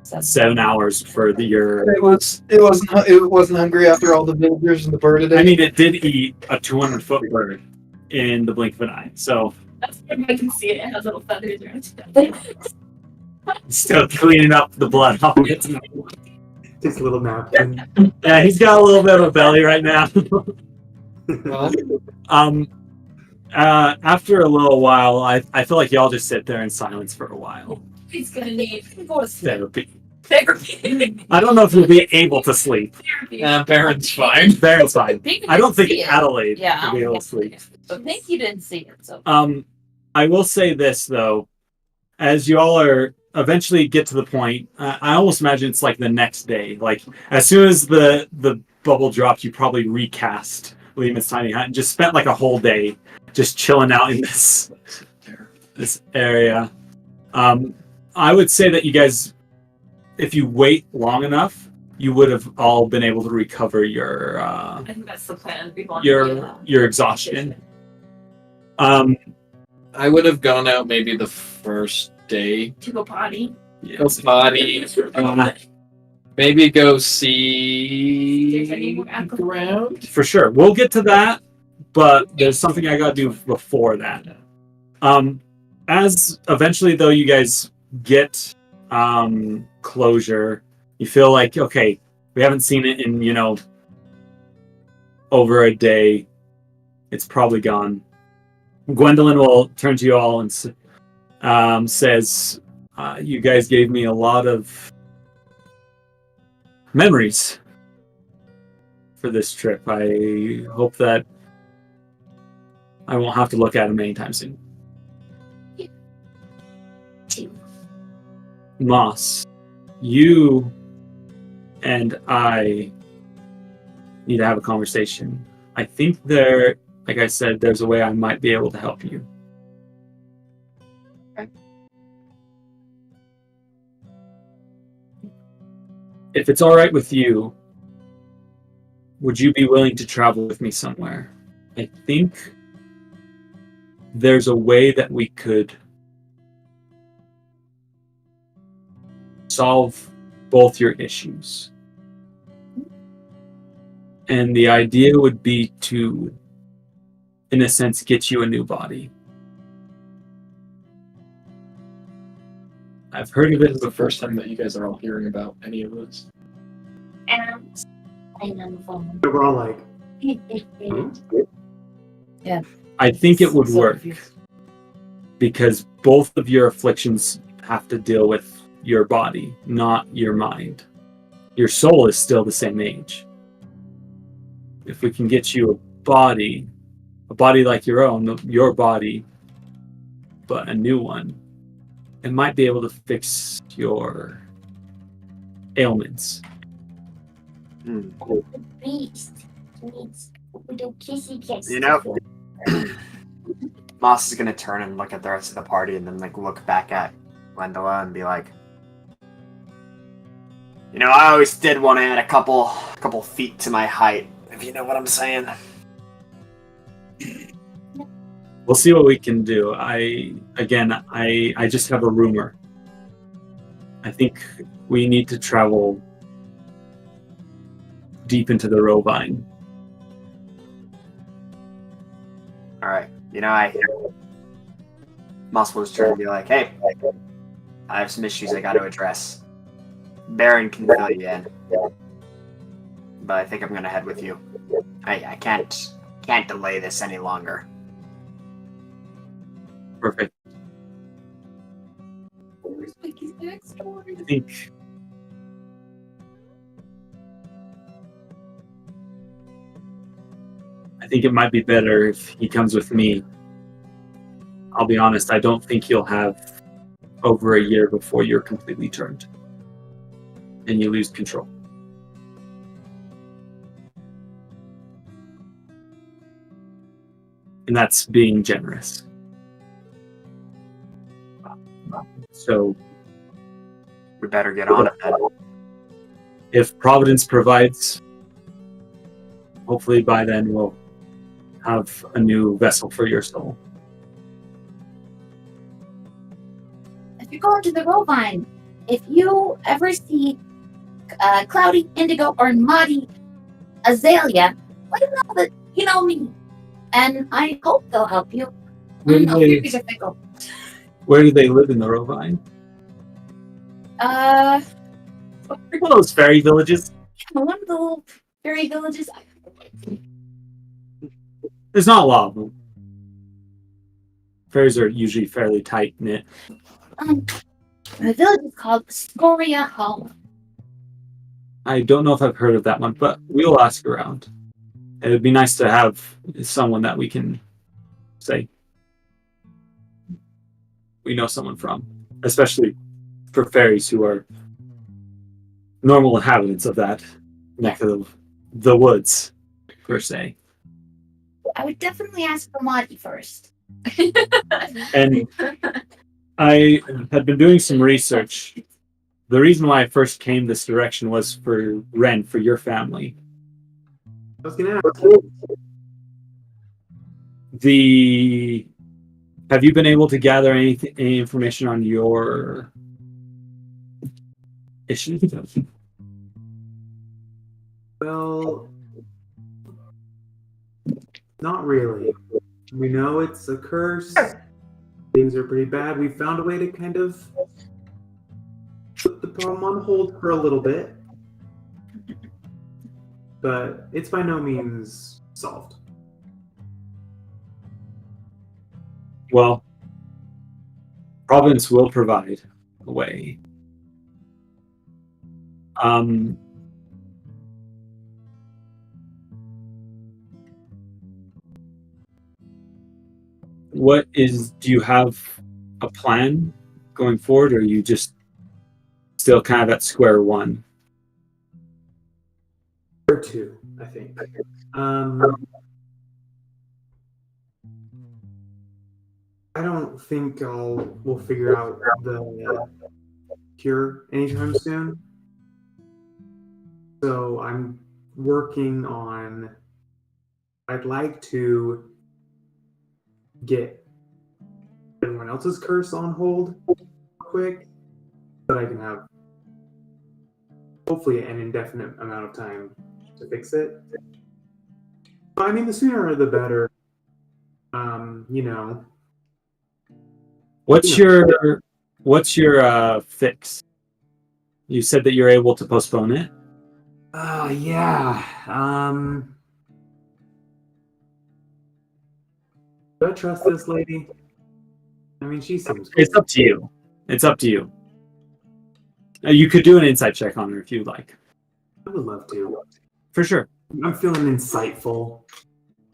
Speaker 2: 7 hours for the year.
Speaker 1: It wasn't hungry after all the villagers and the bird.
Speaker 2: I mean, it did eat a 200-foot bird in the blink of an eye. So
Speaker 3: That's when I can see it. It has little feathers around it.
Speaker 2: still cleaning up the blood. I'll get to know.
Speaker 6: Just a little napkin.
Speaker 2: Yeah, he's got a little bit of a belly right now.
Speaker 1: Well,
Speaker 2: After a little while, I feel like y'all just sit there in silence for a while.
Speaker 3: He's gonna need to go to
Speaker 2: Therapy.
Speaker 3: therapy.
Speaker 2: I don't know if you'll be able to sleep.
Speaker 1: Baron's fine.
Speaker 2: Baron's fine.
Speaker 7: Think you
Speaker 2: I don't
Speaker 7: didn't
Speaker 2: think
Speaker 7: see it.
Speaker 2: Adelaide
Speaker 7: Yeah,
Speaker 2: will be able to
Speaker 7: I
Speaker 2: sleep.
Speaker 7: think you didn't see it. So
Speaker 2: I will say this though, as you all are eventually get to the point, I almost imagine it's like the next day. Like as soon as the bubble dropped, you probably recast Leomund's tiny hut and just spent like a whole day just chilling out in this area. I would say that you guys, if you wait long enough, you would have all been able to recover your
Speaker 3: I think that's the plan. We want
Speaker 2: your exhaustion.
Speaker 1: I would have gone out maybe the first day.
Speaker 3: to go potty.
Speaker 1: Go potty. Maybe go
Speaker 3: There's any
Speaker 1: see
Speaker 3: more alcohol?
Speaker 1: around.
Speaker 2: For sure. We'll get to that, but there's something I gotta do before that. As eventually though you guys get closure, you feel like, okay, we haven't seen it in, over a day. It's probably gone. Gwendolyn will turn to you all and says, you guys gave me a lot of memories for this trip. I hope that I won't have to look at them anytime soon. Moss, you and I need to have a conversation. I think like I said, there's a way I might be able to help you.
Speaker 5: Okay.
Speaker 2: If it's all right with you, would you be willing to travel with me somewhere? I think there's a way that we could solve both your issues. And the idea would be to, in a sense, get you a new body. I've heard of it
Speaker 1: This is the first time that you guys are all hearing about any of this.
Speaker 11: And I'm on the phone.
Speaker 6: We're all like,
Speaker 2: I think it would
Speaker 7: so
Speaker 2: work
Speaker 7: confused.
Speaker 2: because both of your afflictions have to deal with your body, not your mind. Your soul is still the same age. If we can get you a body like your own, your body, but a new one, it might be able to fix your ailments.
Speaker 11: Beast needs with a kissy kiss.
Speaker 5: Moss is gonna turn and look at the rest of the party and then look back at Gwendolyn and be like, I always did want to add a couple feet to my height, if you know what I'm saying.
Speaker 2: We'll see what we can do. I just have a rumor. I think we need to travel deep into the Rovine.
Speaker 5: Alright, Moss was trying to be like, hey, I have some issues I gotta address. Baron can fill you in. But I think I'm gonna head with you. I can't delay this any longer.
Speaker 2: Perfect.
Speaker 3: Where's Mickey's backstory?
Speaker 2: I think it might be better if he comes with me. I'll be honest, I don't think you'll have over a year before you're completely turned. And you lose control. And that's being generous. So,
Speaker 5: We better get on it then.
Speaker 2: if Providence provides, hopefully by then we'll have a new vessel for your soul.
Speaker 9: If you're going to the Rovine, if you ever see Cloudy, Indigo, or Muddy Azalea, let them know that you know me. and I hope they'll help you.
Speaker 2: Where do they,
Speaker 10: Fairies are fickle.
Speaker 2: where do they live in the Rovine?
Speaker 10: One
Speaker 2: One of those fairy villages.
Speaker 10: of the little fairy villages.
Speaker 2: There's not a lot of them. Fairies are usually fairly tight knit.
Speaker 9: The village is called Scoria Hall.
Speaker 2: I don't know if I've heard of that one, but we'll ask around. It would be nice to have someone that we can say we know someone from, especially for fairies who are normal inhabitants of that neck of the woods, per se.
Speaker 9: I would definitely ask Amadi first.
Speaker 2: And I had been doing some research. The reason why I first came this direction was for Ren, for your family.
Speaker 6: I was gonna ask.
Speaker 2: Have you been able to gather any information on your issue?
Speaker 6: Well, not really. We know it's a curse. Things are pretty bad. We found a way to kind of put the problem on hold for a little bit. But it's by no means solved.
Speaker 2: Well, Providence will provide a way. Do you have a plan going forward, or are you just still kind of at square one?
Speaker 6: Or two, I think. I don't think we'll figure out the cure anytime soon. So I'm working on. I'd like to get everyone else's curse on hold quick, so that I can have hopefully an indefinite amount of time to fix it. I mean, the sooner the better. You know.
Speaker 2: What's your fix? You said that you're able to postpone it.
Speaker 6: Yeah. Do I trust this lady? I mean, she seems good.
Speaker 2: It's up to you. It's up to you. You could do an insight check on her if you'd like.
Speaker 6: I would love to.
Speaker 2: For sure.
Speaker 6: I'm feeling insightful.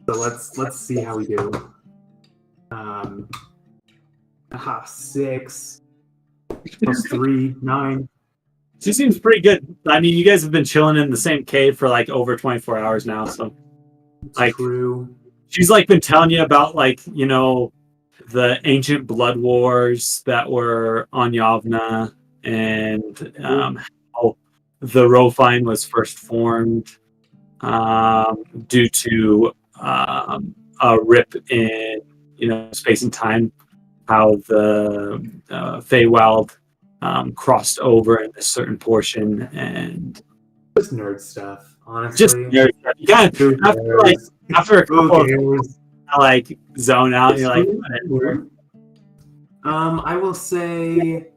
Speaker 6: So let's see how we do. 6 plus 3, 9.
Speaker 2: She seems pretty good. I mean, you guys have been chilling in the same cave for like over 24 hours now, so like
Speaker 6: True.
Speaker 2: She's like been telling you about like, you know, the ancient blood wars that were on Yavna and how the Rovine was first formed due to a rip in, you know, space and time, how the Feywild crossed over in a certain portion, and
Speaker 6: Just nerd stuff, honestly.
Speaker 2: just nerd stuff. You kind of, after a couple of like zone out, you're like, whatever.
Speaker 6: I will say,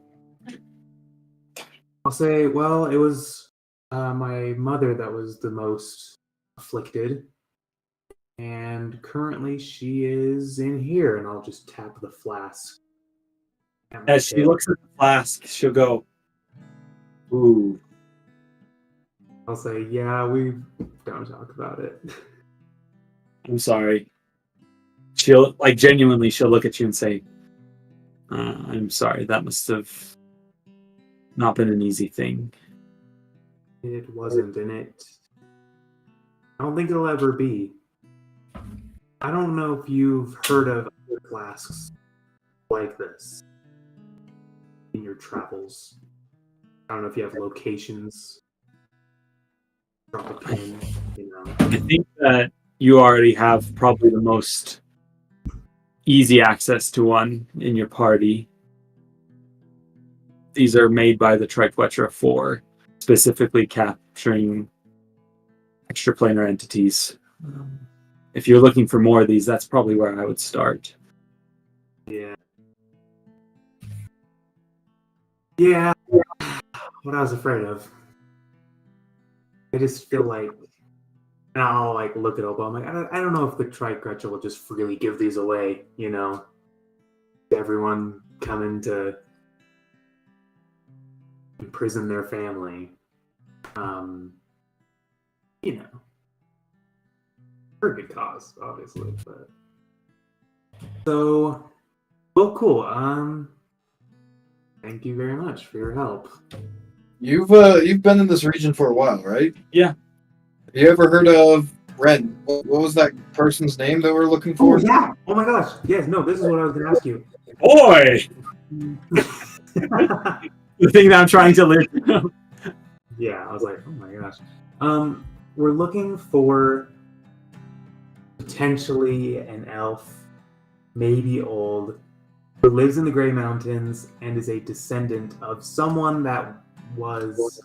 Speaker 6: well, it was my mother that was the most afflicted, and currently she is in here, and I'll just tap the flask.
Speaker 2: As she looks at the flask, she'll go, ooh.
Speaker 6: I'll say, yeah, we don't talk about it.
Speaker 2: I'm sorry. She'll, like, genuinely, she'll look at you and say, I'm sorry, that must have not been an easy thing.
Speaker 6: It wasn't in it. I don't think it'll ever be. I don't know if you've heard of other flasks like this in your travels. I don't know if you have locations. Drop a pin, you know.
Speaker 2: I think that you already have probably the most easy access to one in your party. These are made by the Triquetra 4, specifically capturing extraplanar entities. if you're looking for more of these, that's probably where I would start.
Speaker 6: Yeah. Yeah. What I was afraid of. I just feel like, and I'll like look at Opal. I'm like, I don't know if the Tricrutcher will just freely give these away. You know, everyone coming to imprison their family. You know, for a good cause, obviously. But so, well, cool. Thank you very much for your help.
Speaker 1: You've been in this region for a while, right?
Speaker 2: Yeah.
Speaker 1: Have you ever heard of Ren? What was that person's name that we're looking for?
Speaker 6: Oh yeah! Oh my gosh! Yes. No. This is what I was going to ask you.
Speaker 2: Boy! The thing that I'm trying to live.
Speaker 6: Yeah, I was like, oh my gosh. We're looking for potentially an elf, maybe old, who lives in the Grey Mountains and is a descendant of someone that was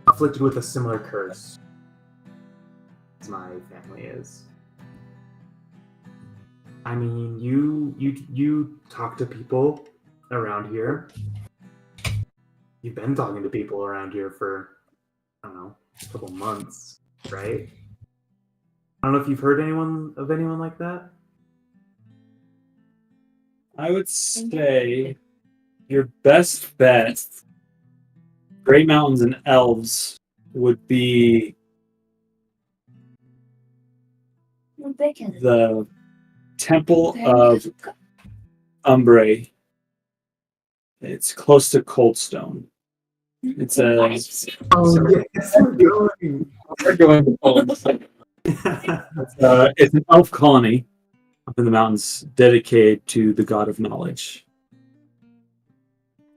Speaker 6: afflicted with a similar curse as my family is. I mean, you talk to people around here. You've been talking to people around here for, I don't know, a couple months, right? I don't know if you've heard anyone like that.
Speaker 2: I would say your best bet, Grey Mountains and Elves, would be the Temple of Umbre. It's close to Coldstone. It's a.
Speaker 6: Yes, we're going.
Speaker 1: We're going home.
Speaker 2: It's an elf colony up in the mountains dedicated to the god of knowledge.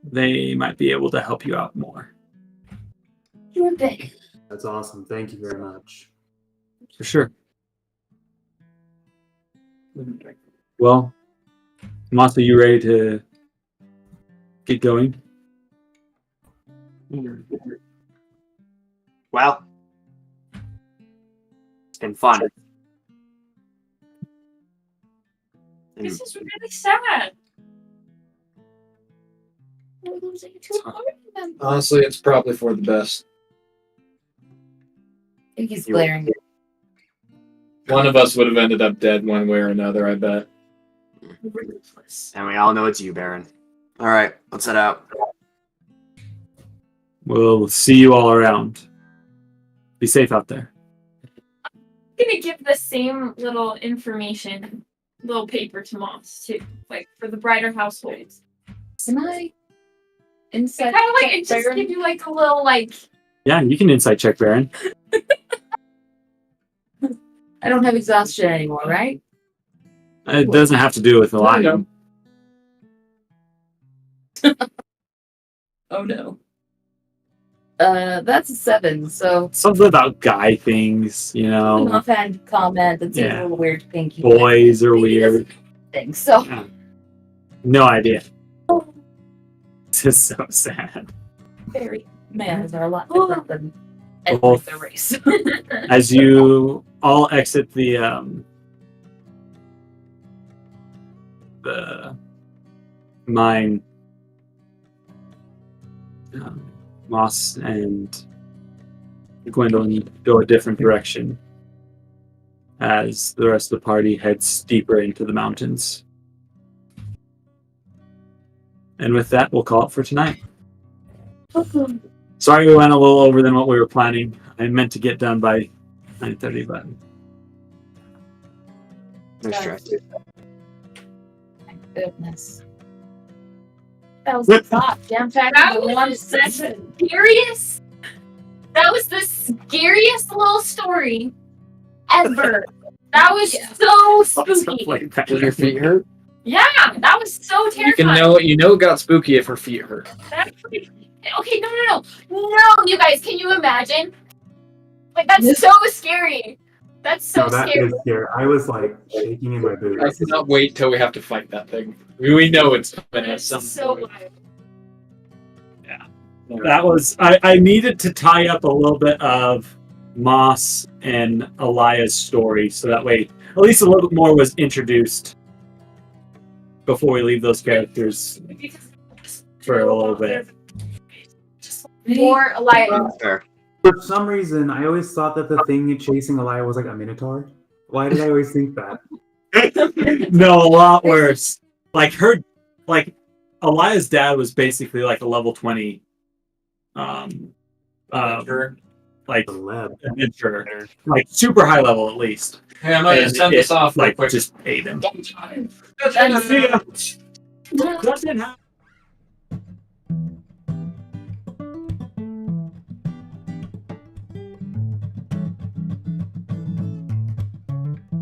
Speaker 2: They might be able to help you out more.
Speaker 6: That's awesome. Thank you very much.
Speaker 2: For sure. Well, Masa, you ready to get going?
Speaker 5: Well, it's been fun.
Speaker 3: This is really sad. We're losing two party members.
Speaker 1: Honestly, it's probably for the best.
Speaker 7: I think he's glaring.
Speaker 1: One of us would have ended up dead one way or another, I bet.
Speaker 5: And we all know it's you, Baron. All right, let's head out.
Speaker 2: We'll see you all around. Be safe out there.
Speaker 3: I'm gonna give the same little information, little paper to Moss too, like for the brighter households.
Speaker 7: Can I inside?
Speaker 3: Kind of like it just give you like a little like.
Speaker 2: Yeah, you can insight check, Baron.
Speaker 7: I don't have exhaustion anymore, right?
Speaker 2: It doesn't have to do with the lion.
Speaker 7: Oh no. That's a 7, so
Speaker 2: Something about guy things, you
Speaker 7: an
Speaker 2: know.
Speaker 7: offhand comment that seems
Speaker 2: Yeah.
Speaker 7: a little weird to Pinky.
Speaker 2: Boys are
Speaker 7: Maybe it
Speaker 2: weird.
Speaker 7: doesn't think so.
Speaker 2: Yeah. No idea. It's just so sad.
Speaker 7: Very males are a lot different than every
Speaker 2: Both.
Speaker 7: other race.
Speaker 2: As you all exit the mine, Moss and Gwendolyn go a different direction as the rest of the party heads deeper into the mountains. And with that, we'll call it for tonight. Sorry we went a little over than what we were planning. I meant to get done by 9:30, but
Speaker 5: No stress.
Speaker 7: My goodness. That was a lot. Jam packed
Speaker 3: That
Speaker 7: into
Speaker 3: was
Speaker 7: one
Speaker 3: the
Speaker 7: session.
Speaker 3: scariest. That was the scariest little story ever. That was so spooky.
Speaker 1: Did your feet hurt?
Speaker 3: Yeah, that was so
Speaker 1: You
Speaker 3: terrifying.
Speaker 1: can know it got spooky if her feet hurt.
Speaker 3: Okay, no, you guys, can you imagine? Like that's so scary. That's so
Speaker 6: No, that
Speaker 3: scary.
Speaker 6: is scary. I was like shaking in my
Speaker 1: I
Speaker 6: boots.
Speaker 1: cannot wait till we have to fight that thing. We know it's coming at
Speaker 3: It's
Speaker 1: some
Speaker 3: so
Speaker 1: point.
Speaker 3: wild.
Speaker 2: that was I needed to tie up a little bit of Moss and Alia's story, so that way at least a little bit more was introduced before we leave those characters for a little bit.
Speaker 3: Or Alia.
Speaker 5: Fair.
Speaker 6: For some reason, I always thought that the thing chasing Alia was like a minotaur. Why did I always think that?
Speaker 2: No, a lot worse. Like Alia's dad was basically like a level 20 like
Speaker 6: Celeb.
Speaker 2: adventurer. Like super high level at least.
Speaker 1: Hey, I might
Speaker 2: And
Speaker 1: just send this off real
Speaker 2: like
Speaker 1: quick.
Speaker 2: just ate him.
Speaker 1: Good.
Speaker 2: Doesn't happen.